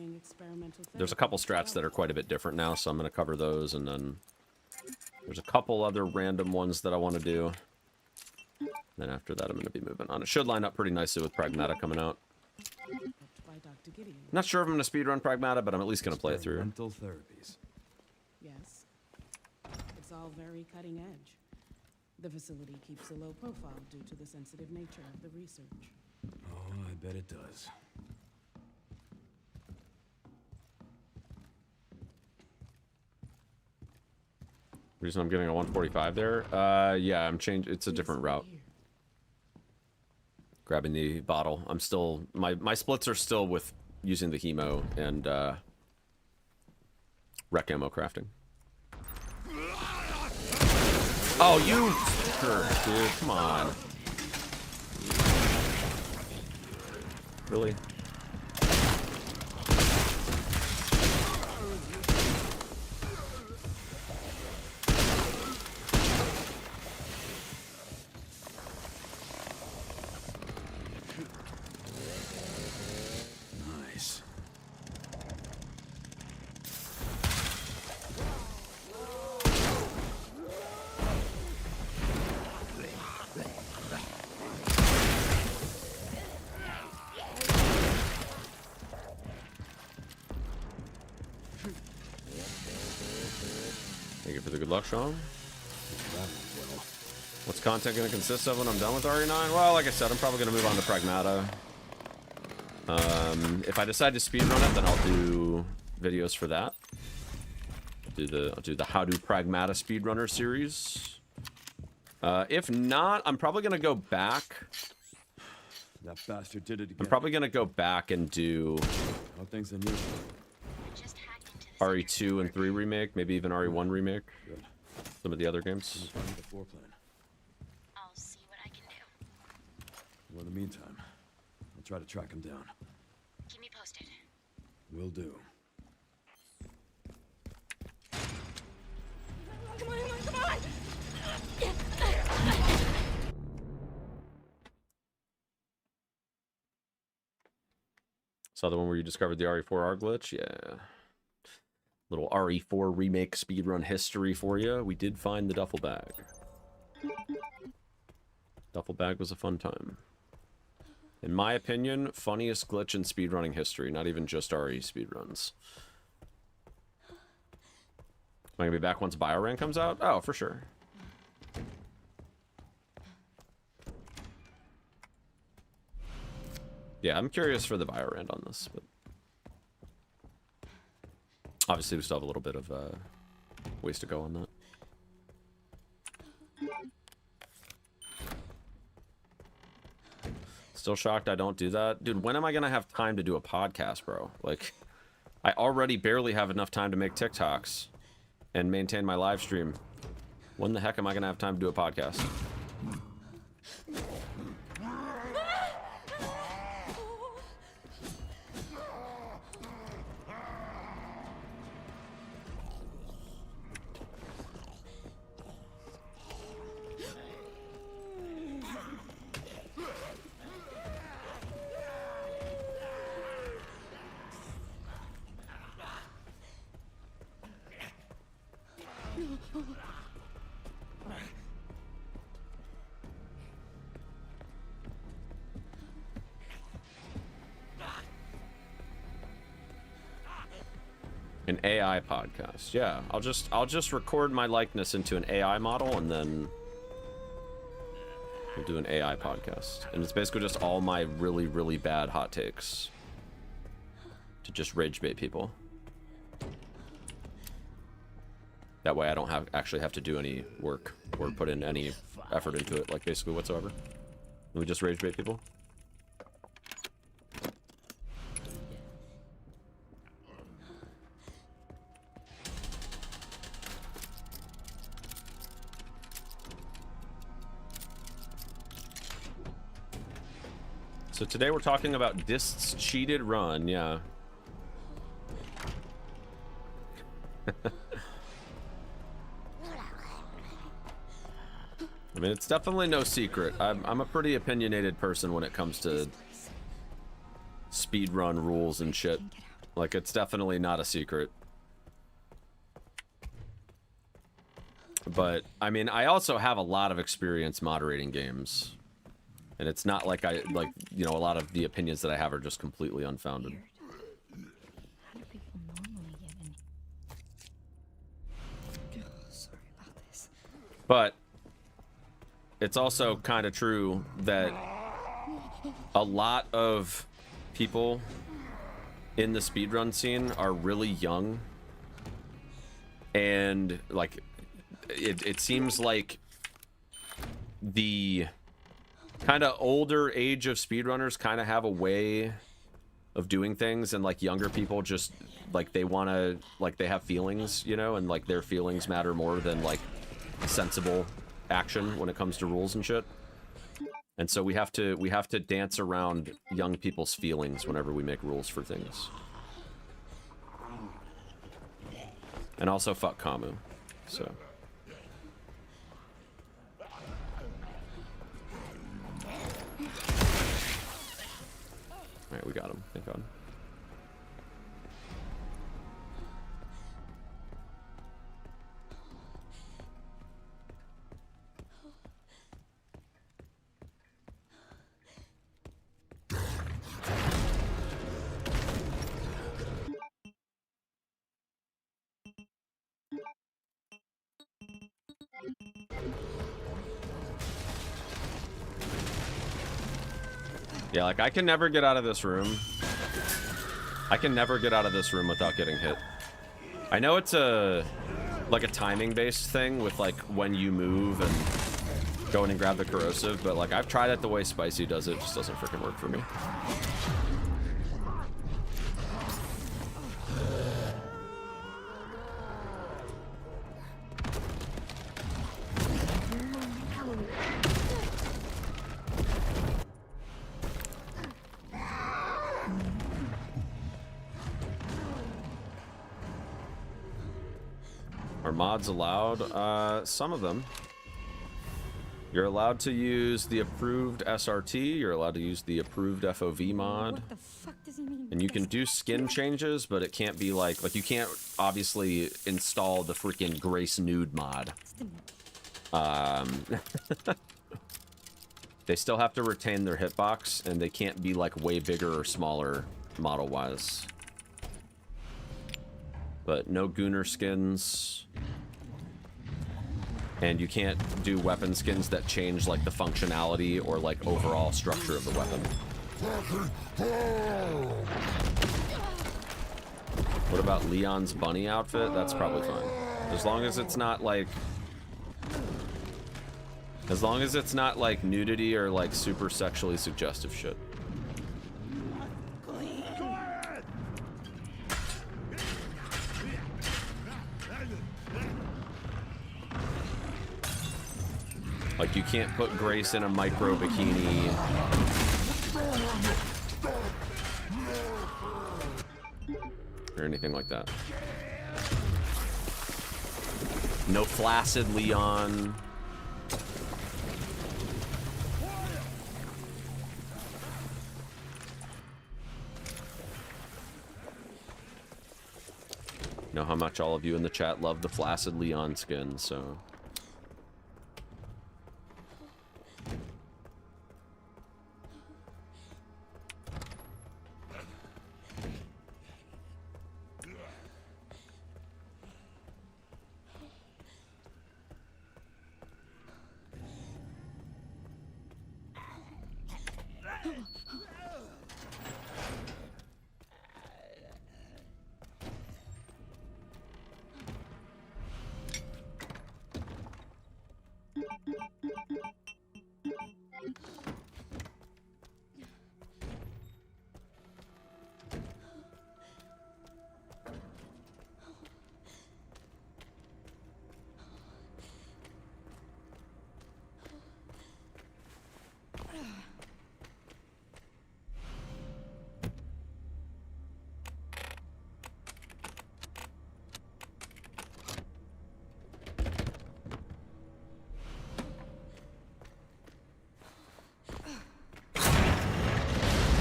there's a couple strats that are quite a bit different now, so I'm going to cover those, and then there's a couple other random ones that I want to do. Then after that, I'm going to be moving on. It should line up pretty nicely with Pragmata coming out. Not sure if I'm going to speedrun Pragmata, but I'm at least going to play it through. Mental therapies. Yes. It's all very cutting edge. The facility keeps a low profile due to the sensitive nature of the research. Oh, I bet it does. Reason I'm getting a 145 there? Yeah, I'm changing. It's a different route. Grabbing the bottle. I'm still... My splits are still with using the hemo and rec ammo crafting. Oh, you jerk, dude. Come on. Really? Nice. Thank you for the good luck, Sean. What's content going to consist of when I'm done with RE9? Well, like I said, I'm probably going to move on to Pragmata. If I decide to speedrun it, then I'll do videos for that. I'll do the How to Pragmata Speedrunner series. If not, I'm probably going to go back. That bastard did it again. I'm probably going to go back and do How things are new. RE2 and 3 remake, maybe even RE1 remake. Good. Some of the other games. The floor plan. I'll see what Well, in the meantime, I'll try to track him down. Keep me posted. Will do. Come on, come on! Saw the one where you discovered the RE4R glitch? Yeah. Little RE4 remake speedrun history for you. We did find the duffel bag. Duffel bag was a fun time. In my opinion, funniest glitch in speedrunning history, not even just RE speedruns. Am I gonna be back once Bioran comes out? Oh, for sure. Yeah, I'm curious for the Biorand on this, but obviously we still have a little bit of ways to go on that. Still shocked I don't do that. Dude, when am I gonna have time to do a podcast, bro? Like, I already barely have enough time to make TikToks and maintain my live stream. When the heck am I gonna have time to do a podcast? An AI podcast. Yeah, I'll just record my likeness into an AI model and then we'll do an AI podcast. And it's basically just all my really, really bad hot takes to just rage bait people. That way I don't actually have to do any work or put in any effort into it, like basically whatsoever. And we just rage bait people. So today we're talking about Dist's cheated run, yeah. I mean, it's definitely no secret. I'm a pretty opinionated person when it comes to speedrun rules and shit. Like, it's definitely not a secret. But, I mean, I also have a lot of experience moderating games. And it's not like you know, a lot of the opinions that I have are just completely unfounded. How do people normally get in? Sorry about this. But it's also kind of true that a lot of people in the speedrun scene are really young. And, like, it seems like the kind of older age of speedrunners kind of have a way of doing things, and like younger people just like they want to, like, they have feelings, you know, and like their feelings matter more than like sensible action when it comes to rules and shit. And so we have to dance around young people's feelings whenever we make rules for things. And also fuck Kamu. So alright, we got him. Thank God. Yeah, like, I can never get out of this room. I can never get out of this room without getting hit. I know it's like a timing based thing with like when you move and go in and grab the corrosive, but like I've tried it the way Spicy does it, it just doesn't freaking work for me. Are mods allowed? Some of them. You're allowed to use the approved SRT. You're allowed to use the approved FOV mod. What the fuck does he mean? And you can do skin changes, but it can't be like you can't obviously install the freaking Grace Nude mod. They still have to retain their hitbox, and they can't be like way bigger or smaller model-wise. But no Gooner skins. And you can't do weapon skins that change like the functionality or like overall structure of the weapon. What about Leon's bunny outfit? That's probably fine. As long as it's not like nudity or like super sexually suggestive shit. Like, you can't put Grace in a micro bikini. Or anything like that. No flaccid Leon. Know how much all of you in the chat love the flaccid Leon skin, so...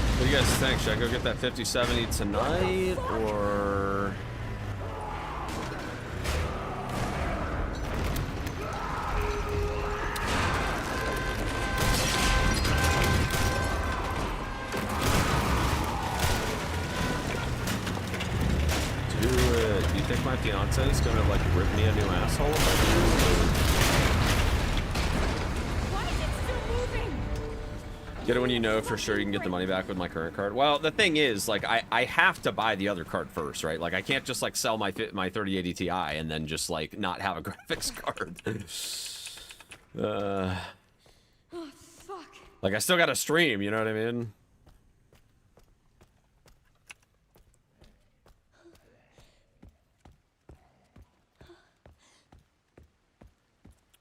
What do you guys think? Should I go get that 5070 tonight, or... Do it. Do you think my fiance is gonna, like, rip me a new asshole if I do? Get it when you know for sure you can get the money back with my current card. Well, the thing is, like, I have to buy the other card first, right? Like, I can't just, like, sell my 3080 Ti and then just, like, not have a graphics card. Oh, fuck. Like, I still gotta stream, you know what I mean?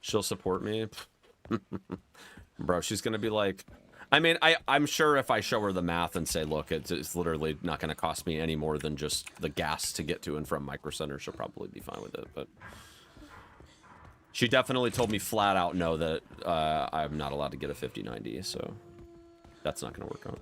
She'll support me. Bro, she's gonna be like... I mean, I'm sure if I show her the math and say, look, it's literally not going to cost me any more than just the gas to get to and from Micro Center, she'll probably be fine with it. But she definitely told me flat out no that I'm not allowed to get a 5090, so that's not going to work out.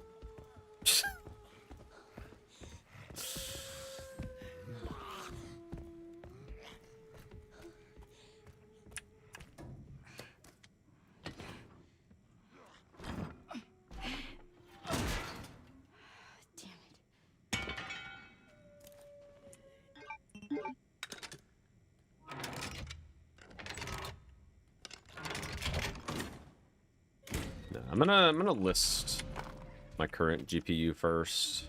I'm gonna list my current GPU first.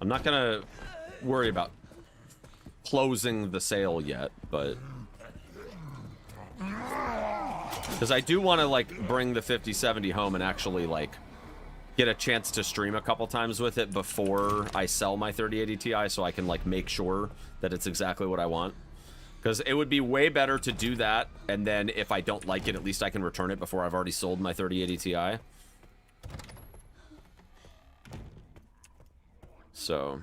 I'm not gonna worry about closing the sale yet, but because I do want to like bring the 5070 home and actually like get a chance to stream a couple times with it before I sell my 3080 Ti, so I can like make sure that it's exactly what I want. Because it would be way better to do that, and then if I don't like it, at least I can return it before I've already sold my 3080 Ti. so.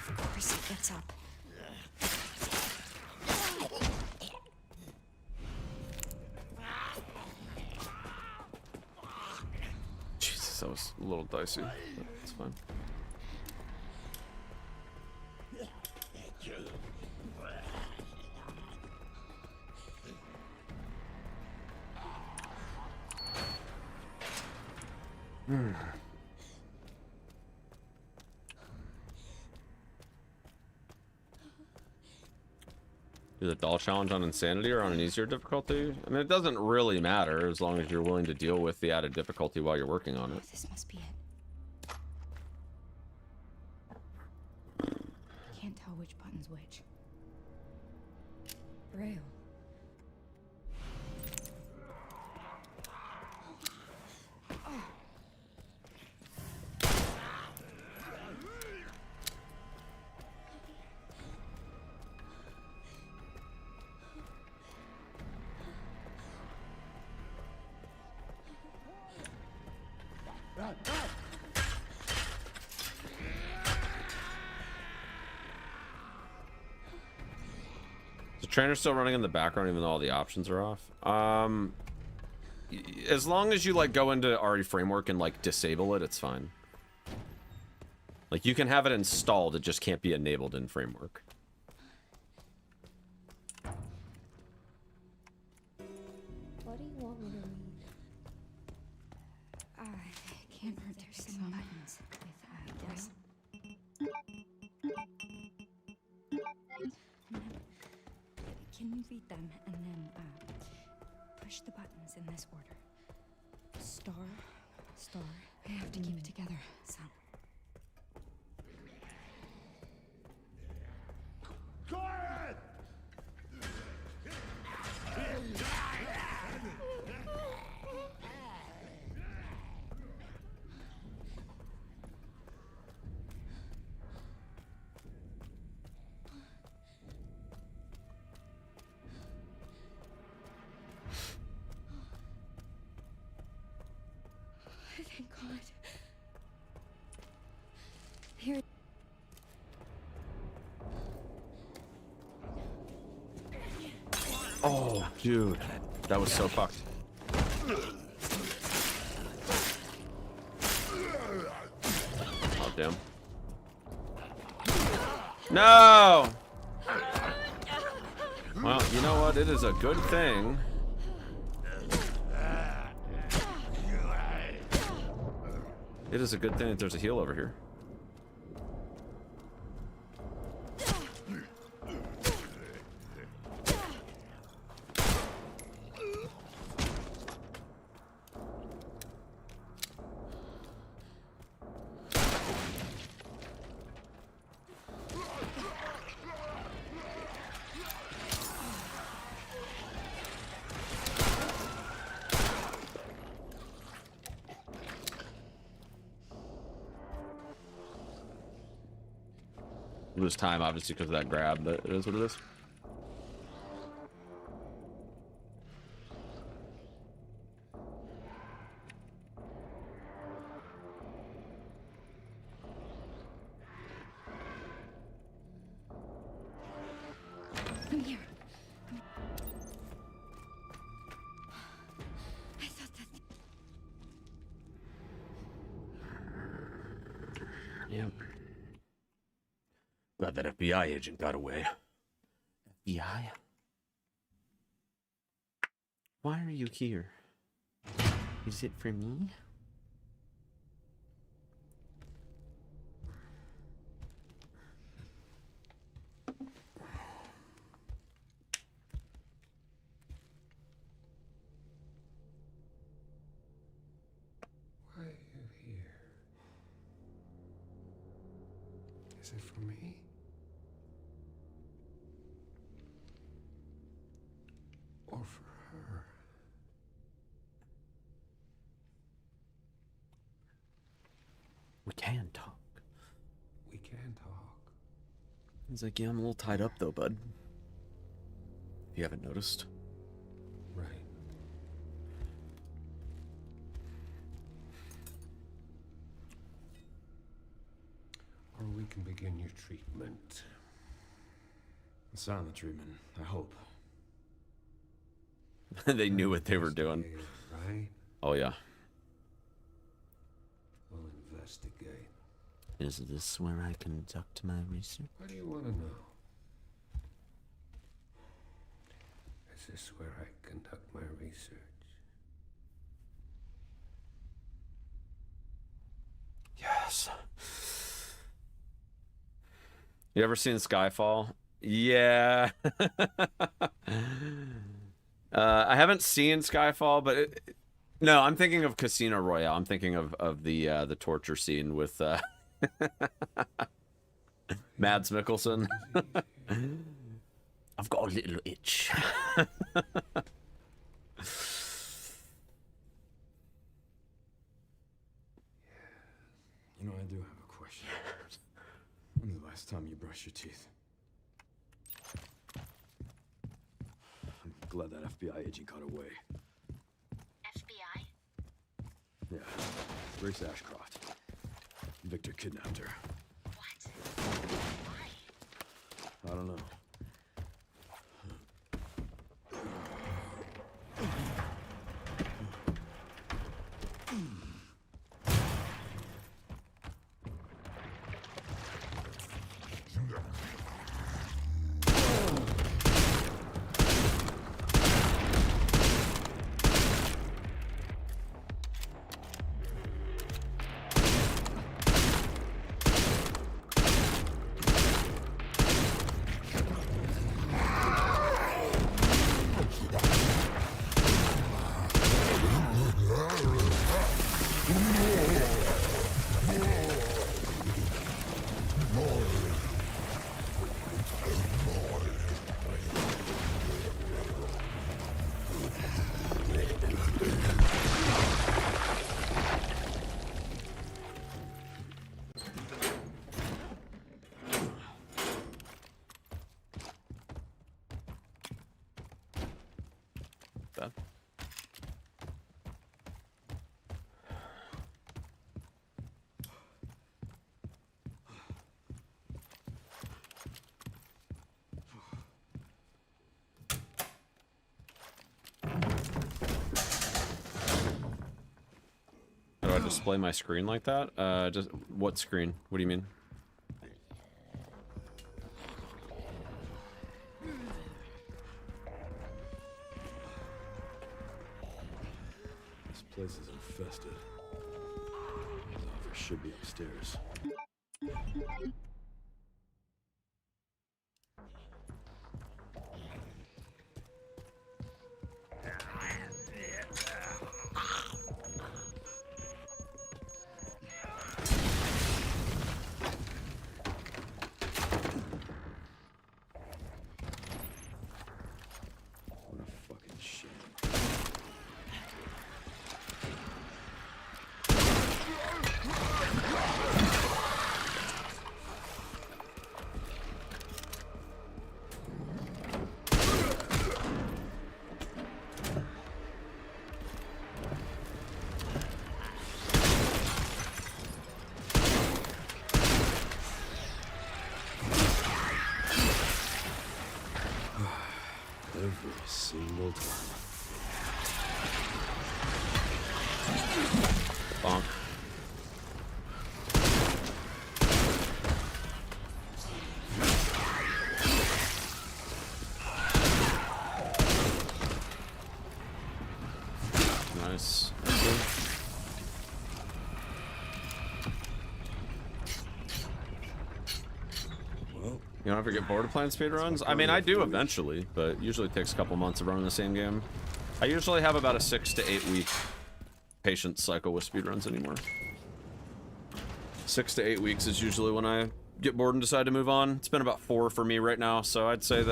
Of course he gets up. Jesus, that was a little dicey. But it's fine. Do the doll challenge on insanity or on an easier difficulty? I mean, it doesn't really matter as long as you're willing to deal with the added difficulty while you're working on it. This must be it. Can't tell which button's which. Braille. The trainer's still running in the background even though all the options are off. As long as you like go into RE framework and like disable it, it's fine. Like you can have it installed, it just can't be enabled in framework. What do you want me to read? I can't hurt. There's some buttons with this. Can you read them and then push the buttons in this order? Star, star. I have to keep it together. Son. Quiet! Thank God. Here. Oh, dude. That was so fucked. Oh, damn. No! Well, you know what? It is a good thing. It is a good thing that there's a heal over here. Lose time, obviously, because of that grab, but it is what it is. Come here. I thought that. Yep. Glad that FBI agent got away. FBI? Why are you here? Is it for me? Why are you here? Is it for me? Or for her? can talk. We can talk. He's like, yeah, I'm a little tied up though, bud. If you haven't noticed. Right. Or we can begin your treatment. Silent treatment, I hope. They knew what they were doing. Right? Oh, yeah. We'll investigate. Is this where I conduct my research? What do you want to know? Is this where I conduct my research? Yes. You ever seen Skyfall? Yeah. I haven't seen Skyfall, but no, I'm thinking of Casino Royale. I'm thinking of the torture scene with Mads Mikkelsen. I've got a little itch. You know, I do have a question. When's the last time you brushed your teeth? I'm glad that FBI agent got away. FBI? Yeah, Grace Ashcroft. Victor kidnapped her. What? Why? I don't know. How do I display my screen like that? Just what screen? What do you mean? This place is infested. The office should be upstairs. What a fucking shame. Every single time. Bonk. Nice. Well, You don't ever get bored of playing speedruns? I mean, I do eventually, but usually it takes a couple months of running the same game. I usually have about a 6 to 8 week patience cycle with speedruns anymore. 6 to 8 weeks is usually when I get bored and decide to move on. It's been about 4 for me right now, so I'd say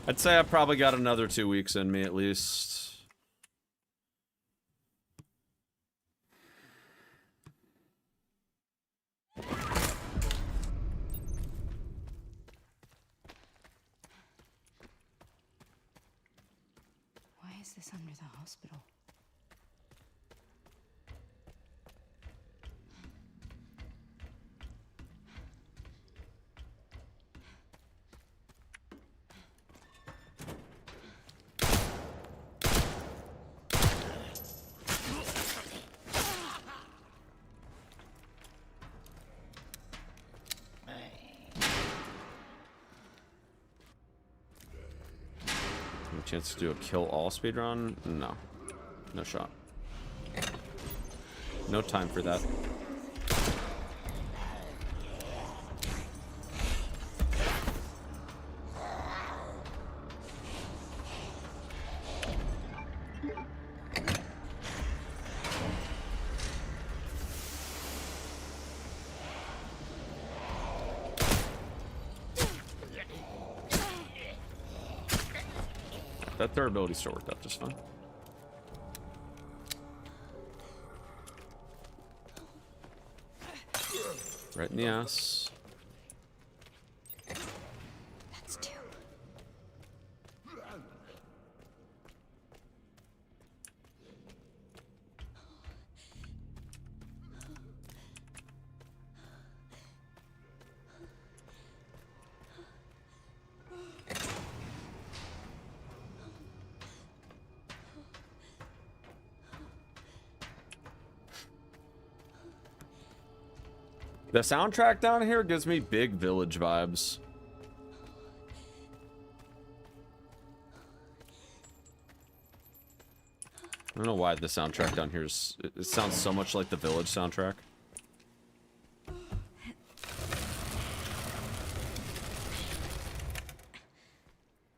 I've probably got another 2 weeks in me at least. is this under the hospital? Chance to do a kill all speedrun? No. No shot. No time for that. That durability still worked out just fine. Right in the ass. That's two. The soundtrack down here gives me big Village vibes. I don't know why the soundtrack down here is... It sounds so much like the Village soundtrack.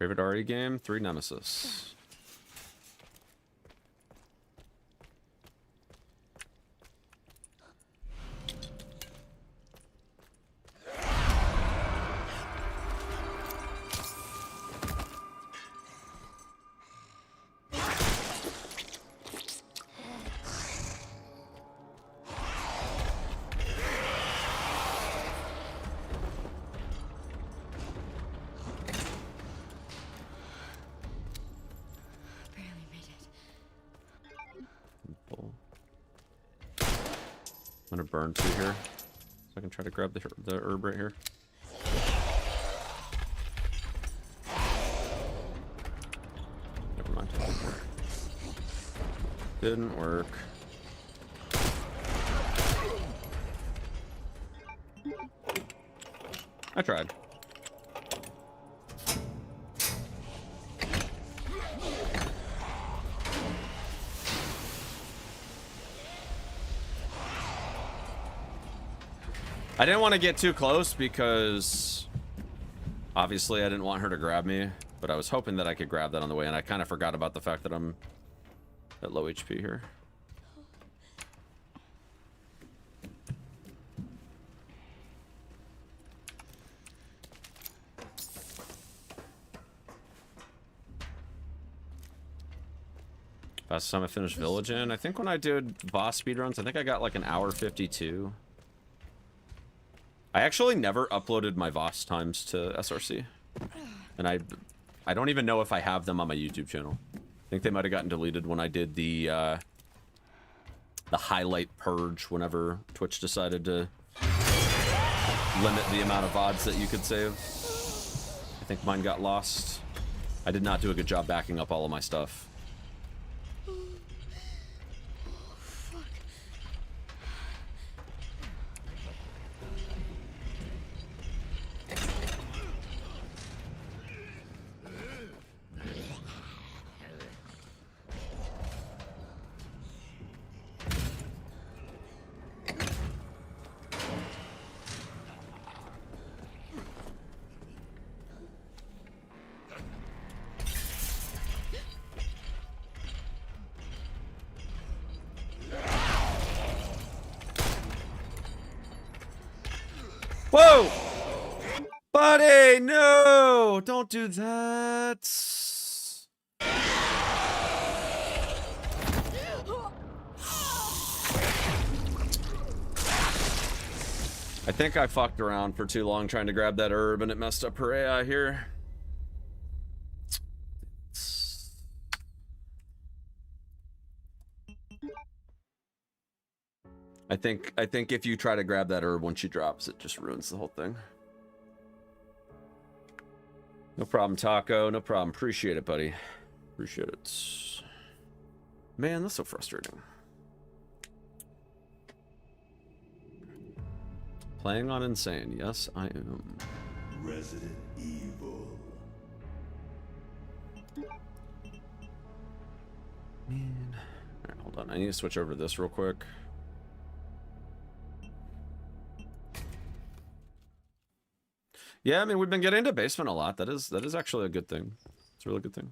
Favorite RE game? 3 Nemesis. I'm gonna burn 2 here, so I can try to grab the herb right here. Never mind. Didn't work. I tried. I didn't want to get too close because obviously I didn't want her to grab me, but I was hoping that I could grab that on the way, and I kind of forgot about the fact that I'm at low HP here. Fastest time I finished Village in. I think when I did boss speedruns, I think I got like an hour 52. I actually never uploaded my Voss times to SRC. And I don't even know if I have them on my YouTube channel. I think they might have gotten deleted when I did the highlight purge whenever Twitch decided to limit the amount of VODs that you could save. I think mine got lost. I did not do a good job backing up all of my stuff. Whoa! Buddy, no! Don't do that. I think I fucked around for too long trying to grab that herb and it messed up her AI here. I think if you try to grab that herb when she drops, it just ruins the whole thing. No problem, Taco. No problem. Appreciate it, buddy. Appreciate it. Man, that's so frustrating. Playing on insane. Yes, I am. Resident Evil. Man. Alright, hold on. I need to switch over to this real quick. Yeah, I mean, we've been getting into basement a lot. That is actually a good thing. It's a really good thing.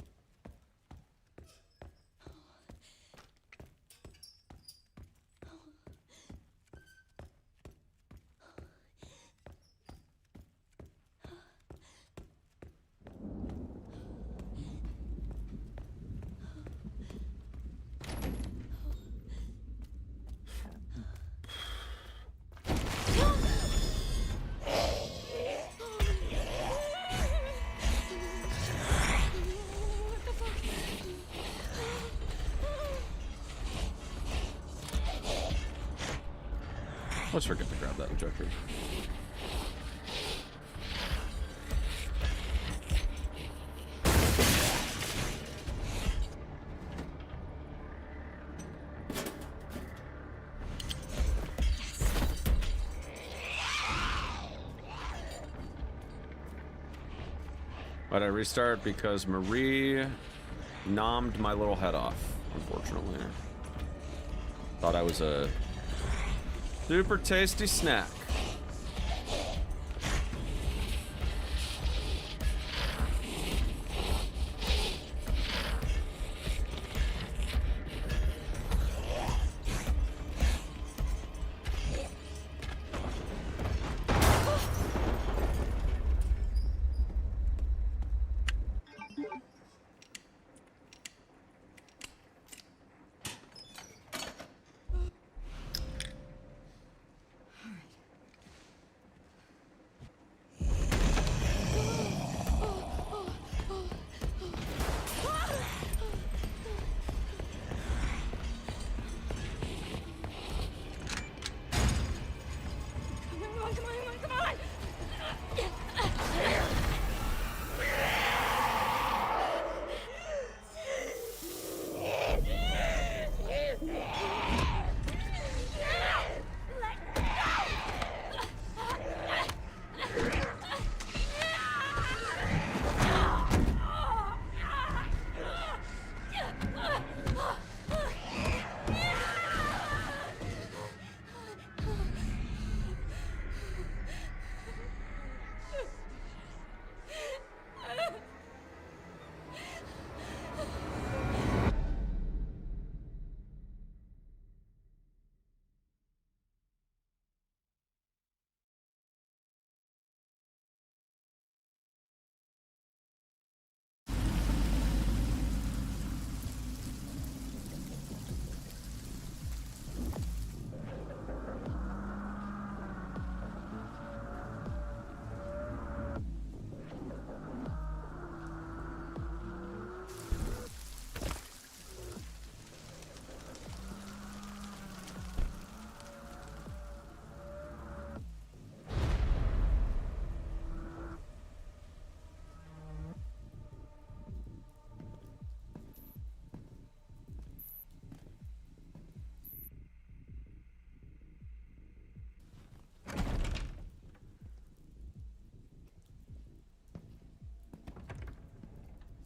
Let's forget to grab that injector. Why'd I restart? Because Marie nommed my little head off, unfortunately. Thought I was a super tasty snack.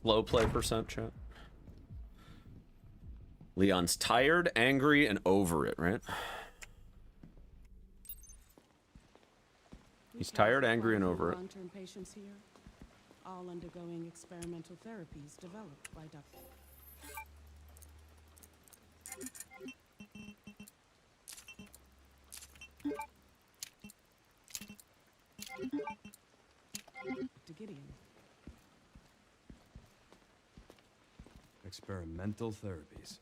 Low play percent, chat. Leon's tired, angry, and over it, right? He's tired, angry, and over it. Long-term patients here, all undergoing experimental therapies developed by Dr. Gideon. Experimental therapies.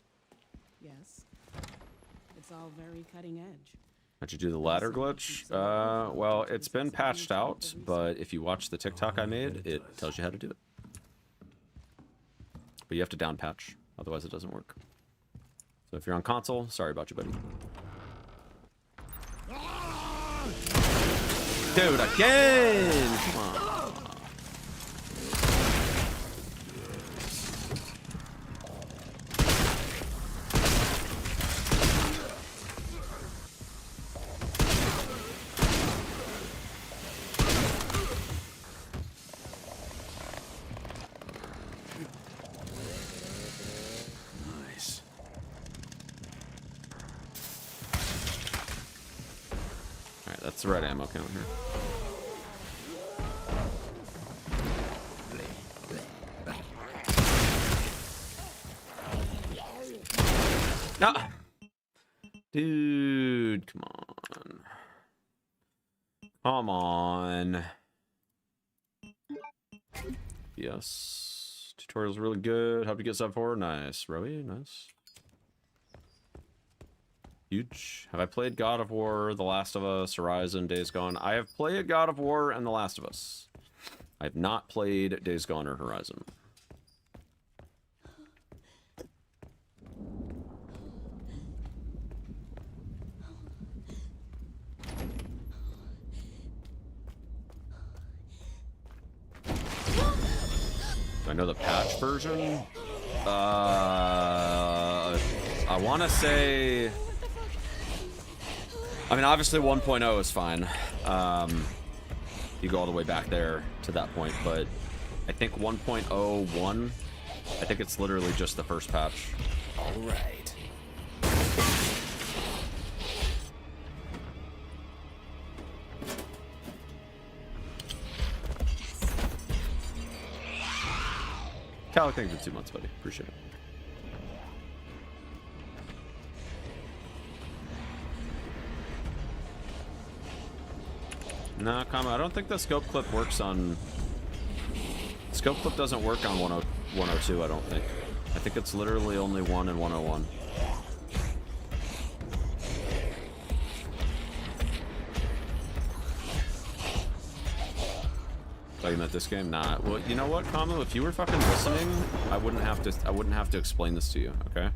Yes. It's all very cutting edge. How'd you do the ladder glitch? Well, it's been patched out, but if you watch the TikTok I made, it tells you how to do it. But you have to down patch, otherwise it doesn't work. So if you're on console, sorry about you, buddy. Dude, again! Come on. Nice. Alright, that's the right ammo count here. Ah! Dude, come on. Come on. Yes. Tutorial's really good. Help you get sub 4. Nice. Rowie, nice. Huge. Have I played God of War, The Last of Us, Horizon, Days Gone? I have played God of War and The Last of Us. I have not played Days Gone or Horizon. Do I know the patch version? I want to say... I mean, obviously 1.0 is fine. You go all the way back there to that point, but I think 1.01, I think it's literally just the first patch. All right. Cal, thank you for 2 months, buddy. Appreciate it. Nah, comma. I don't think the scope clip works on... Scope clip doesn't work on 102, I don't think. I think it's literally only 1 and 101. Oh, you meant this game? Nah. Well, you know what, Kamo? If you were fucking listening, I wouldn't have to explain this to you, okay?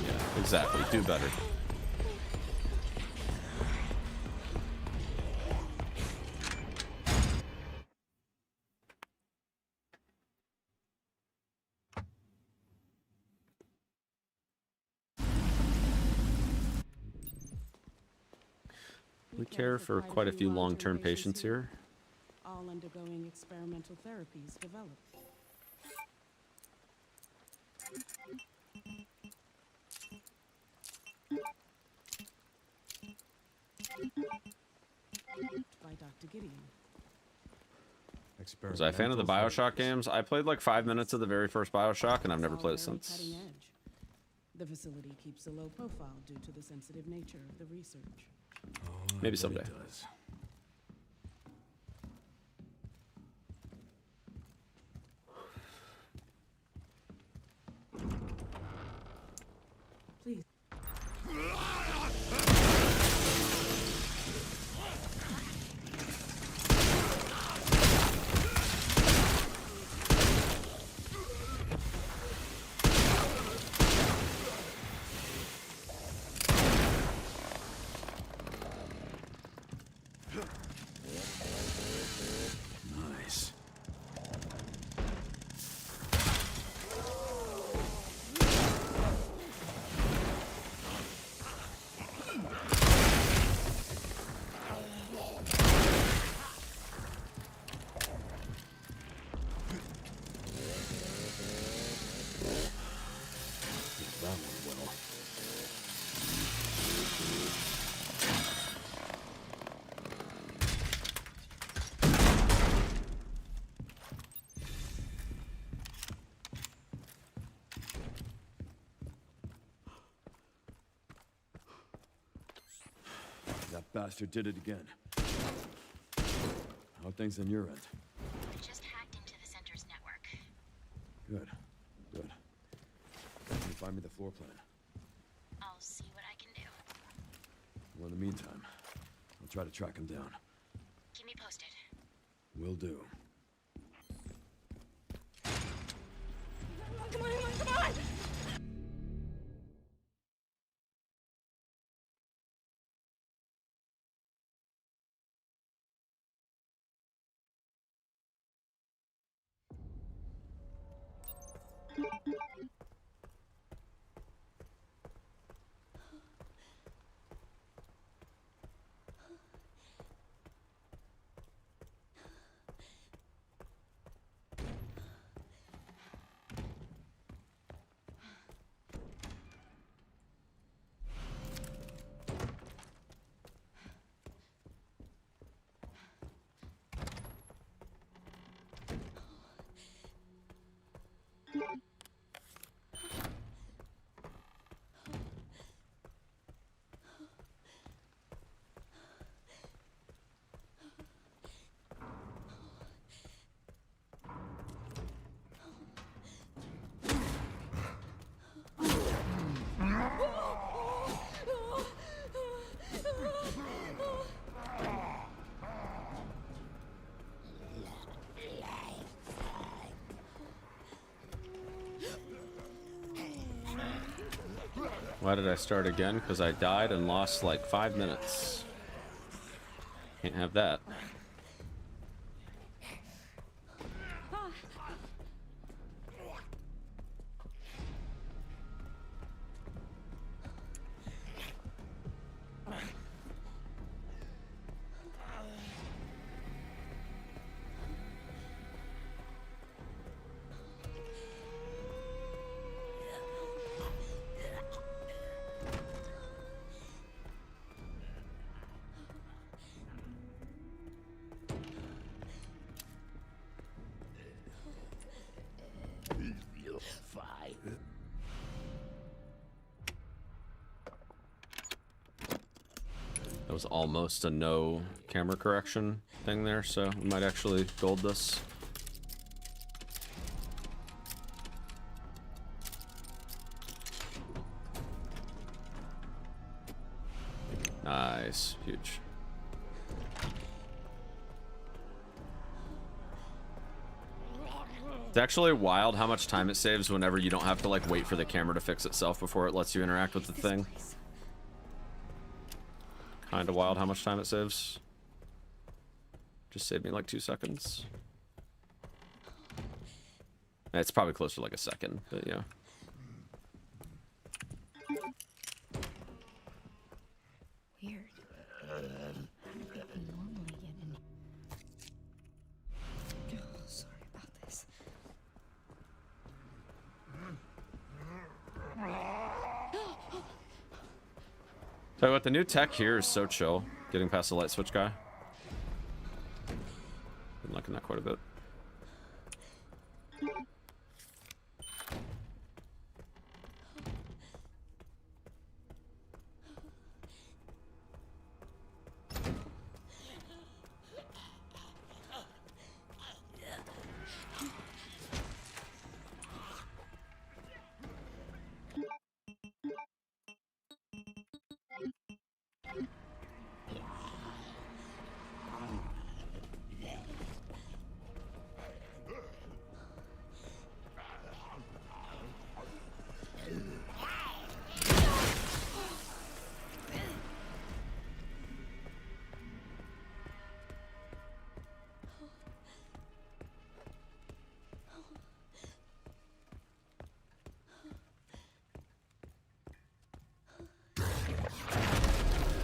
Yeah, exactly. Do better. We care for quite a few long-term patients here. All undergoing experimental therapies developed. By Dr. Gideon. Was I a fan of the Bioshock games? I played like 5 minutes of the very first Bioshock, and I've never played it since. Cutting edge. The facility keeps a low profile due to the sensitive nature of the research. Maybe someday. Please. Nice. That went well. That bastard did it again. How are things on your end? Just hacked into the center's network. Good. Good. Can you find me the floor plan? I'll see what I can do. Well, in the meantime, I'll try to track him down. Keep me posted. Will do. Come on, come on! Why did I start again? Because I died and lost like 5 minutes. Can't have that. That was almost a no camera correction thing there, so we might actually gold this. Nice, huge. It's actually wild how much time it saves whenever you don't have to like wait for the camera to fix itself before it lets you interact with the thing. Kinda wild how much time it saves. Just saved me like 2 seconds. It's probably closer to like a second, but yeah. Weird. How do people normally get in? Oh, sorry about this. Tell you what, the new tech here is so chill. Getting past the light switch guy. Been liking that quite a bit.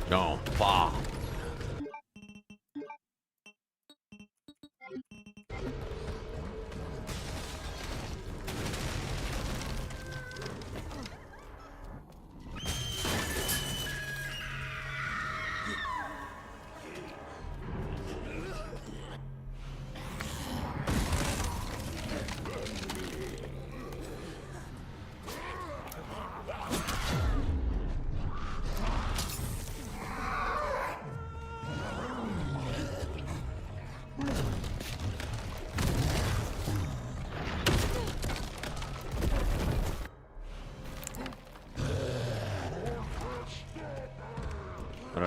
No, bah.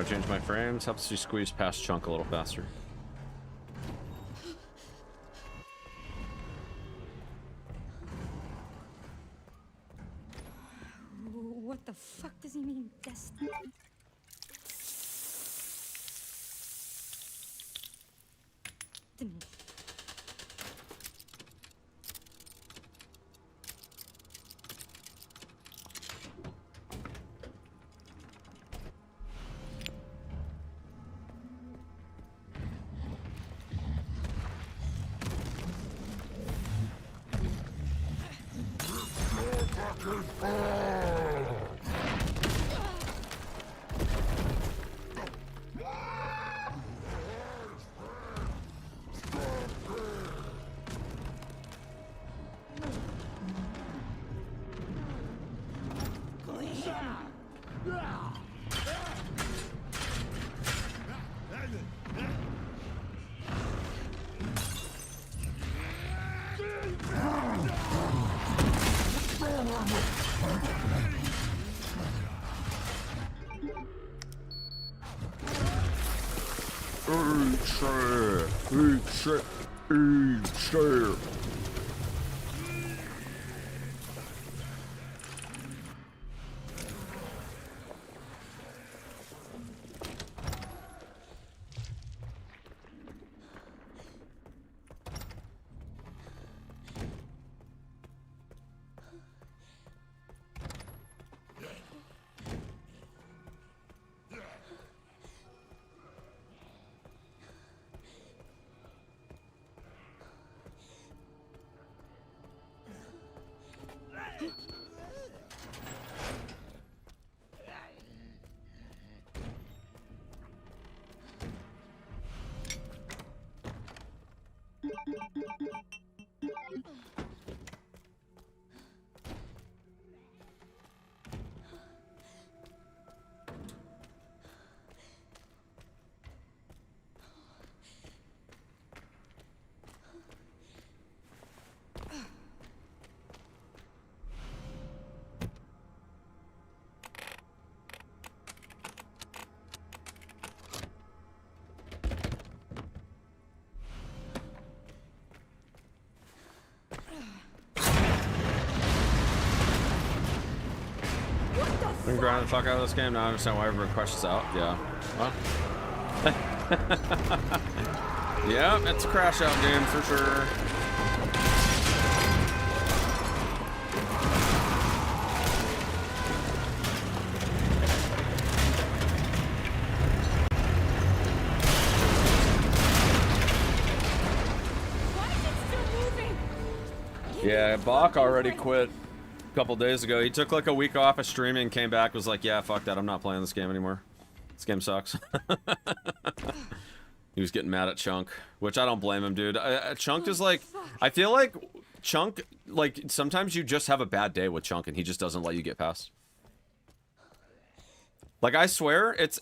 Change my frames, helps you squeeze past chunk a little faster. What the fuck does he mean, destiny? Been grinding the fuck out of this game. Now I understand why everyone crushes out. Yeah. Well. Yeah, it's a crash out game for sure. Why is it still moving? Yeah, Bach already quit a couple days ago. He took like a week off of streaming, came back, was like, yeah, fuck that, I'm not playing this game anymore. This game sucks. He was getting mad at Chunk, which I don't blame him, dude. Chunk is like, I feel like Chunk, like, sometimes you just have a bad day with Chunk and he just doesn't let you get past. Like, I swear, it's,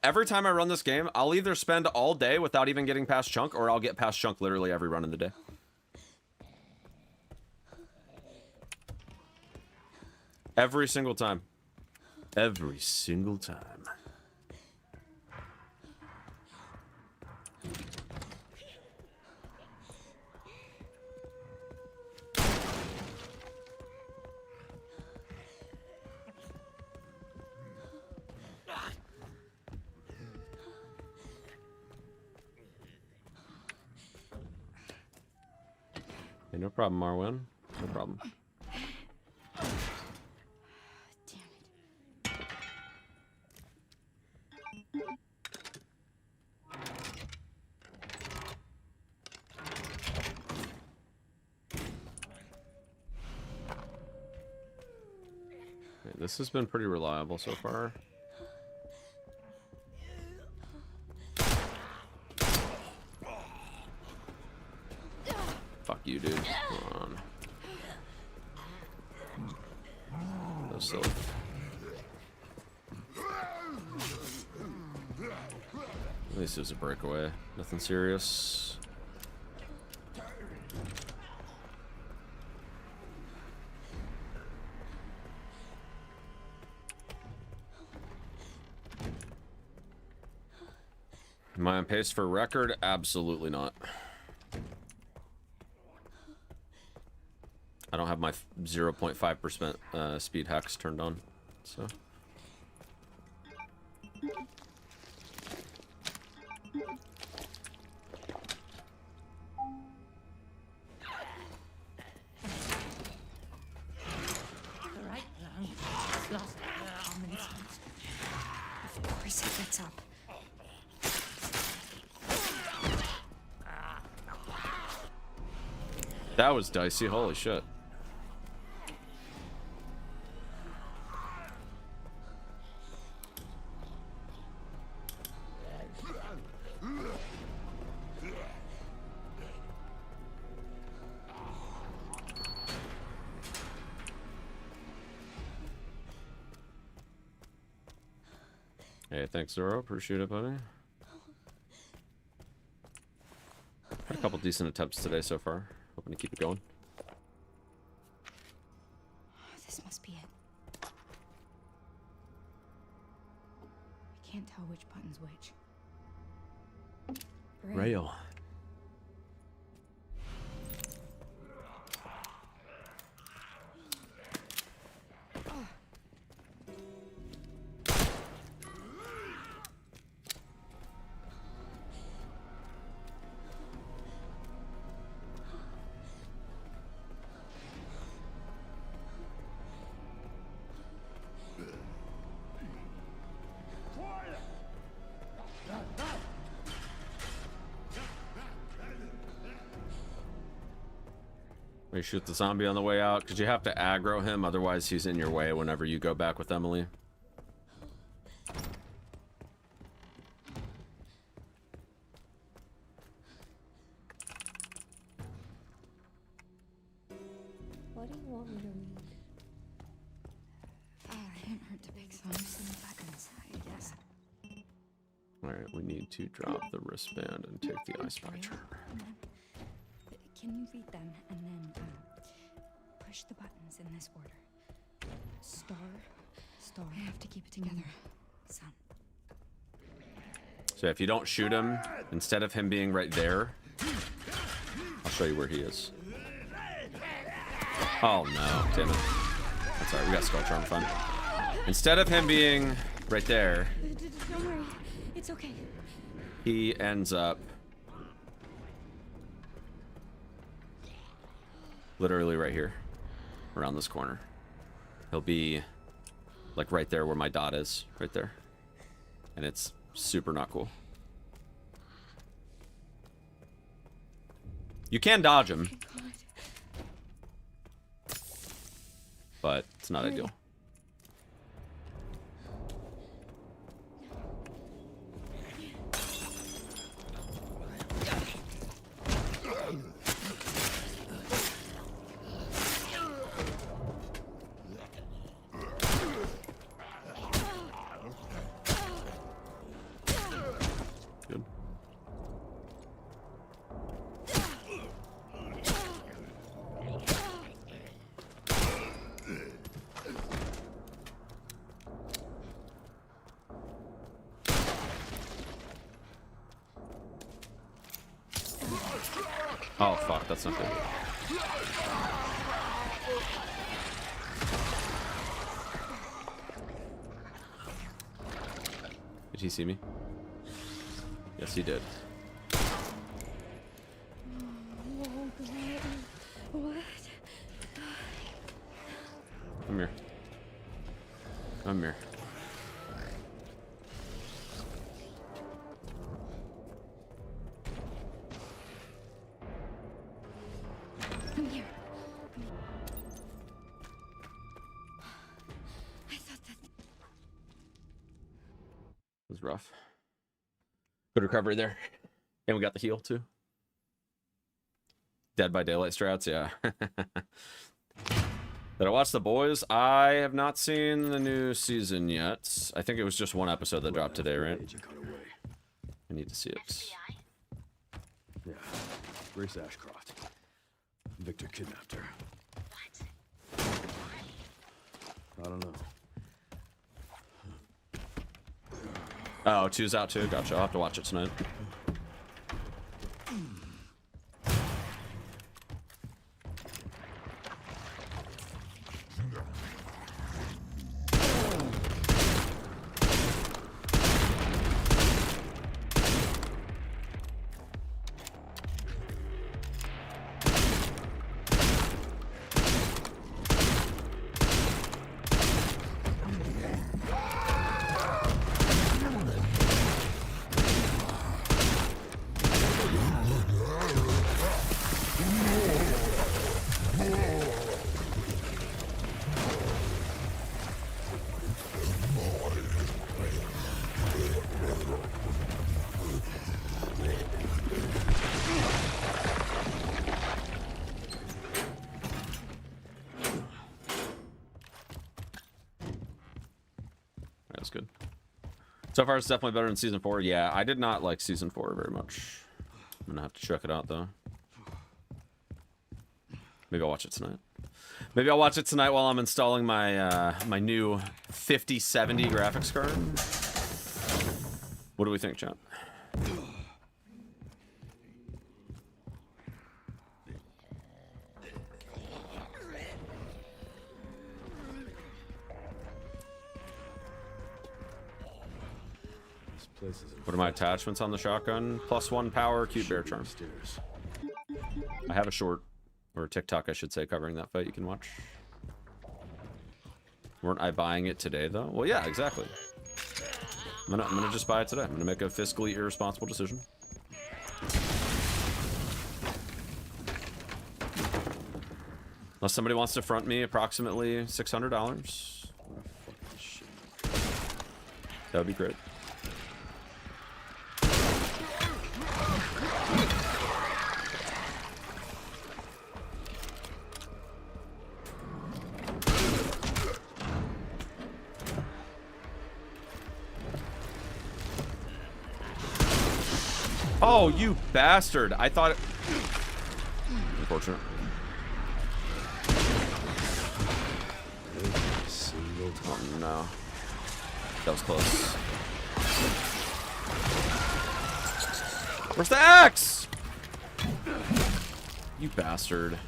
every time I run this game, I'll either spend all day without even getting past Chunk, or I'll get past Chunk literally every run in the day. Every single time. Every single time. Hey, no problem, Marwin. No problem. This has been pretty reliable so far. Fuck you, dude. Come on. No silly. At least it was a breakaway. Nothing serious. Am I on pace for record? Absolutely not. I don't have my 0.5% speed hacks turned on. So. Of course he gets up. That was dicey. Holy shit. Hey, thanks, Zoro. Appreciate it, buddy. Had a couple decent attempts today so far. Hoping to keep it going. This must be it. I can't tell which button's which. Rail. You shoot the zombie on the way out because you have to aggro him, otherwise he's in your way whenever you go back with Emily. What do you want me to read? It can't hurt to pick some buttons, I guess. Alright, we need to drop the wristband and take the I Spy chart. Can you read them and then push the buttons in this order? Star, star. I have to keep it together, son. So if you don't shoot him, instead of him being right there, I'll show you where he is. Oh no, damn it. That's alright, we got Skull Charm fun. Instead of him being right there, Don't worry, it's okay. he ends up literally right here, around this corner. He'll be like right there where my dot is, right there. And it's super not cool. You can dodge him, but it's not ideal. Good. Oh fuck, that's not good. Did he see me? Yes, he did. What? Come here. Come here. Come here. I thought that. It was rough. Good recovery there. And we got the heal too. Dead by Daylight strats, yeah. Did I watch The Boys? I have not seen the new season yet. I think it was just one episode that dropped today, right? I need to see it. Yeah, Grace Ashcroft. Victor kidnapped her. I don't know. Oh, 2's out too. Gotcha. I'll have to watch it tonight. it's good. So far, it's definitely better than Season 4. Yeah, I did not like Season 4 very much. I'm gonna have to check it out, though. Maybe I'll watch it tonight. Maybe I'll watch it tonight while I'm installing my my new 5070 graphics card. What do we think, chat? What are my attachments on the shotgun? +1 power, cute bear charm. I have a short, or a TikTok, I should say, covering that fight you can watch. Weren't I buying it today, though? Well, yeah, exactly. I'm gonna just buy it today. I'm gonna make a fiscally irresponsible decision. Unless somebody wants to front me approximately $600. That would be great. Oh, you bastard. I thought it... Unfortunate. Oh, no. That was close. Where's the axe? You bastard.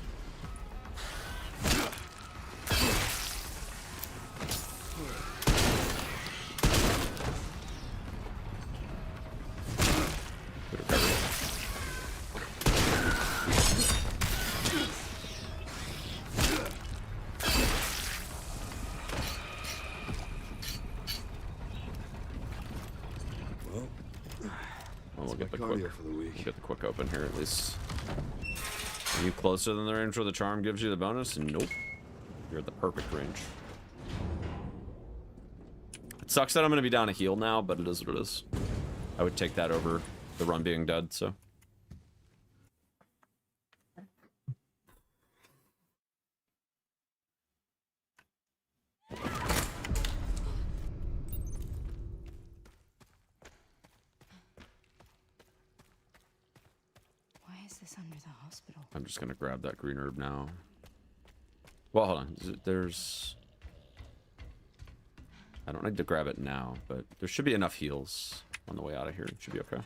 Get the quick open here at least. Are you closer than the range where the charm gives you the bonus? Nope. You're at the perfect range. It sucks that I'm going to be down a heal now, but it is what it is. I would take that over the run being dead, so. Under the hospital. I'm just gonna grab that green herb now. Well, hold on. There's... I don't need to grab it now, but there should be enough heals on the way out of here. It should be okay.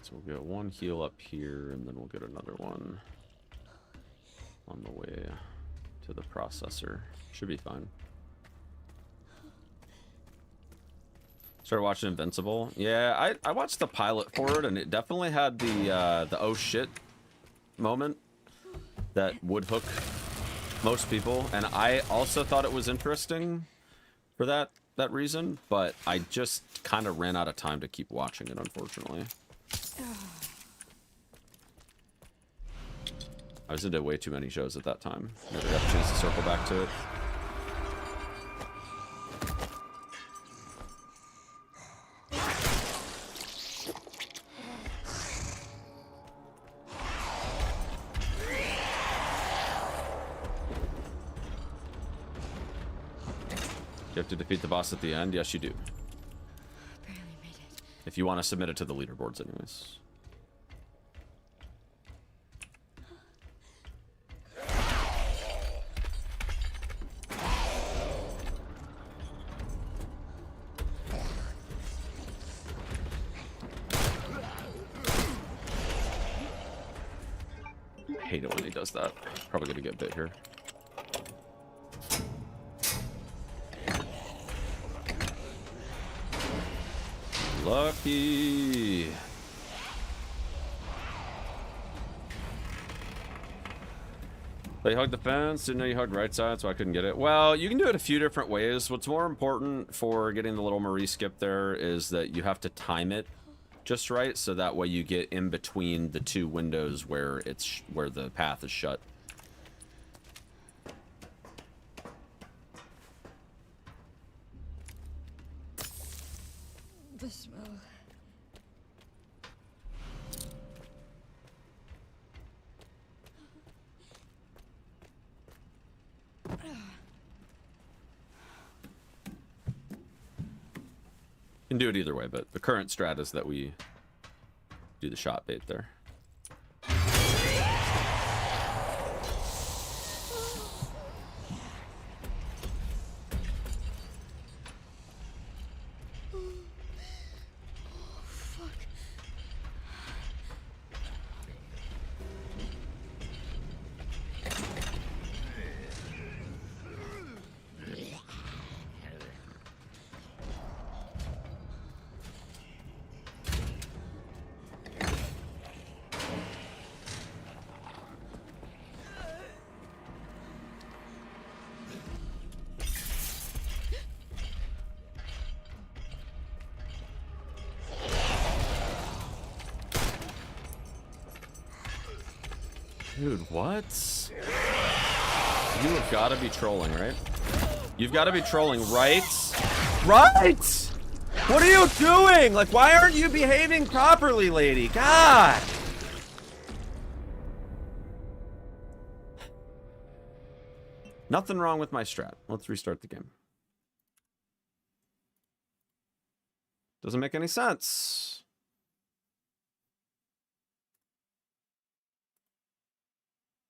So we'll get one heal up here, and then we'll get another one on the way to the processor. Should be fine. Started watching Invincible. Yeah, I watched the pilot for it, and it definitely had the oh shit moment that would hook most people, and I also thought it was interesting for that reason, but I just kind of ran out of time to keep watching it, unfortunately. I was into way too many shows at that time. Never got a chance to circle back to it. you have to defeat the boss at the end? Yes, you do. Barely made it. If you want to submit it to the leaderboards anyways. I hate it when he does that. Probably gonna get bit here. Lucky. They hugged the fence. Didn't know you hugged right side, so I couldn't get it. Well, you can do it a few different ways. What's more important for getting the little Marie skip there is that you have to time it just right, so that way you get in between the two windows where it's where the path is shut. The smell. You can do it either way, but the current strat is that we do the shot bait there. Dude, what? You have got to be trolling, right? You've got to be trolling, right? Right? What are you doing? Like, why aren't you behaving properly, lady? God! Nothing wrong with my strat. Let's restart the game. Doesn't make any sense.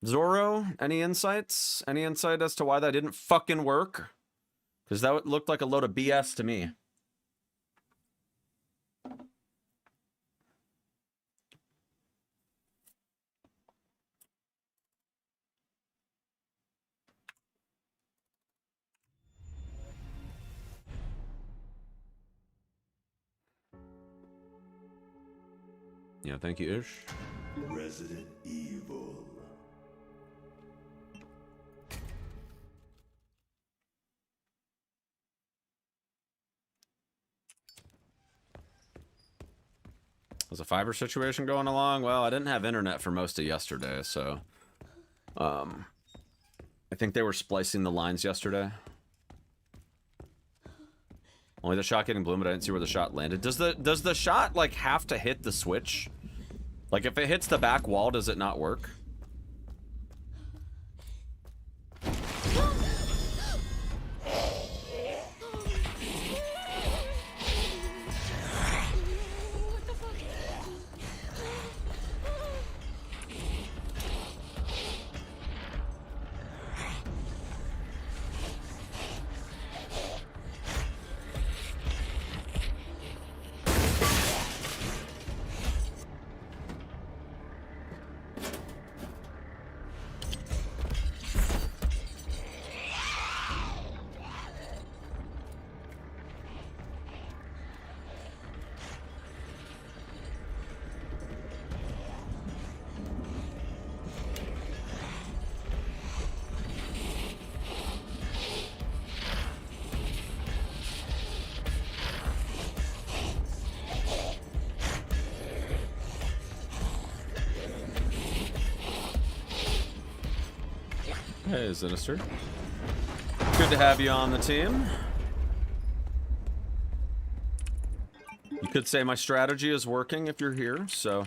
Zorro, any insights? Any insight as to why that didn't fucking work? Because that looked like a load of BS to me. Yeah, thank you, Ish. Resident Evil. Was a fiber situation going along? Well, I didn't have internet for most of yesterday, so I think they were splicing the lines yesterday. Only the shot getting blown, but I didn't see where the shot landed. Does the shot like have to hit the switch? Like if it hits the back wall, does it not work? Hey, Sinister. Good to have you on the team. You could say my strategy is working if you're here, so.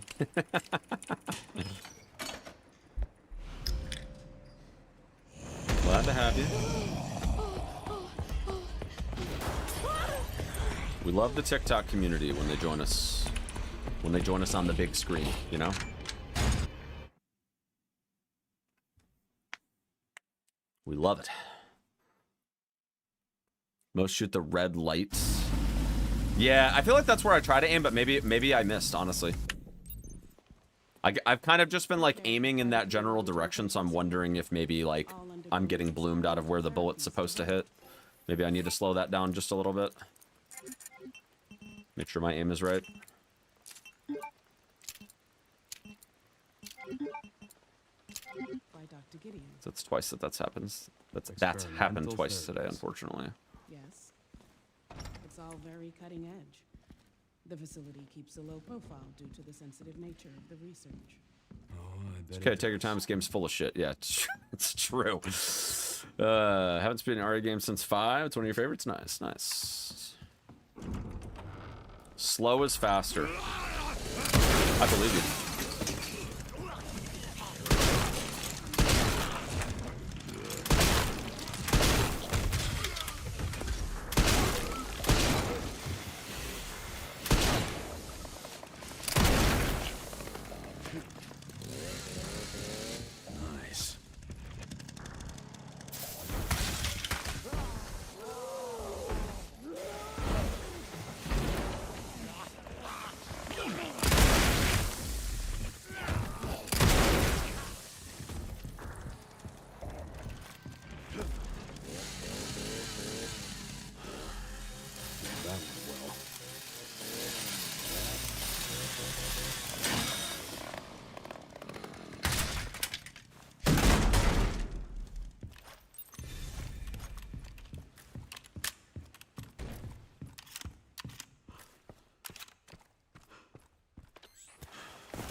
Glad to have you. We love the TikTok community when they join us. When they join us on the big screen, you know? We love it. Most shoot the red lights. Yeah, I feel like that's where I try to aim, but maybe I missed, honestly. I've kind of just been like aiming in that general direction, so I'm wondering if maybe like I'm getting bloomed out of where the bullet's supposed to hit. Maybe I need to slow that down just a little bit. Make sure my aim is right. So that's twice that's happened. That's happened twice today, unfortunately. Yes. It's all very cutting edge. The facility keeps a low profile due to the sensitive nature of the research. Oh, I bet. Okay, take your time. This game's full of shit. Yeah, it's true. Haven't played an RE game since 5. It's one of your favorites. Nice, nice. Slow is faster. I believe you. Nice. That went well.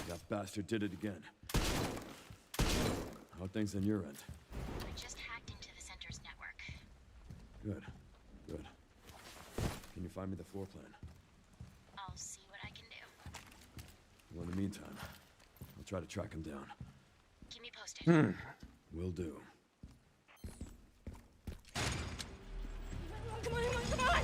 That bastard did it again. How are things on your end? I just hacked into the center's network. Good, good. Can you find me the floor plan? I'll see what I can do. Well, in the meantime, I'll try to track him down. Keep me posted. Will do. Come on, come on!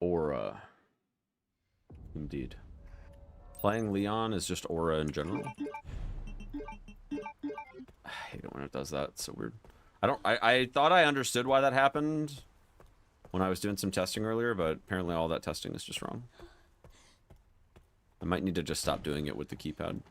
Aura. Indeed. Playing Leon is just aura in general. I hate it when it does that. It's so weird. I thought I understood why that happened when I was doing some testing earlier, but apparently all that testing is just wrong. I might need to just stop doing it with the keypad.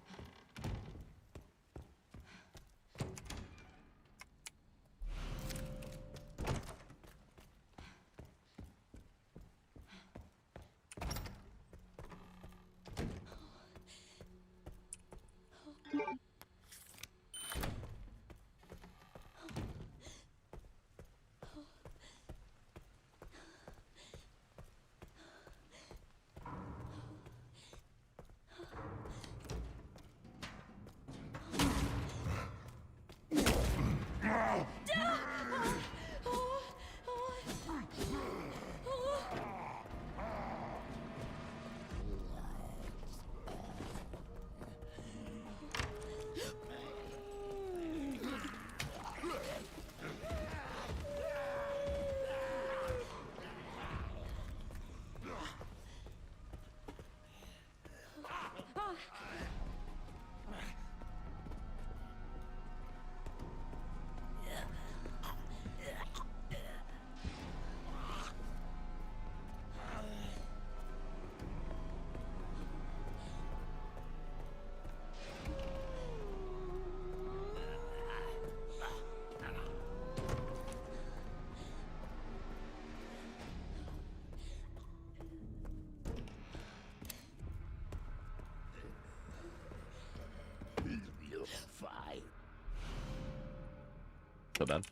So bad.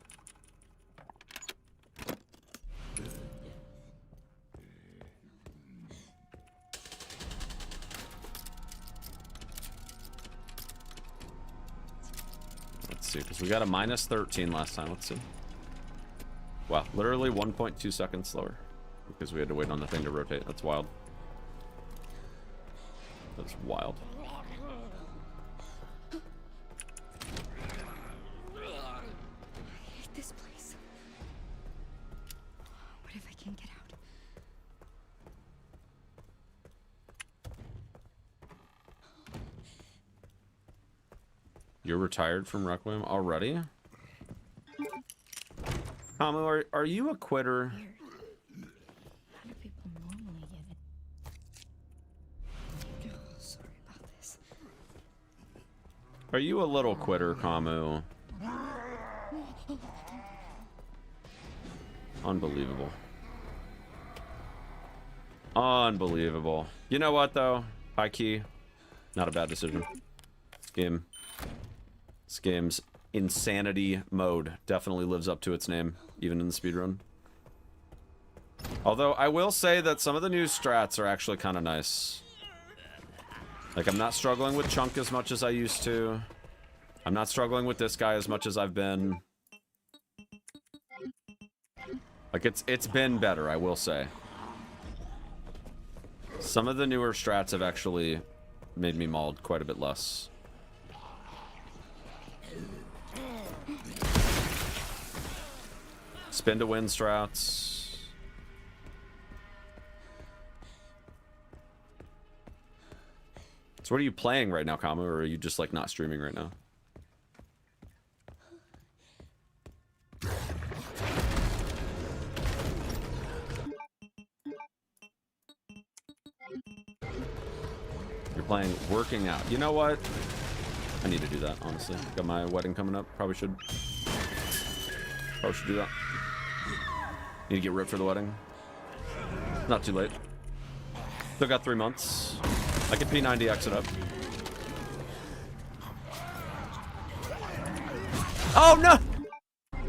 Let's see, because we got a minus 13 last time. Let's see. Wow, literally 1.2 seconds slower because we had to wait on the thing to rotate. That's wild. That's wild. You're retired from RE9UIEM already? Kamu, are you a quitter? Weird. How do people normally get it? Oh, sorry about this. Are you a little quitter, Kamu? Unbelievable. Unbelievable. You know what, though? High key. Not a bad decision. This game's insanity mode definitely lives up to its name, even in the speedrun. Although, I will say that some of the new strats are actually kind of nice. Like, I'm not struggling with Chunk as much as I used to. I'm not struggling with this guy as much as I've been. Like, it's been better, I will say. Some of the newer strats have actually made me mauled quite a bit less. Spin to win strats. So what are you playing right now, Kamu, or are you just like not streaming right now? You're playing working out. You know what? I need to do that, honestly. Got my wedding coming up. Probably should do that. Need to get ripped for the wedding. Not too late. Still got 3 months. I can P90X it up. Oh, no!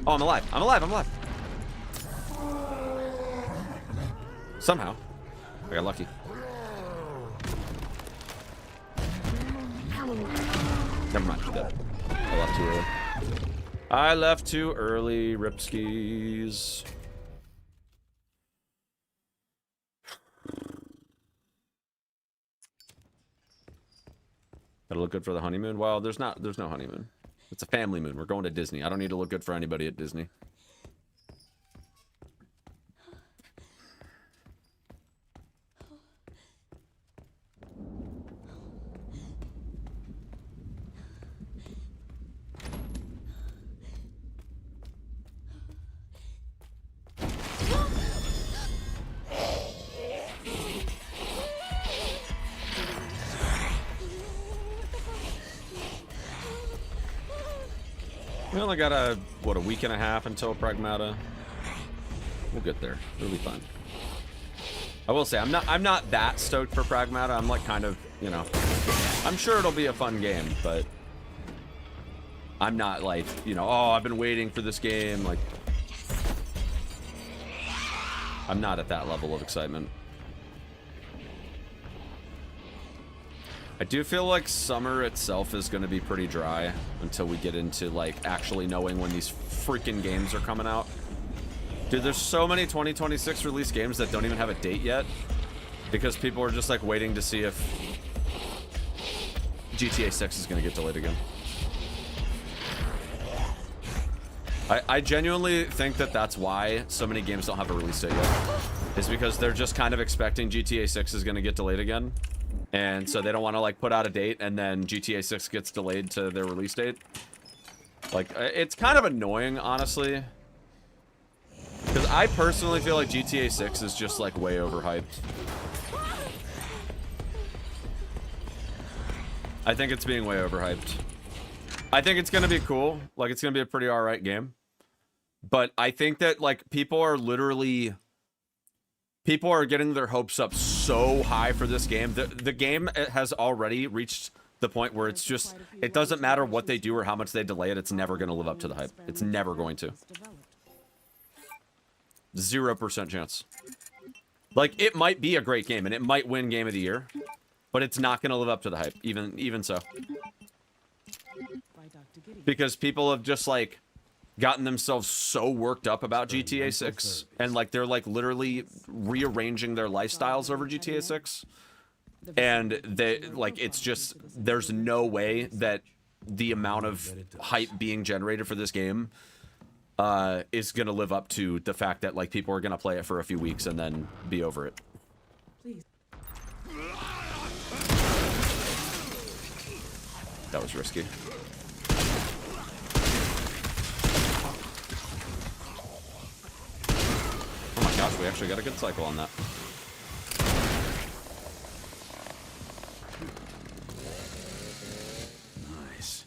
Oh, I'm alive. I'm alive. I'm alive. Somehow. I got lucky. Never mind. She's dead. I left too early. I left too early, Ripskis. Gotta look good for the honeymoon. Well, there's no honeymoon. It's a family moon. We're going to Disney. I don't need to look good for anybody at Disney. We only got a week and a half until Pragmata. We'll get there. It'll be fun. I will say I'm not that stoked for Pragmata. I'm like kind of, you know, I'm sure it'll be a fun game, but I'm not like, you know, oh, I've been waiting for this game. Like, I'm not at that level of excitement. I do feel like summer itself is going to be pretty dry until we get into like actually knowing when these freaking games are coming out. Dude, there's so many 2026 release games that don't even have a date yet because people are just like waiting to see if GTA 6 is going to get delayed again. I genuinely think that that's why so many games don't have a release date yet. Is because they're just kind of expecting GTA 6 is going to get delayed again. And so they don't want to like put out a date and then GTA 6 gets delayed to their release date. Like, it's kind of annoying, honestly. Because I personally feel like GTA 6 is just like way overhyped. I think it's being way overhyped. I think it's going to be cool. Like, it's going to be a pretty alright game. But I think that like people are getting their hopes up so high for this game. The game has already reached the point where it's just, it doesn't matter what they do or how much they delay it, it's never going to live up to the hype. It's never going to. 0% chance. Like, it might be a great game, and it might win Game of the Year, but it's not going to live up to the hype, even so. Because people have just, like, gotten themselves so worked up about GTA 6 and like they're like literally rearranging their lifestyles over GTA 6 and they like it's just there's no way that the amount of hype being generated for this game is gonna live up to the fact that like people are gonna play it for a few weeks and then be over it. That was risky. fast. We actually got a good cycle on that. Nice.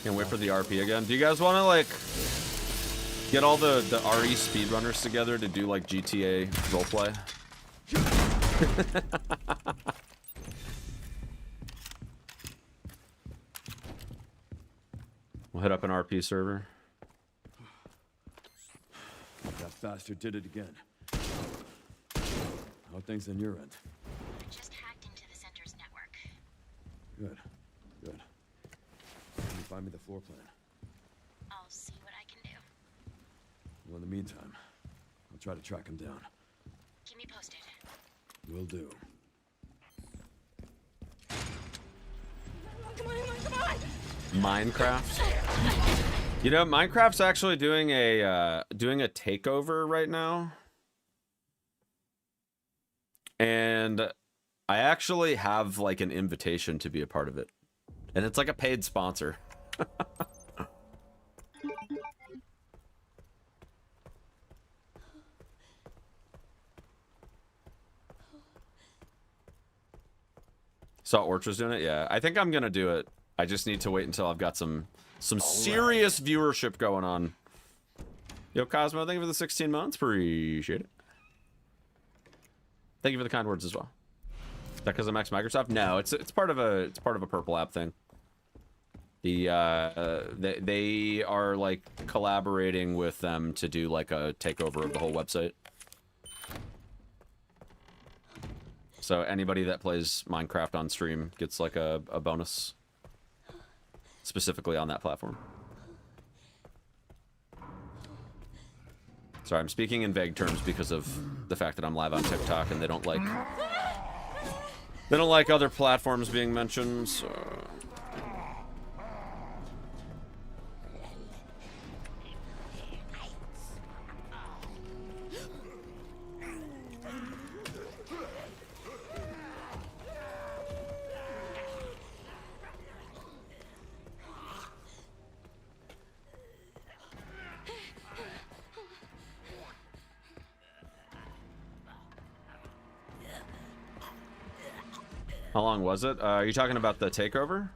Can't wait for the RP again. Do you guys want to like get all the RE speedrunners together to do like GTA roleplay? We'll hit up an RP server. That bastard did it again. How are things on your end? I just hacked into the center's network. Good. Good. Can you find me the floor plan? I'll see what I can do. Well, in the meantime, I'll try to track him down. Keep me posted. Will do. Minecraft. You know, Minecraft's actually doing a takeover right now. And I actually have like an invitation to be a part of it. And it's like a paid sponsor. Saw Orchard's doing it? Yeah, I think I'm gonna do it. I just need to wait until I've got some serious viewership going on. Yo, Cosmo, thank you for the 16 months. Appreciate it. Thank you for the kind words as well. Is that because I'm ex-Microsoft? No, it's part of a Purple App thing. They are like collaborating with them to do like a takeover of the whole website. So anybody that plays Minecraft on stream gets like a bonus specifically on that platform. Sorry, I'm speaking in vague terms because of the fact that I'm live on TikTok and they don't like other platforms being mentioned. So. How long was it? Are you talking about the takeover?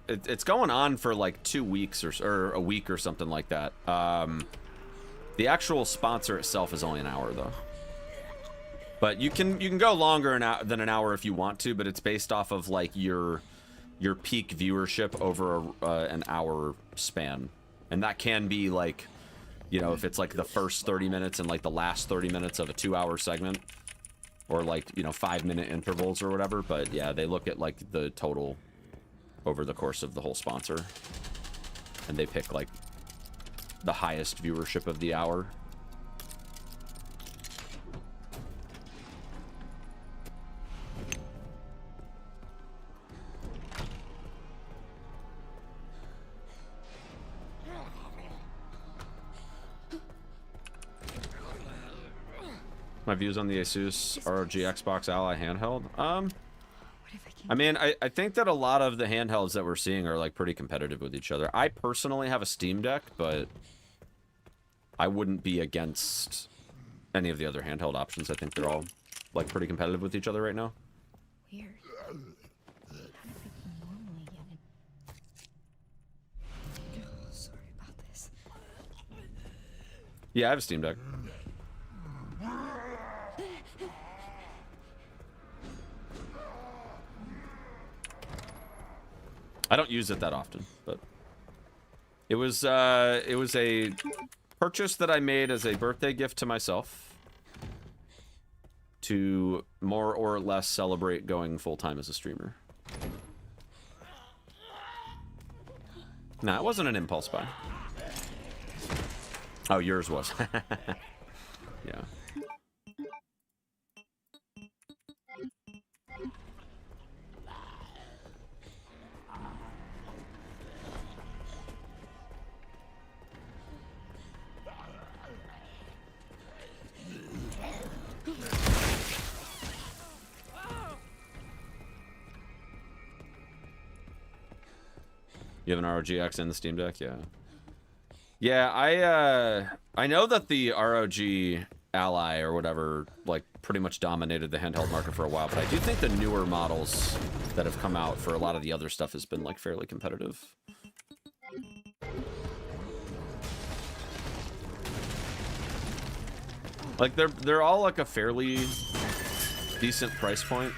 It's going on for like 2 weeks or a week or something like that. The actual sponsor itself is only an hour though. But you can go longer than an hour if you want to, but it's based off of like your peak viewership over an hour span. And that can be like, you know, if it's like the first 30 minutes and like the last 30 minutes of a 2-hour segment. Or like, you know, 5-minute intervals or whatever. But yeah, they look at like the total over the course of the whole sponsor. And they pick like the highest viewership of the hour. My views on the Asus ROG Xbox Ally handheld. I mean, I think that a lot of the handhelds that we're seeing are like pretty competitive with each other. I personally have a Steam Deck, but I wouldn't be against any of the other handheld options. I think they're all like pretty competitive with each other right now. Weird. How do people normally get it? Oh, sorry about this. Yeah, I have a Steam Deck. I don't use it that often, but it was a purchase that I made as a birthday gift to myself to more or less celebrate going full-time as a streamer. Nah, it wasn't an impulse buy. Oh, yours was. Yeah. You have an ROG X in the Steam Deck? Yeah. Yeah, I know that the ROG Ally or whatever, like, pretty much dominated the handheld market for a while, but I do think the newer models that have come out for a lot of the other stuff has been, like, fairly competitive. Like, they're all, like, a fairly decent price point.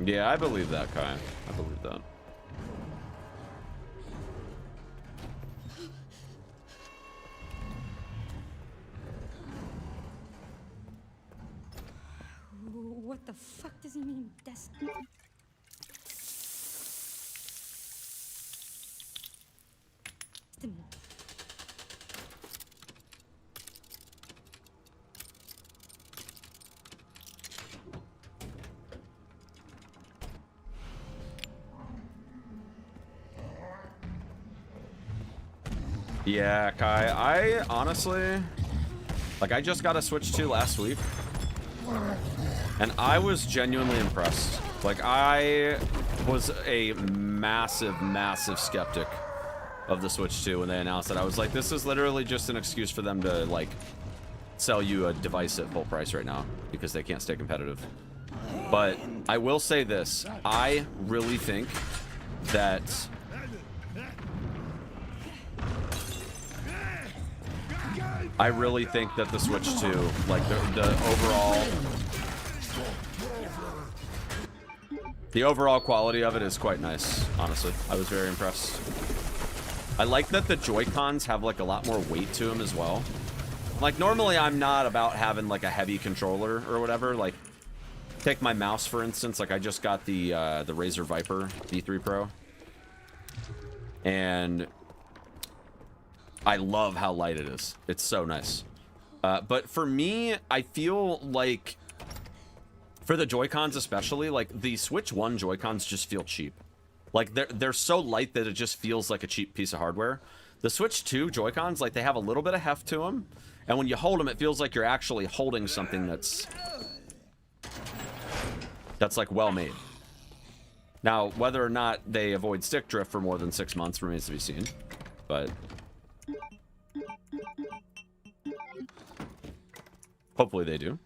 Yeah, I believe that, Kai. I believe that. What the fuck does he mean, destiny? Yeah, Kai, I honestly, like, I just got a Switch 2 last week, and I was genuinely impressed. Like, I was a massive, massive skeptic of the Switch 2 when they announced it. I was like, this is literally just an excuse for them to, like, sell you a device at full price right now, because they can't stay competitive. But I will say this, I really think that the Switch 2, like, the overall quality of it is quite nice, honestly. I was very impressed. I like that the Joy-Cons have, like, a lot more weight to them as well. Like, normally I'm not about having, like, a heavy controller or whatever. Like, take my mouse, for instance. Like, I just got the Razer Viper V3 Pro. And I love how light it is. It's so nice. But for me, I feel like, for the Joy-Cons especially, like, the Switch 1 Joy-Cons just feel cheap. Like, they're so light that it just feels like a cheap piece of hardware. The Switch 2 Joy-Cons, like, they have a little bit of heft to them. And when you hold them, it feels like you're actually holding something that's like, well-made. Now, whether or not they avoid stick drift for more than 6 months remains to be seen. But hopefully they do.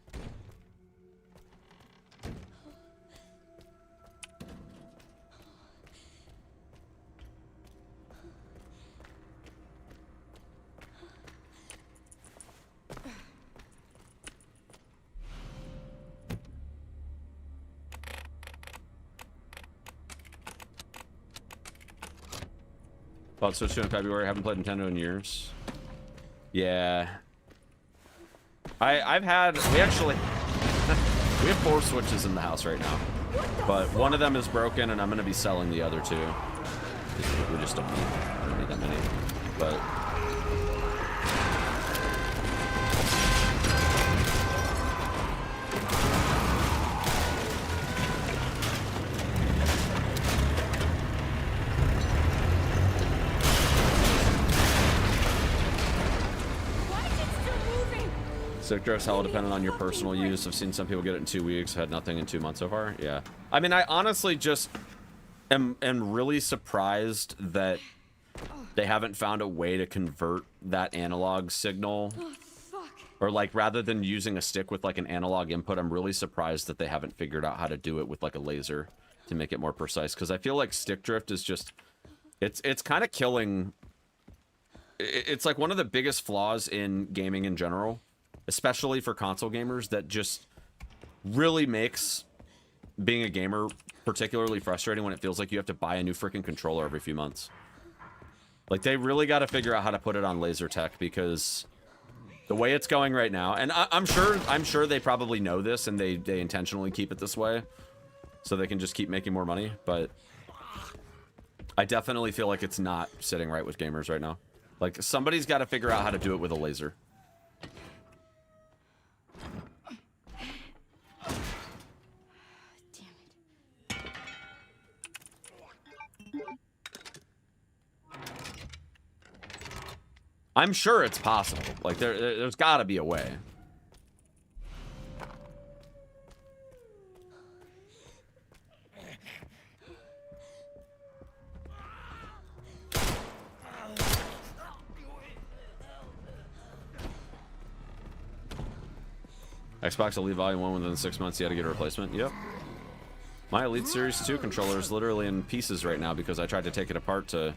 Bought Switch 2 in February. Haven't played Nintendo in years. Yeah. We actually we have 4 Switches in the house right now, but one of them is broken, and I'm going to be selling the other 2. We just don't need that many. But stick drift's hella dependent on your personal use. I've seen some people get it in 2 weeks, had nothing in 2 months so far. Yeah. I mean, I honestly just am really surprised that they haven't found a way to convert that analog signal. Or, like, rather than using a stick with, like, an analog input, I'm really surprised that they haven't figured out how to do it with, like, a laser to make it more precise. Because I feel like stick drift is just, it's kind of killing. It's, like, one of the biggest flaws in gaming in general, especially for console gamers, that just really makes being a gamer particularly frustrating when it feels like you have to buy a new freaking controller every few months. Like, they really got to figure out how to put it on laser tech, because the way it's going right now, and I'm sure they probably know this, and they intentionally keep it this way so they can just keep making more money, but I definitely feel like it's not sitting right with gamers right now. Like, somebody's got to figure out how to do it with a laser. I'm sure it's possible. Like, there's got to be a way. Xbox Elite Volume 1 within 6 months, you had to get a replacement. Yep. My Elite Series 2 controller is literally in pieces right now because I tried to take it apart to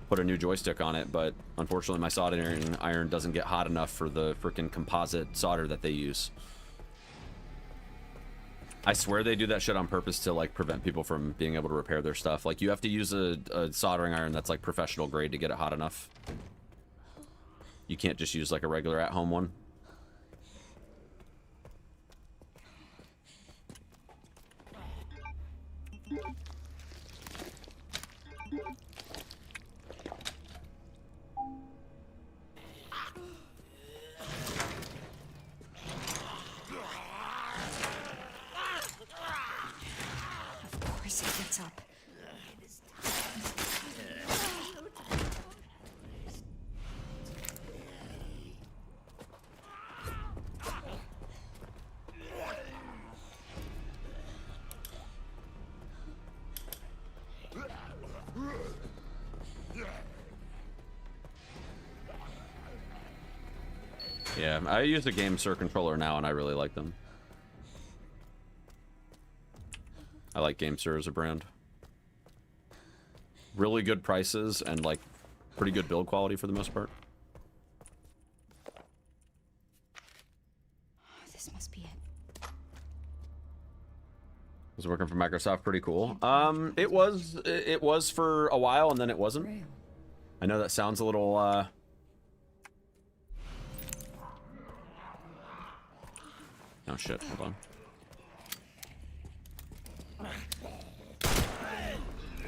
put a new joystick on it, but unfortunately my soldering iron doesn't get hot enough for the freaking composite solder that they use. I swear they do that shit on purpose to like prevent people from being able to repair their stuff. Like, you have to use a soldering iron that's like professional grade to get it hot enough. You can't just use like a regular at-home one. Of course he gets up. Yeah, I use a GameSir controller now, and I really like them. I like GameSir as a brand. Really good prices and like pretty good build quality for the most part. This must be it. Was working for Microsoft pretty cool. It was for a while, and then it wasn't. I know that sounds a little oh shit, hold on.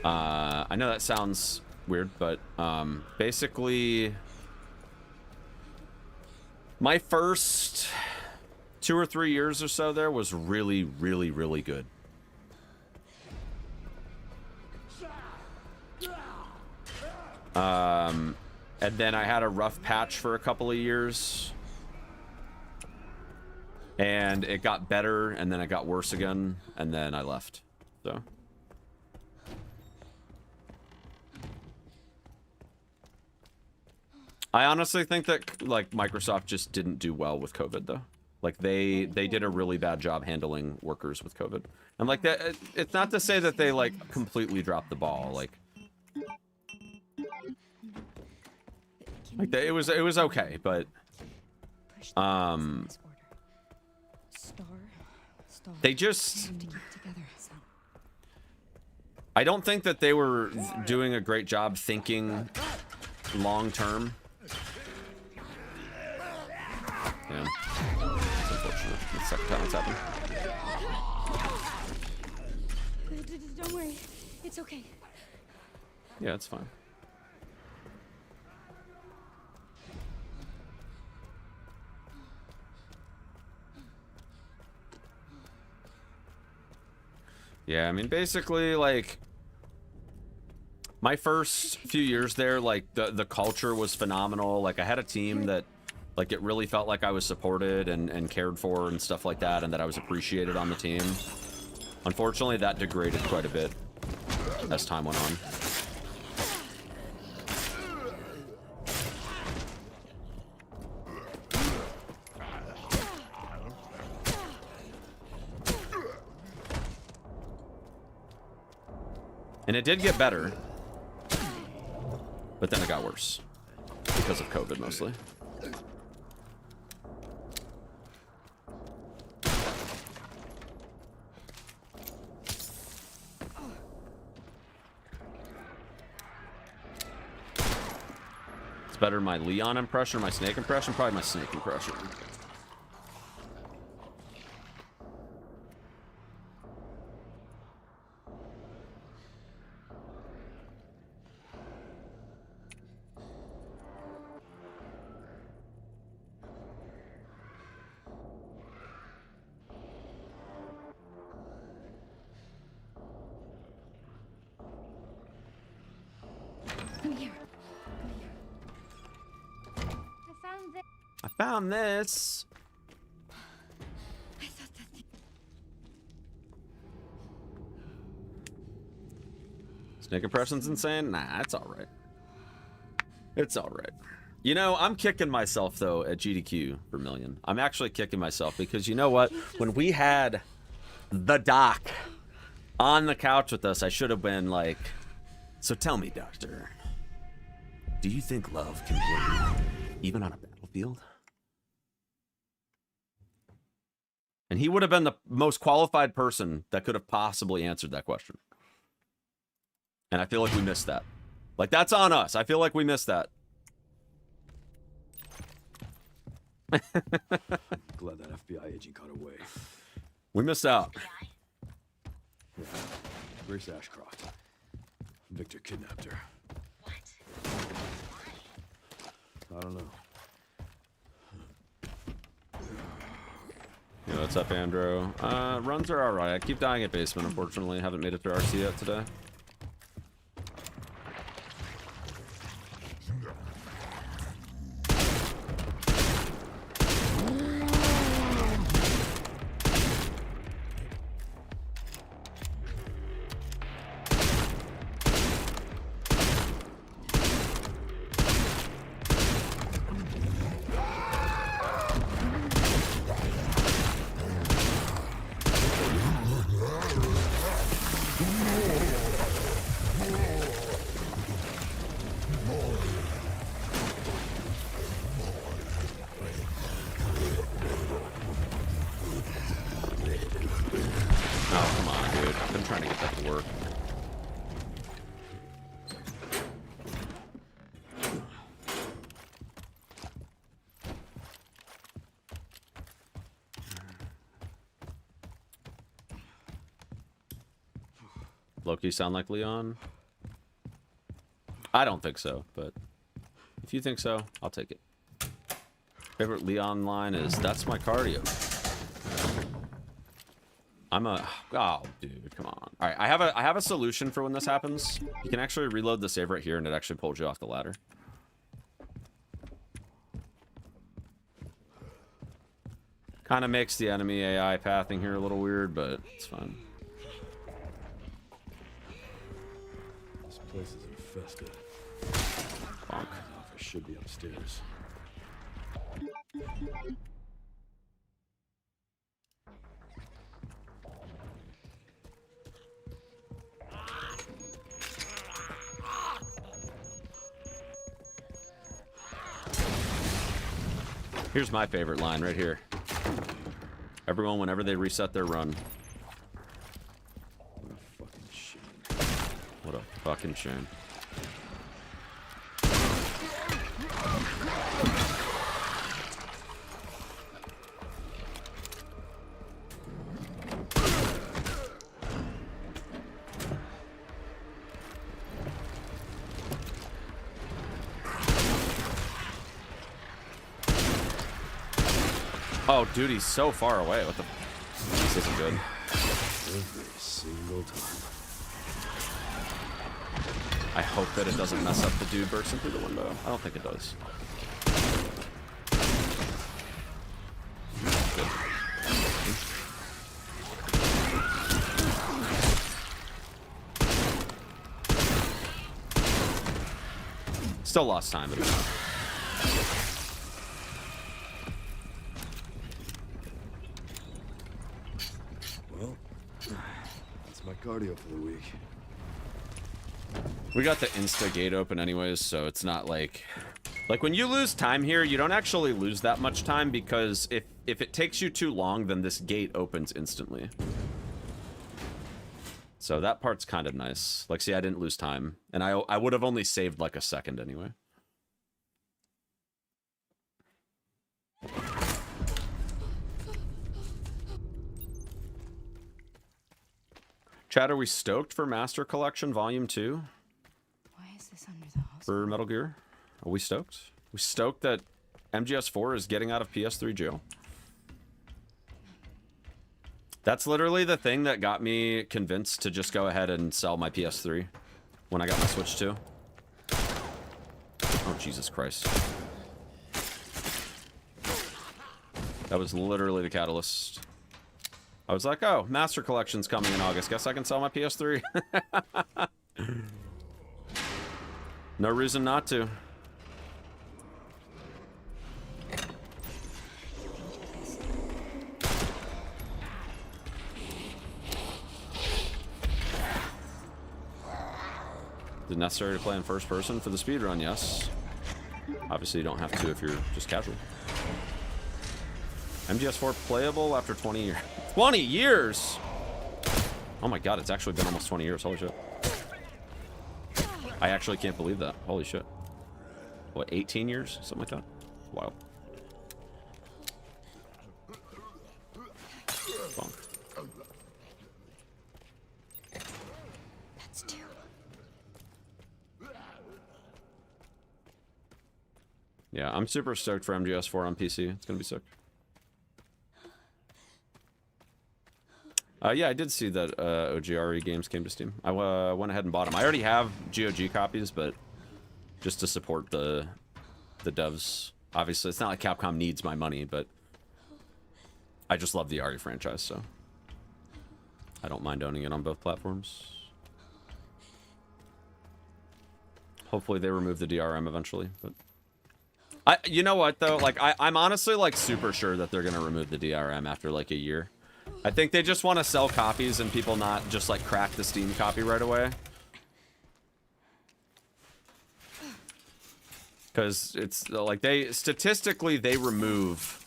I know that sounds weird, but basically my first 2 or 3 years or so there was really, really, really good. And then I had a rough patch for a couple of years. And it got better, and then it got worse again, and then I left. So I honestly think that like Microsoft just didn't do well with COVID though. Like they did a really bad job handling workers with COVID. And like that, it's not to say that they like completely dropped the ball. Like it was okay, but they just, I don't think that they were doing a great job thinking long term. Yeah, it's unfortunate. It's the second time it's happened. Don't worry, it's okay. Yeah, it's fine. Yeah, I mean, basically, like, my first few years there, like, the culture was phenomenal. Like, I had a team that, like, it really felt like I was supported and cared for and stuff like that, and that I was appreciated on the team. Unfortunately, that degraded quite a bit as time went on. And it did get better, but then it got worse because of COVID mostly. It's better my Leon impression or my Snake impression? Probably my Snake impression. I found this. I thought that thing... Snake impression's insane? Nah, it's alright. It's alright. You know, I'm kicking myself, though, at GDQ for Million. I'm actually kicking myself because you know what? When we had the doc on the couch with us, I should have been like, so tell me, Doctor, do you think love can win even on a battlefield? And he would have been the most qualified person that could have possibly answered that question. And I feel like we missed that. Like, that's on us. I feel like we missed that. Glad that FBI agent got away. We missed out. Yeah. Grace Ashcroft. Victor kidnapped her. What? Why? I don't know. Yeah, what's up, Andrew? Runs are alright. I keep dying at basement, unfortunately. Haven't made it to RC yet today. Loki sound like Leon? I don't think so, but if you think so, I'll take it. Favorite Leon line is, "That's my cardio." I'm a... Oh, dude, come on. All right, I have a solution for when this happens. You can actually reload the save right here, and it actually pulls you off the ladder. Kind of makes the enemy AI pathing here a little weird, but it's fine. This place is infested. Bonk. Office should be upstairs. Here's my favorite line right here. Everyone, whenever they reset their run. What a fucking shame. What a fucking shame. Oh, dude, he's so far away. What the... This isn't good. Every single time. I hope that it doesn't mess up the dude bursting through the window. I don't think it does. Good. Still lost time, but enough. Well, that's my cardio for the week. We got the insta gate open anyways, so it's not like when you lose time here, you don't actually lose that much time, because if it takes you too long, then this gate opens instantly. So that part's kind of nice. Like, see, I didn't lose time, and I would have only saved like a second anyway. Chad, are we stoked for Master Collection Volume 2? Why is this under the house? For Metal Gear? Are we stoked? We stoked that MGS4 is getting out of PS3 jail? That's literally the thing that got me convinced to just go ahead and sell my PS3 when I got my Switch 2. Oh, Jesus Christ. That was literally the catalyst. I was like, oh, Master Collection's coming in August. Guess I can sell my PS3. No reason not to. Is it necessary to play in first person for the speedrun? Yes. Obviously, you don't have to if you're just casual. MGS4 playable after 20 years. 20 years! Oh my god, it's actually been almost 20 years. Holy shit. I actually can't believe that. Holy shit. What, 18 years? Something like that? Wow. Bonk. That's two. Yeah, I'm super stoked for MGS4 on PC. It's gonna be sick. Yeah, I did see that OGRE games came to Steam. I went ahead and bought them. I already have GOG copies, but just to support the devs. Obviously, it's not like Capcom needs my money, but I just love the RE franchise, so I don't mind owning it on both platforms. Hopefully they remove the DRM eventually, but you know what though? Like I'm honestly like super sure that they're gonna remove the DRM after like a year. I think they just want to sell copies and people not just like crack the Steam copy right away. Because it's like statistically they remove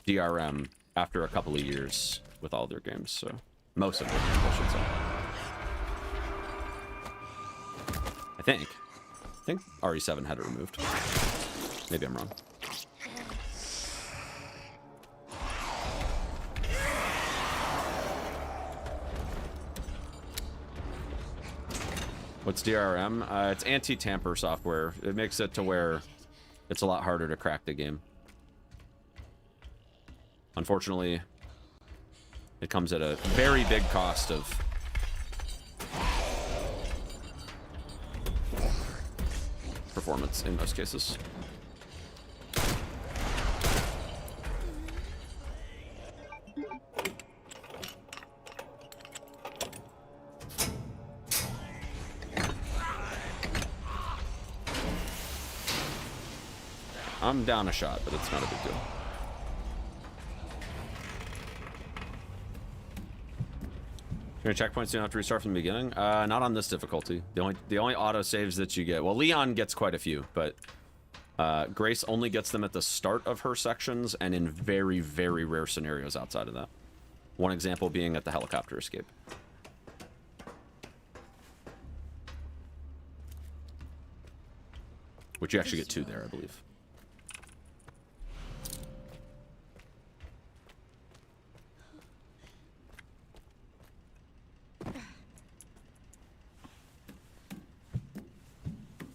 DRM after a couple of years with all their games, so most of their games I should say. I think RE7 had it removed. Maybe I'm wrong. What's DRM? It's anti-tamper software. It makes it to where it's a lot harder to crack the game. Unfortunately, it comes at a very big cost of performance in most cases. I'm down a shot, but it's not a big deal. Your checkpoints don't have to restart from the beginning. Not on this difficulty. The only auto saves that you get. Well, Leon gets quite a few, but Grace only gets them at the start of her sections and in very, very rare scenarios outside of that. One example being at the helicopter escape. Which you actually get two there, I believe.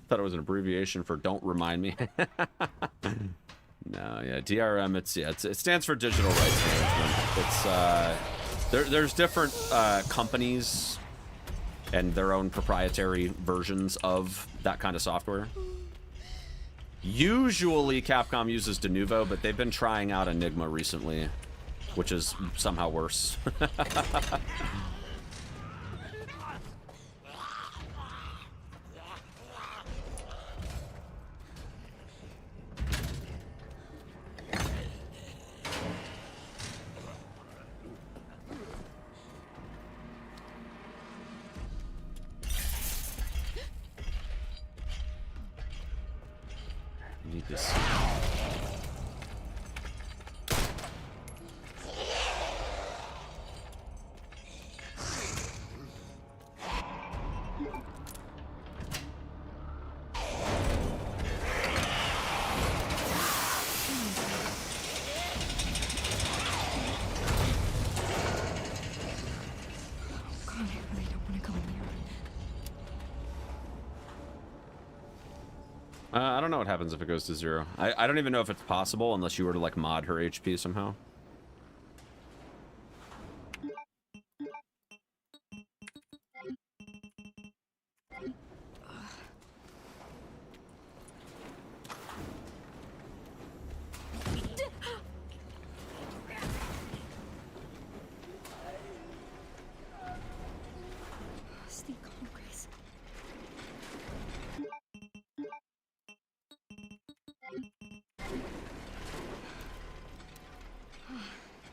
Thought it was an abbreviation for "Don't Remind Me." No, yeah, DRM. It stands for Digital Rights Management. It's there's different companies and their own proprietary versions of that kind of software. Usually, Capcom uses Denuvo, but they've been trying out Enigma recently, which is somehow worse. Need this. I don't know what happens if it goes to 0. I don't even know if it's possible unless you were to like mod her HP somehow.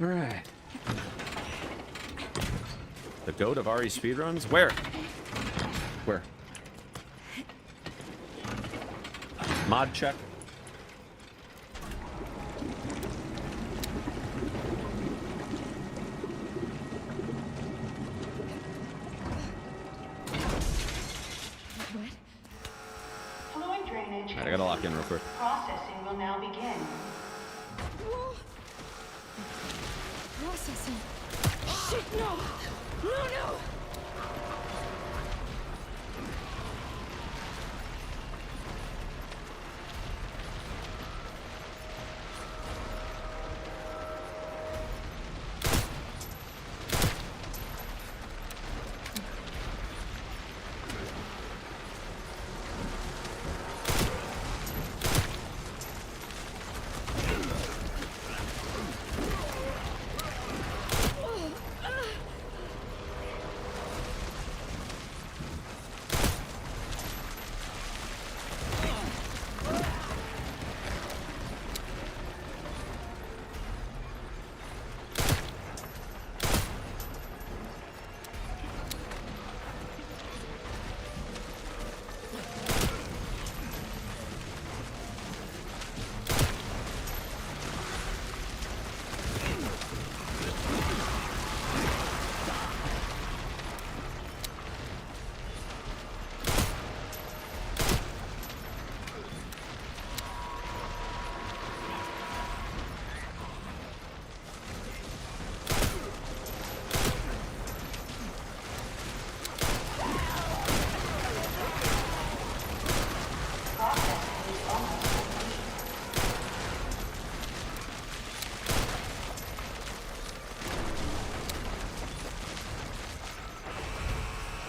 All right. The goat of RE speedruns? Where? Where? Mod check. Fluid drainage. Alright, I gotta lock in real quick. Processing will now begin. Processing. Shit, no! No, no!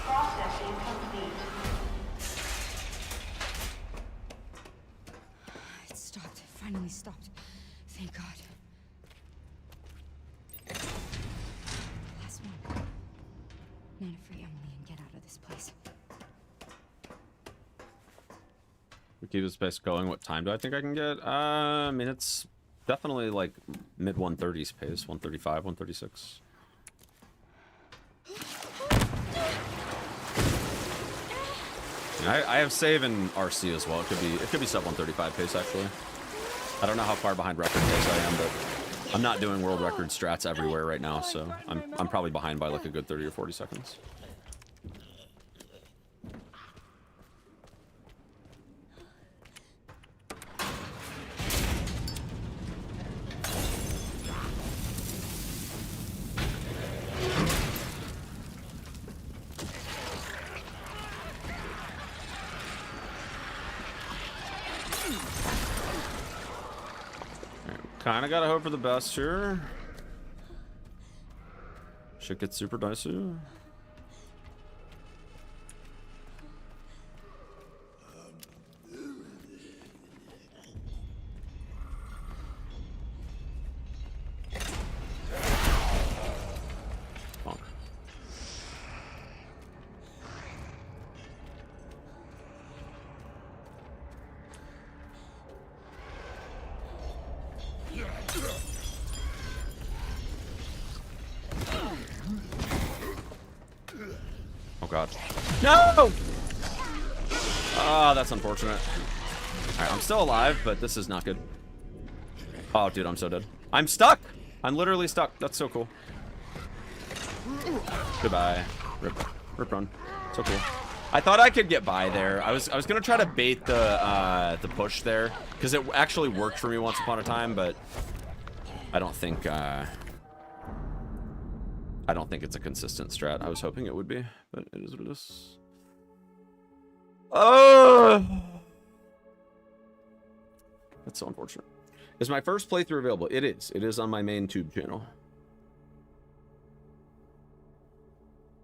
Processing complete. It stopped. It finally stopped. Thank God. Last one. Now to free Emily and get out of this place. We keep this pace going. What time do I think I can get? I mean, it's definitely like mid 130s pace. 135, 136. I have save in RC as well. It could be sub 135 pace actually. I don't know how far behind record pace I am, but I'm not doing world record strats everywhere right now, so I'm probably behind by like a good 30 or 40 seconds. Kinda gotta hope for the best here. Shit gets super dicey. Bonk. Oh god. No! Ah, that's unfortunate. Alright, I'm still alive, but this is not good. Oh, dude, I'm so dead. I'm stuck! I'm literally stuck. That's so cool. Goodbye. Rip. Rip run. So cool. I thought I could get by there. I was gonna try to bait the push there, because it actually worked for me once upon a time, but I don't think it's a consistent strat. I was hoping it would be, but it is what it is. Oh, that's so unfortunate. Is my first playthrough available? It is. It is on my main tube channel.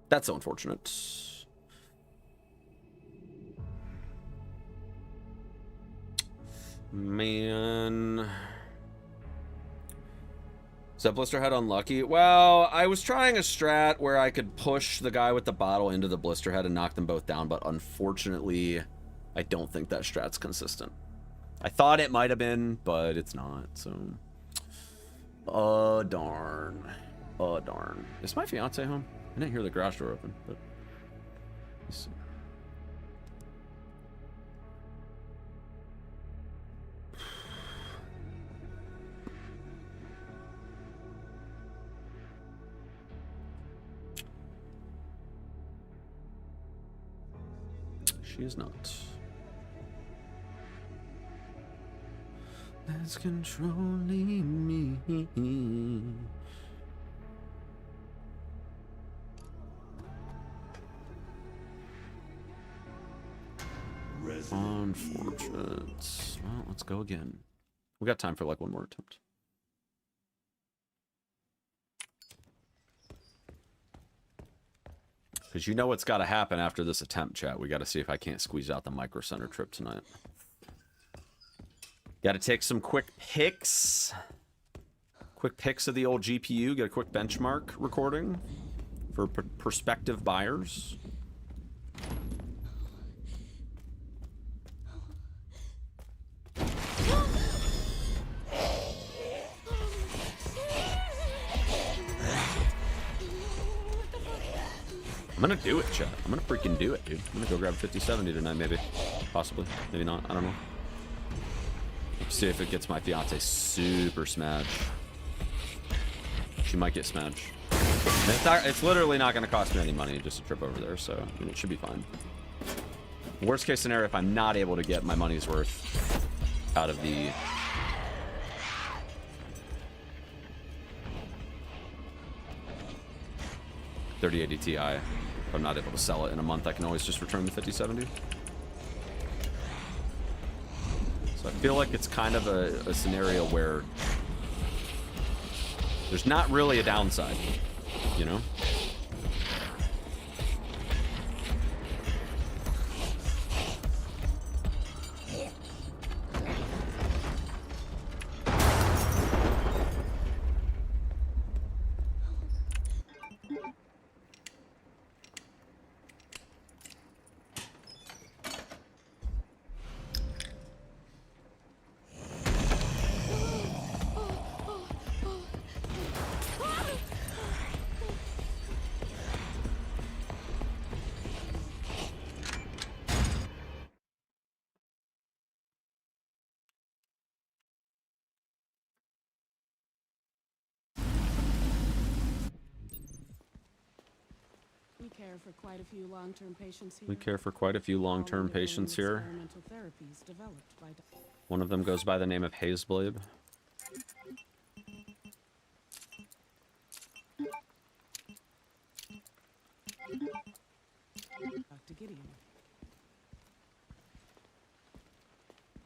That's so unfortunate. Man. Is that blister head unlucky? Well, I was trying a strat where I could push the guy with the bottle into the blister head and knock them both down, but unfortunately, I don't think that strat's consistent. I thought it might have been, but it's not, so... Oh, darn. Oh, darn. Is my fiance home? I didn't hear the garage door open, but... Let's see. She is not. That's controlling me. Unfortunate. Well, let's go again. We got time for like one more attempt. Because you know what's got to happen after this attempt, chat. We got to see if I can't squeeze out the Micro Center trip tonight. Got to take some quick pics. Quick pics of the old GPU. Get a quick benchmark recording for prospective buyers. I'm gonna do it, chat. I'm gonna freaking do it, dude. I'm gonna go grab 5070 tonight, maybe. Possibly. Maybe not. I don't know. Let's see if it gets my fiance super smashed. She might get smashed. It's literally not gonna cost me any money just a trip over there, so I mean, it should be fine. Worst case scenario, if I'm not able to get my money's worth out of the... $3080 Ti. If I'm not able to sell it in a month, I can always just return the 5070. So I feel like it's kind of a scenario where there's not really a downside, you know? We care for quite a few long-term patients here. We care for quite a few long-term patients here. Experimental therapies developed by One of them goes by the name of Hazeblade. Dr. Gideon.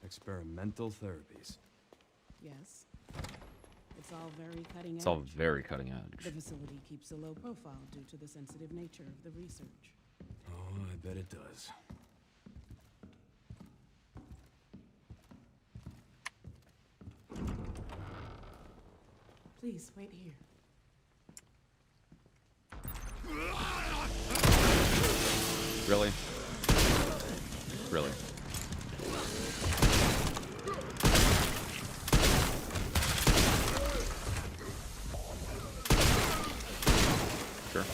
Experimental therapies. Yes. It's all very cutting edge. It's all very cutting edge. The facility keeps a low profile due to the sensitive nature of the research. Oh, I bet it does. Please, wait here. Really? Really? Sure.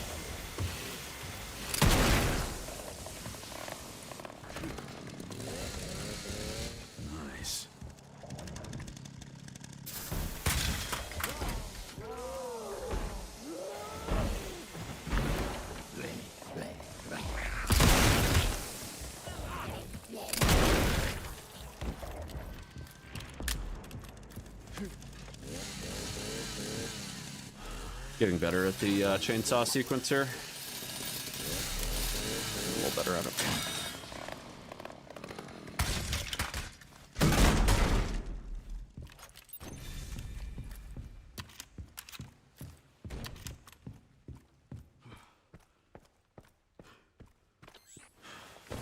Nice. Getting better at the chainsaw sequence here. A little better at it.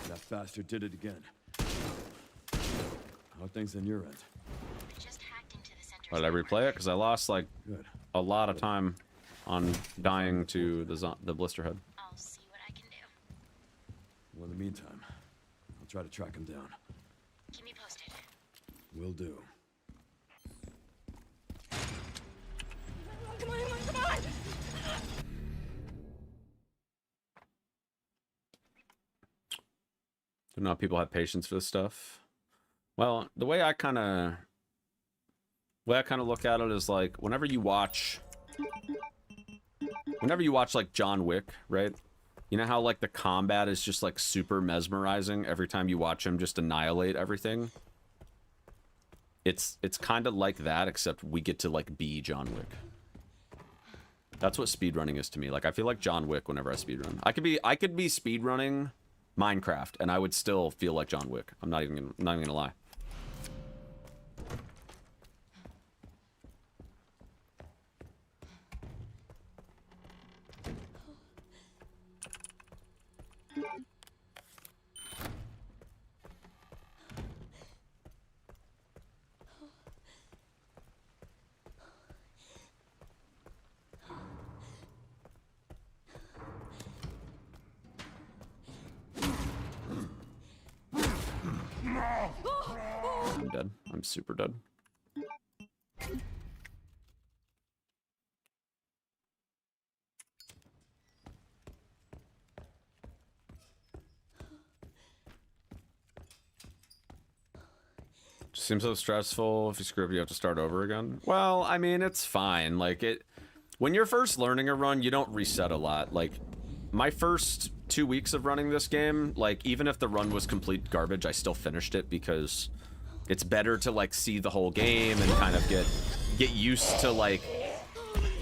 That bastard did it again. How are things on your end? I just hacked into the center's Why did I replay it? Because I lost like Good. a lot of time on dying to the blister head. I'll see what I can do. Well, in the meantime, I'll try to track him down. Keep me posted. Will do. know how people have patience for this stuff. Well, the way I kind of look at it is like whenever you watch like John Wick, right? You know how like the combat is just like super mesmerizing every time you watch him just annihilate everything? It's kind of like that, except we get to like be John Wick. That's what speedrunning is to me. Like I feel like John Wick whenever I speedrun. I could be speedrunning Minecraft and I would still feel like John Wick. I'm not even gonna lie. I'm dead. I'm super dead. Just seems so stressful. If you screw up, you have to start over again. Well, I mean, it's fine. Like when you're first learning a run, you don't reset a lot. Like my first 2 weeks of running this game, like even if the run was complete garbage, I still finished it because it's better to like see the whole game and kind of get used to like,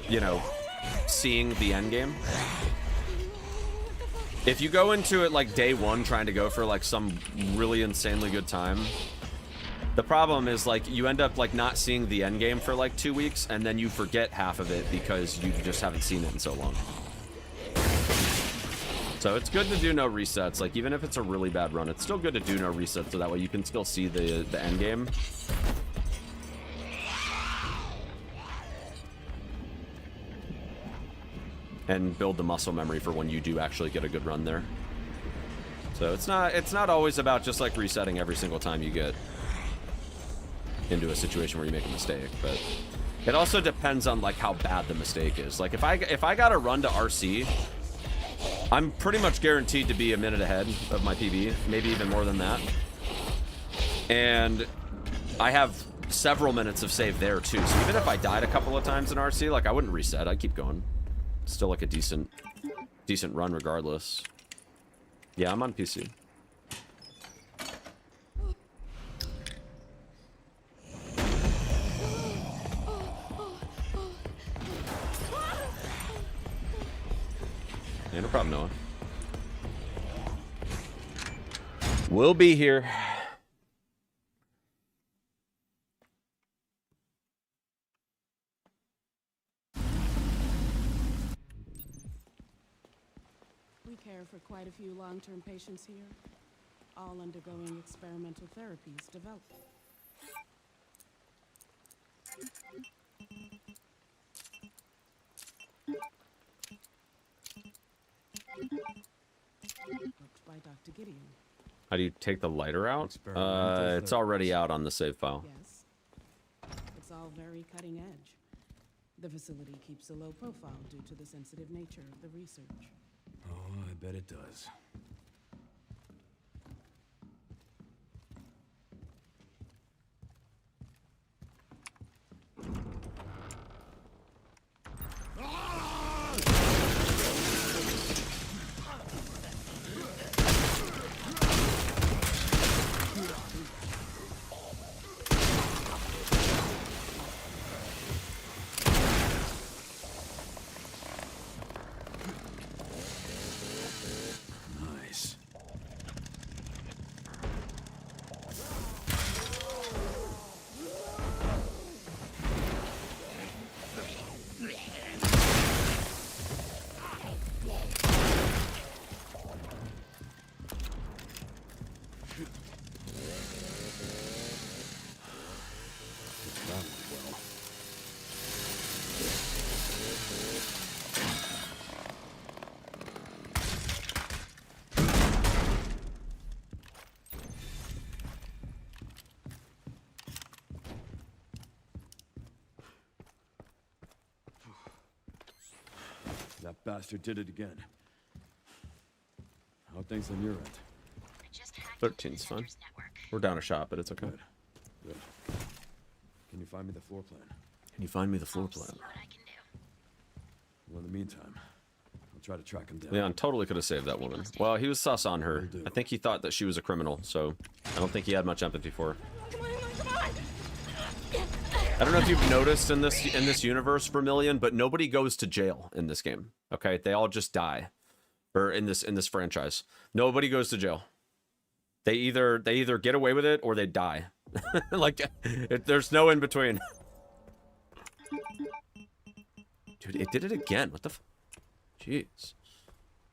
you know, seeing the end game. If you go into it like day one trying to go for like some really insanely good time, the problem is like you end up like not seeing the end game for like 2 weeks and then you forget half of it because you just haven't seen it in so long. So it's good to do no resets. Like even if it's a really bad run, it's still good to do no resets so that way you can still see the end game. And build the muscle memory for when you do actually get a good run there. So it's not always about just like resetting every single time you get into a situation where you make a mistake, but it also depends on like how bad the mistake is. Like if I got a run to RC, I'm pretty much guaranteed to be a minute ahead of my PB, maybe even more than that. And I have several minutes of save there too. So even if I died a couple of times in RC, like I wouldn't reset, I'd keep going. Still like a decent run regardless. Yeah, I'm on PC. Yeah, no problem, Noah. We'll be here. We care for quite a few long-term patients here, all undergoing experimental therapies developed. Booked by Dr. Gideon. How do you take the lighter out? It's already out on the save file. Yes. It's all very cutting edge. The facility keeps a low profile due to the sensitive nature of the research. Oh, I bet it does. Nice. That went well. That bastard did it again. How are things on your end? I just hacked 13's fine. We're down a shot, but it's okay. Good. Good. Can you find me the floor plan? Can you find me the floor plan? What I can do. Well, in the meantime, I'll try to track him down. Leon totally could have saved that woman. Well, he was sus on her. I think he thought that she was a criminal, so I don't think he had much empathy for her. I don't know if you've noticed in this universe, Vermilion, but nobody goes to jail in this game. Okay, they all just die, or in this franchise, nobody goes to jail. They either get away with it or they die. Like, there's no in between. Dude, it did it again. What the? Jeez.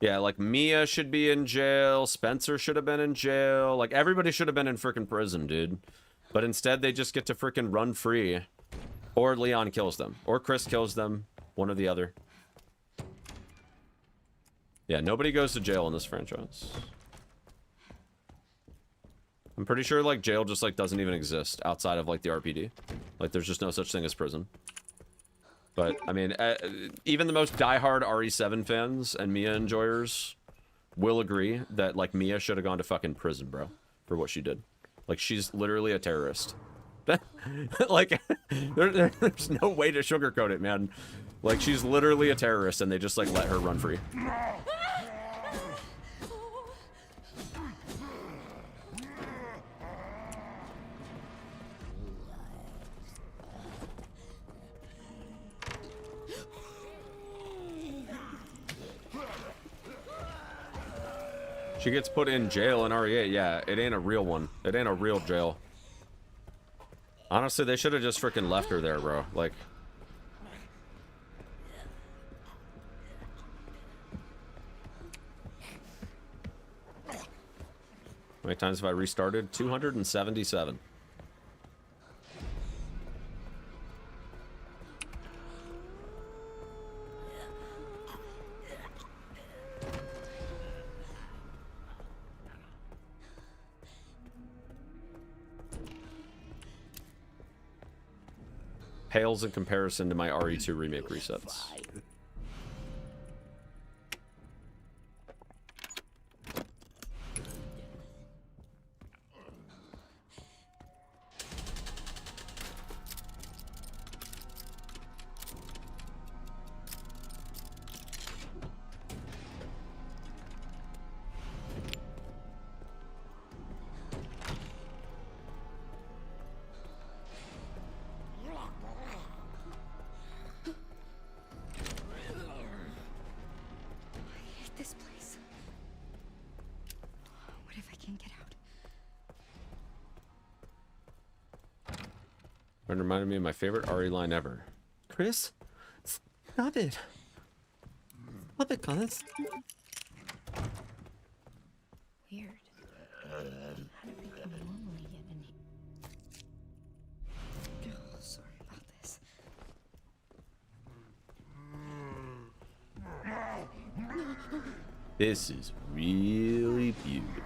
Yeah, like Mia should be in jail. Spencer should have been in jail. Like everybody should have been in freaking prison, dude. But instead, they just get to freaking run free. Or Leon kills them. Or Chris kills them. One or the other. Yeah, nobody goes to jail in this franchise. I'm pretty sure, like, jail just, like, doesn't even exist outside of, like, the RPD. Like, there's just no such thing as prison. But, I mean, even the most diehard RE7 fans and Mia enjoyers will agree that, like, Mia should have gone to fucking prison, bro, for what she did. Like, she's literally a terrorist. Like, there's no way to sugarcoat it, man. Like, she's literally a terrorist, and they just, like, let her run free. She gets put in jail in RE8. Yeah, it ain't a real one. It ain't a real jail. Honestly, they should have just freaking left her there, bro. Like... How many times have I restarted? 277. Pales in comparison to my RE2 remake resets. It reminded me of my favorite RE line ever. Chris, stop it. Stop it, Connors. Weird. How did we become normally yet in here? Oh, sorry about this. This is really beautiful.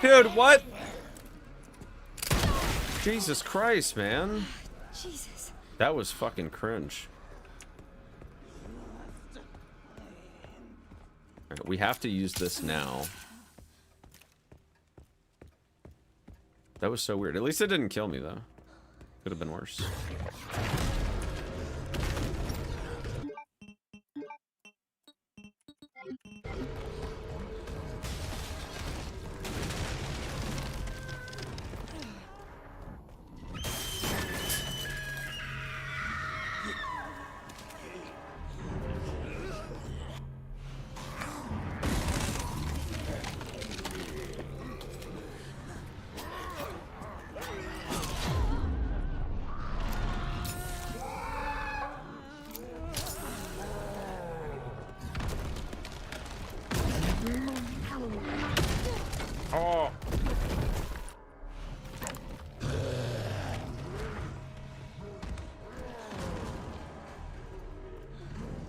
Dude, what? Jesus Christ, man. Jesus. That was fucking cringe. Alright, we have to use this now. That was so weird. At least it didn't kill me, though. Could have been worse.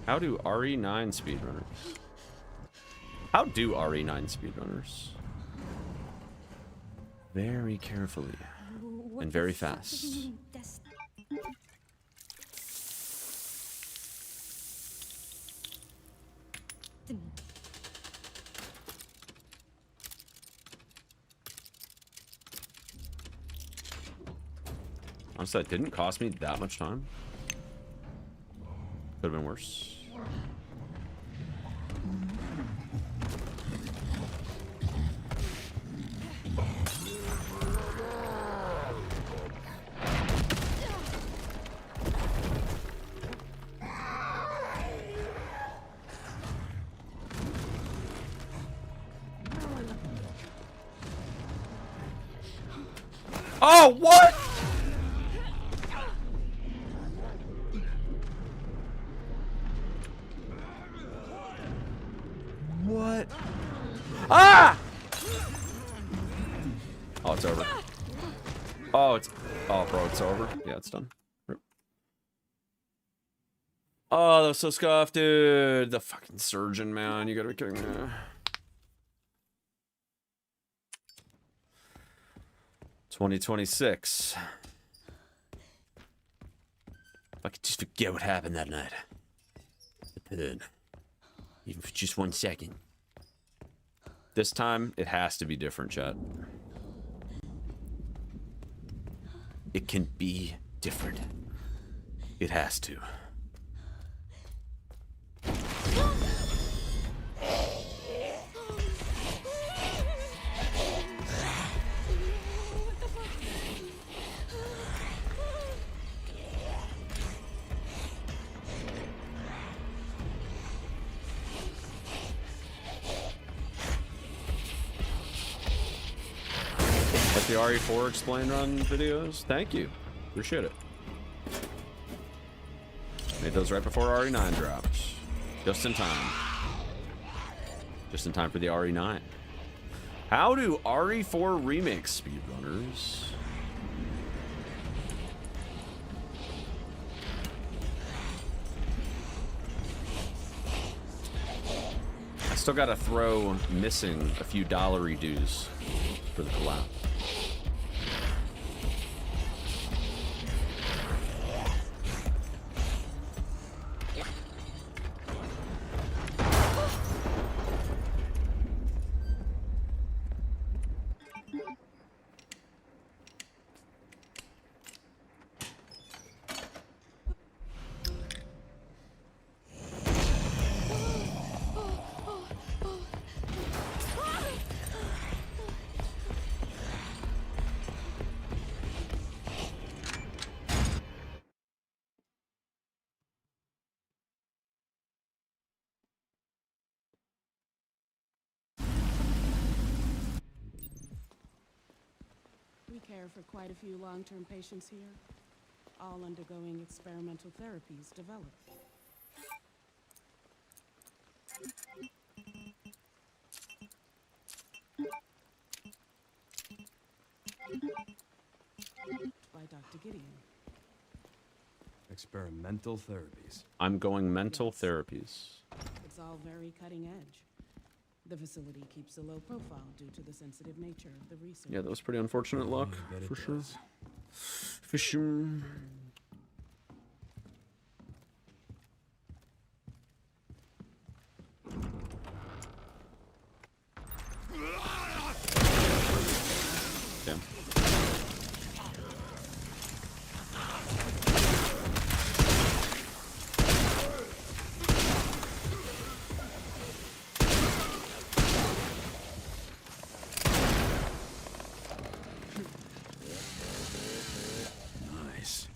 How do RE9 speedrunners? How do RE9 speedrunners? Very carefully and very fast. Honestly, that didn't cost me that much time. Could have been worse. Oh, what? What? Ah! Oh, it's over. Oh, it's... Oh, bro, it's over. Yeah, it's done. Rip. Oh, that was so scuffed, dude. The fucking surgeon, man. You gotta be kidding me. $2026. If I could just forget what happened that night. The pain. Even for just 1 second. This time, it has to be different, chat. It can be different. It has to. The RE4 explain run videos. Thank you. Appreciate it. Made those right before RE9 dropped. Just in time. Just in time for the RE9. How do RE4 remake speedrunners? I still gotta throw missing a few dollar dues for the collab. We care for quite a few long-term patients here, all undergoing experimental therapies developed. By Dr. Gideon. Experimental therapies. I'm going mental therapies. It's all very cutting edge. The facility keeps a low profile due to the sensitive nature of the research. Yeah, that was pretty unfortunate luck, for sure. For sure. Damn. Nice.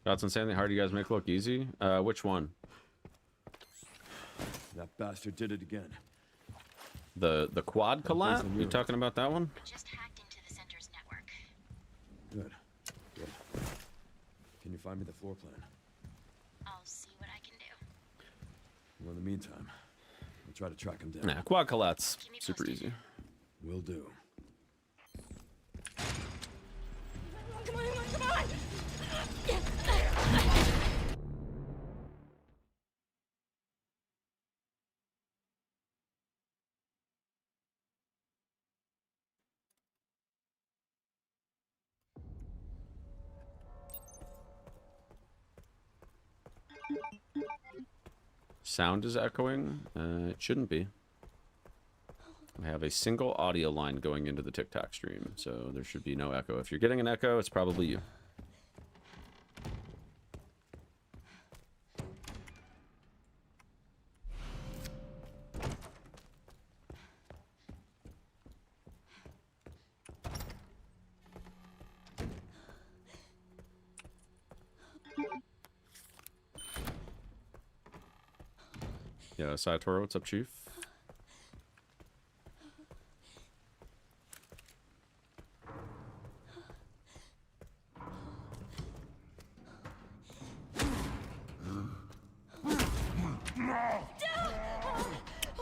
That's insanely hard. You guys make it look easy. Which one? That bastard did it again. The quad collab? You talking about that one? Just hacked into the center's network. Good. Good. Can you find me the floor plan? I'll see what I can do. Well, in the meantime, I'll try to track him down. Nah, quad collat's super easy. Will do. Come on, come on! Sound is echoing. It shouldn't be. I have a single audio line going into the TikTok stream, so there should be no echo. If you're getting an echo, it's probably you. Yeah, Saitoro, what's up, Chief?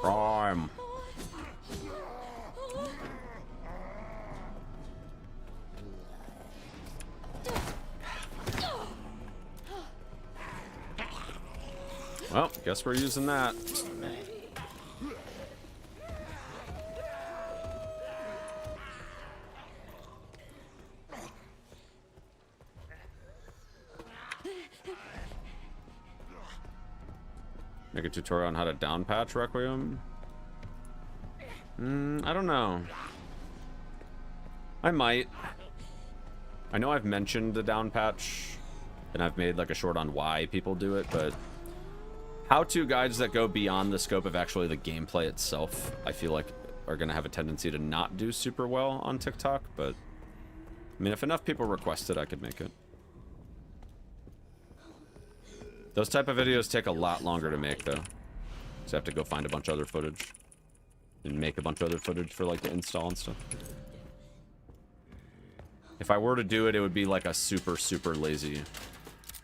Prime. Well, guess we're using that. Make a tutorial on how to down patch Requiem. I don't know. I might. I know I've mentioned the down patch, and I've made like a short on why people do it, but how-to guides that go beyond the scope of actually the gameplay itself, I feel like are going to have a tendency to not do super well on TikTok, but I mean, if enough people request it, I could make it. Those type of videos take a lot longer to make, though. So I have to go find a bunch of other footage and make a bunch of other footage for like the install and stuff. If I were to do it, it would be like a super, super lazy,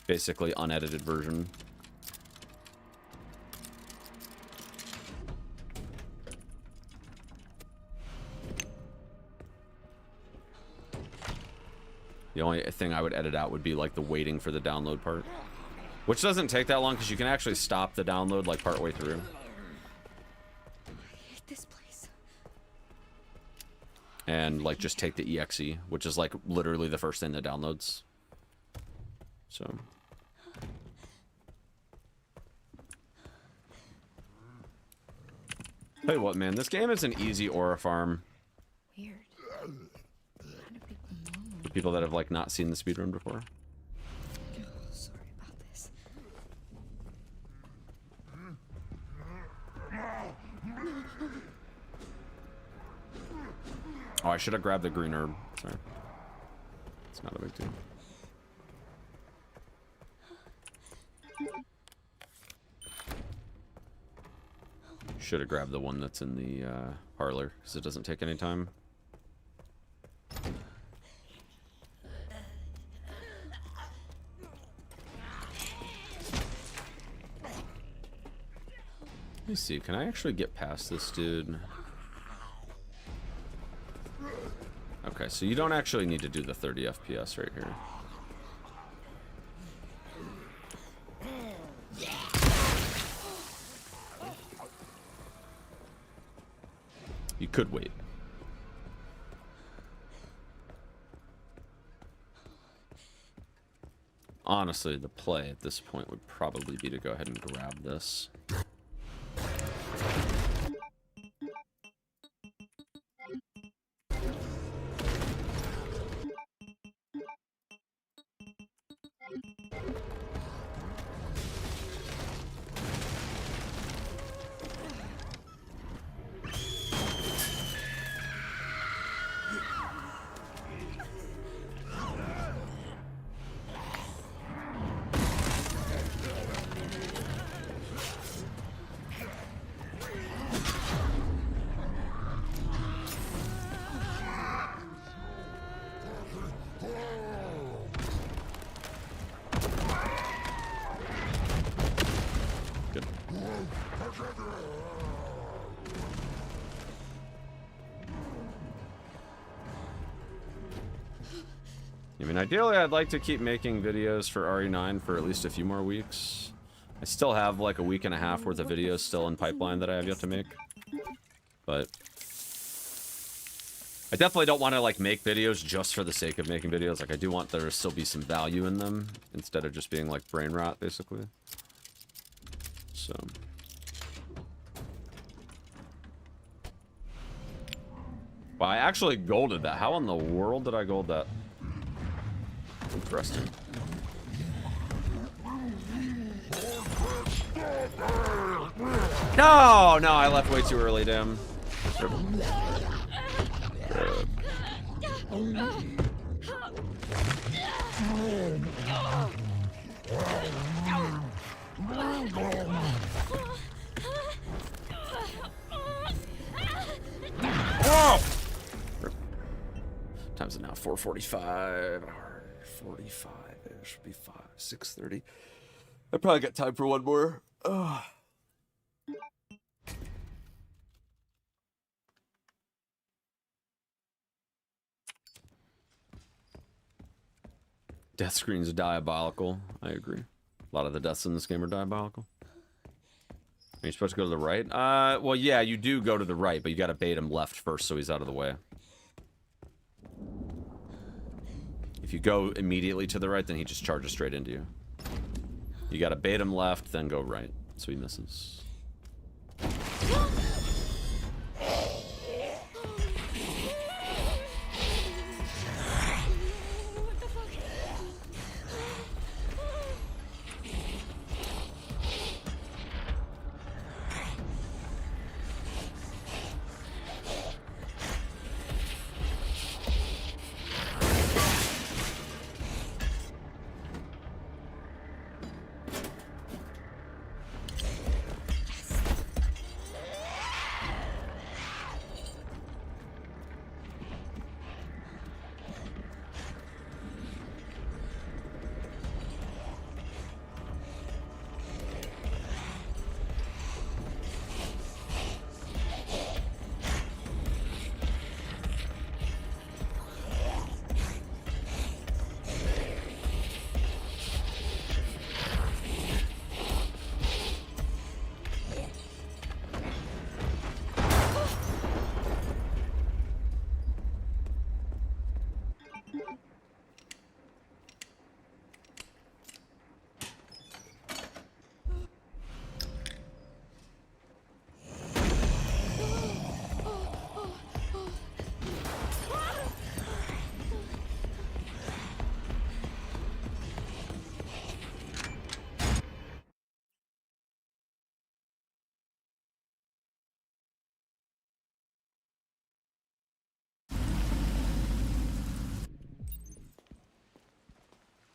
basically unedited version. The only thing I would edit out would be like the waiting for the download part. Which doesn't take that long because you can actually stop the download like partway through. I hate this place. And like just take the exe, which is like literally the first thing that downloads. So. Tell you what, man, this game is an easy aura farm. Weird. How do people normally... People that have like not seen the speedrun before. Oh, sorry about this. Oh, I should have grabbed the green herb. Sorry. It's not a big deal. Should have grabbed the one that's in the parlor because it doesn't take any time. Let me see, can I actually get past this dude? Okay, so you don't actually need to do the 30 FPS right here. You could wait. Honestly, the play at this point would probably be to go ahead and grab this. Good. I mean, ideally, I'd like to keep making videos for RE9 for at least a few more weeks. I still have like a week and a half worth of videos still in pipeline that I have yet to make. But I definitely don't want to like make videos just for the sake of making videos. Like I do want there to still be some value in them instead of just being like brain rot, basically. So. Well, I actually golded that. How in the world did I gold that? Interesting. No, no, I left way too early, damn. Time's it now? 4:45. 45-ish. Be 6:30. I probably got time for one more. Ugh. Death screens are diabolical. I agree. A lot of the deaths in this game are diabolical. Are you supposed to go to the right? Well, yeah, you do go to the right, but you gotta bait him left first so he's out of the way. If you go immediately to the right, then he just charges straight into you. You gotta bait him left, then go right, so he misses.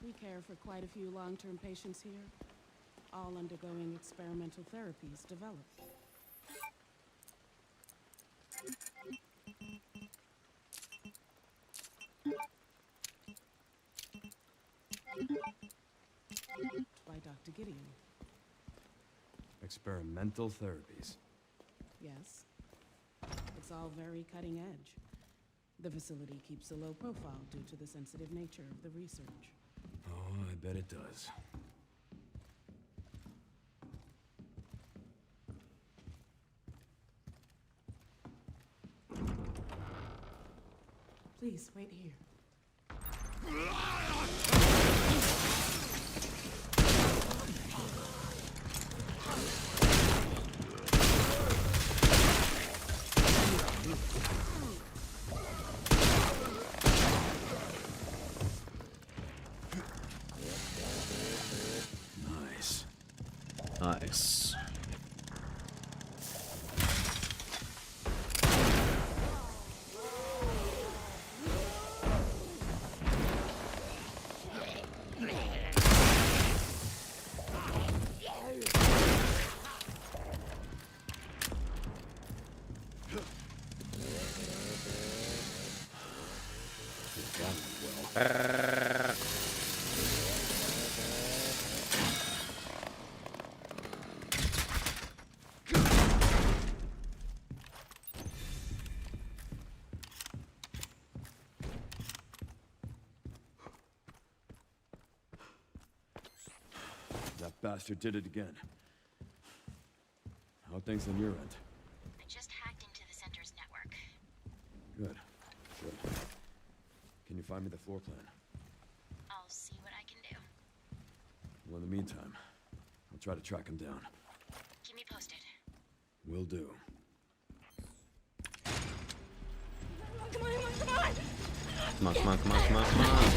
We care for quite a few long-term patients here, all undergoing experimental therapies developed. By Dr. Gideon. Experimental therapies. Yes. It's all very cutting edge. The facility keeps a low profile due to the sensitive nature of the research. Oh, I bet it does. Please, wait here. Nice. Nice. That bastard did it again. How are things on your end? I just hacked into the center's network. Good. Good. Can you find me the floor plan? I'll see what I can do. Well, in the meantime, I'll try to track him down. Keep me posted. Will do. Come on, come on! Come on, come on, come on, come on, come on.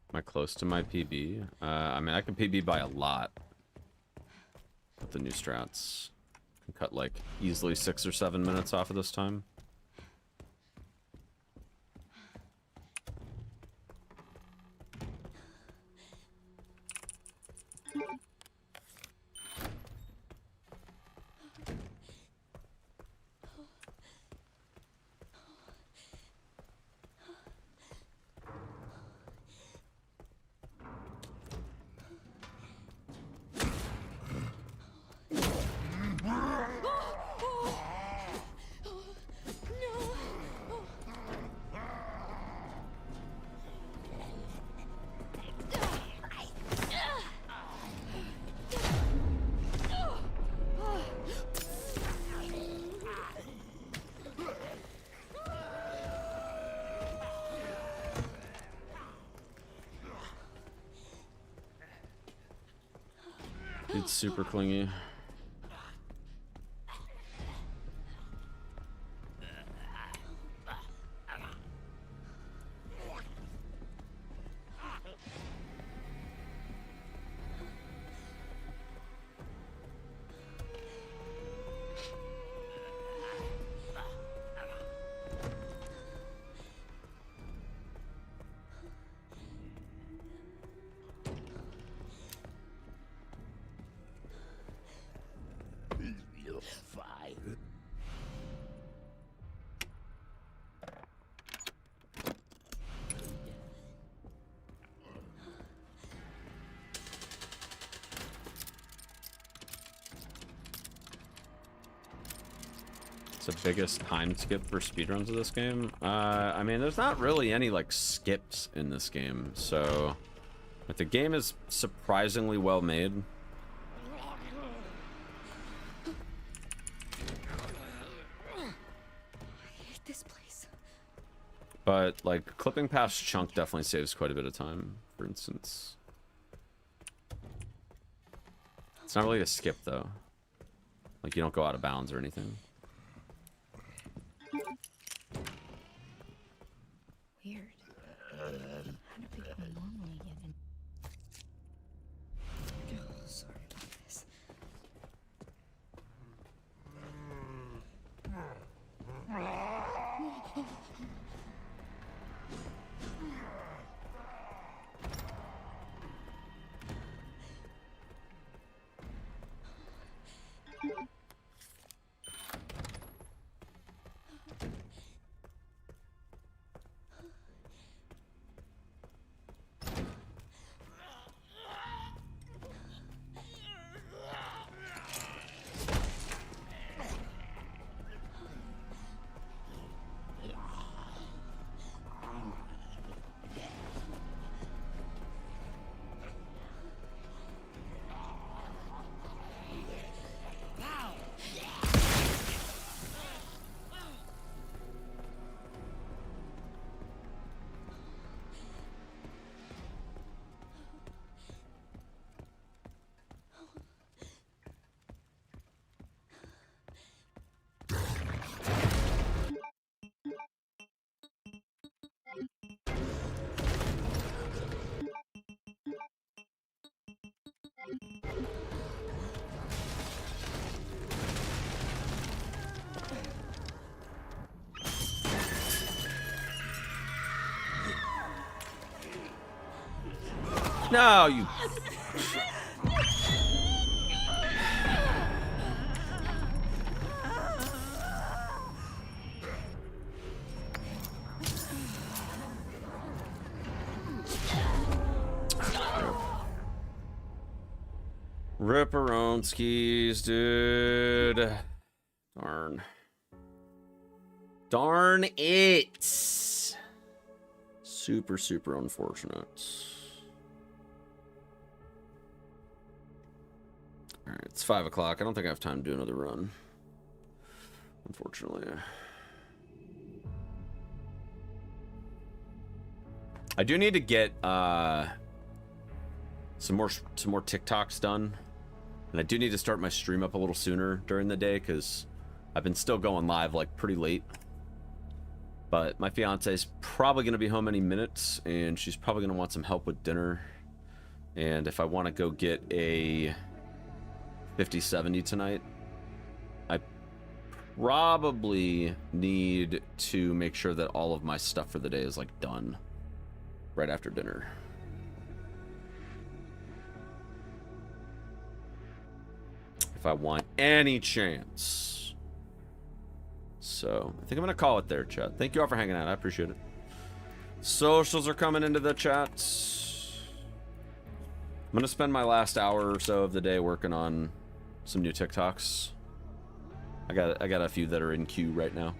Am I close to my PB? I mean, I can PB by a lot with the new strats. Can cut like easily 6 or 7 minutes off of this time. It's super clingy. It's the biggest time skip for speedruns of this game. I mean, there's not really any like skips in this game, so but the game is surprisingly well made. I hate this place. But like clipping past chunk definitely saves quite a bit of time, for instance. It's not really a skip though. Like you don't go out of bounds or anything. Weird. How do people normally get in? Oh, sorry about this. No, you... Ripperonskis, dude. Darn. Darn it. Super, super unfortunate. Alright, it's 5 o'clock. I don't think I have time to do another run. Unfortunately. I do need to get some more TikToks done. And I do need to start my stream up a little sooner during the day because I've been still going live like pretty late. But my fiance's probably going to be home any minute, and she's probably going to want some help with dinner. And if I want to go get a 50-70 tonight, I probably need to make sure that all of my stuff for the day is like done right after dinner. If I want any chance. So, I think I'm going to call it there, chat. Thank you all for hanging out. I appreciate it. Socials are coming into the chat. I'm going to spend my last hour or so of the day working on some new TikToks. I got a few that are in queue right now.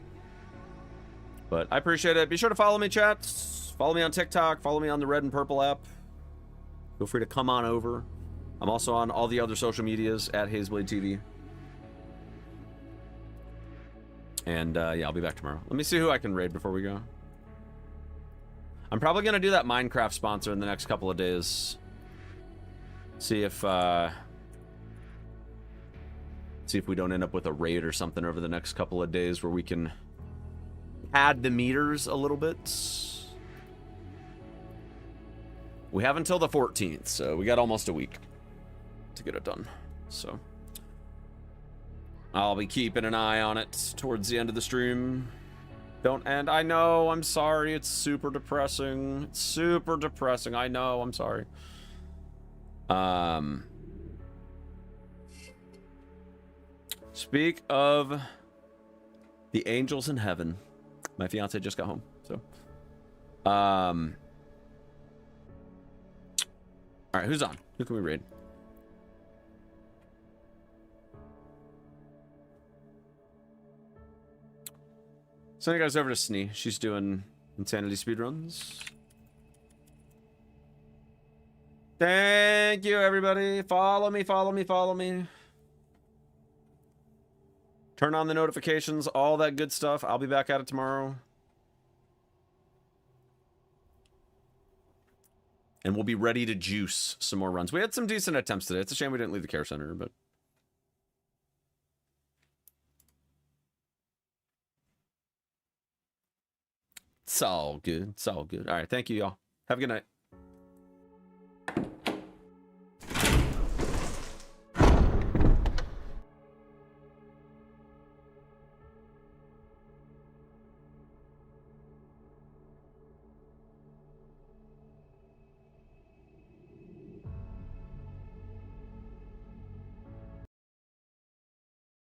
But I appreciate it. Be sure to follow me, chat. Follow me on TikTok. Follow me on the Red and Purple app. Feel free to come on over. I'm also on all the other social medias at Hazeblade TV. And yeah, I'll be back tomorrow. Let me see who I can raid before we go. I'm probably going to do that Minecraft sponsor in the next couple of days. See if we don't end up with a raid or something over the next couple of days where we can pad the meters a little bit. We have until the 14th, so we got almost a week to get it done. So I'll be keeping an eye on it towards the end of the stream. And I know, I'm sorry, it's super depressing. It's super depressing. I know, I'm sorry. Speak of the angels in heaven. My fiance just got home, so. All right, who's on? Who can we raid? Send you guys over to Snee. She's doing insanity speedruns. Thank you, everybody. Follow me, follow me, follow me. Turn on the notifications, all that good stuff. I'll be back at it tomorrow. And we'll be ready to juice some more runs. We had some decent attempts today. It's a shame we didn't leave the care center, but... It's all good. It's all good. All right, thank you, y'all. Have a good night.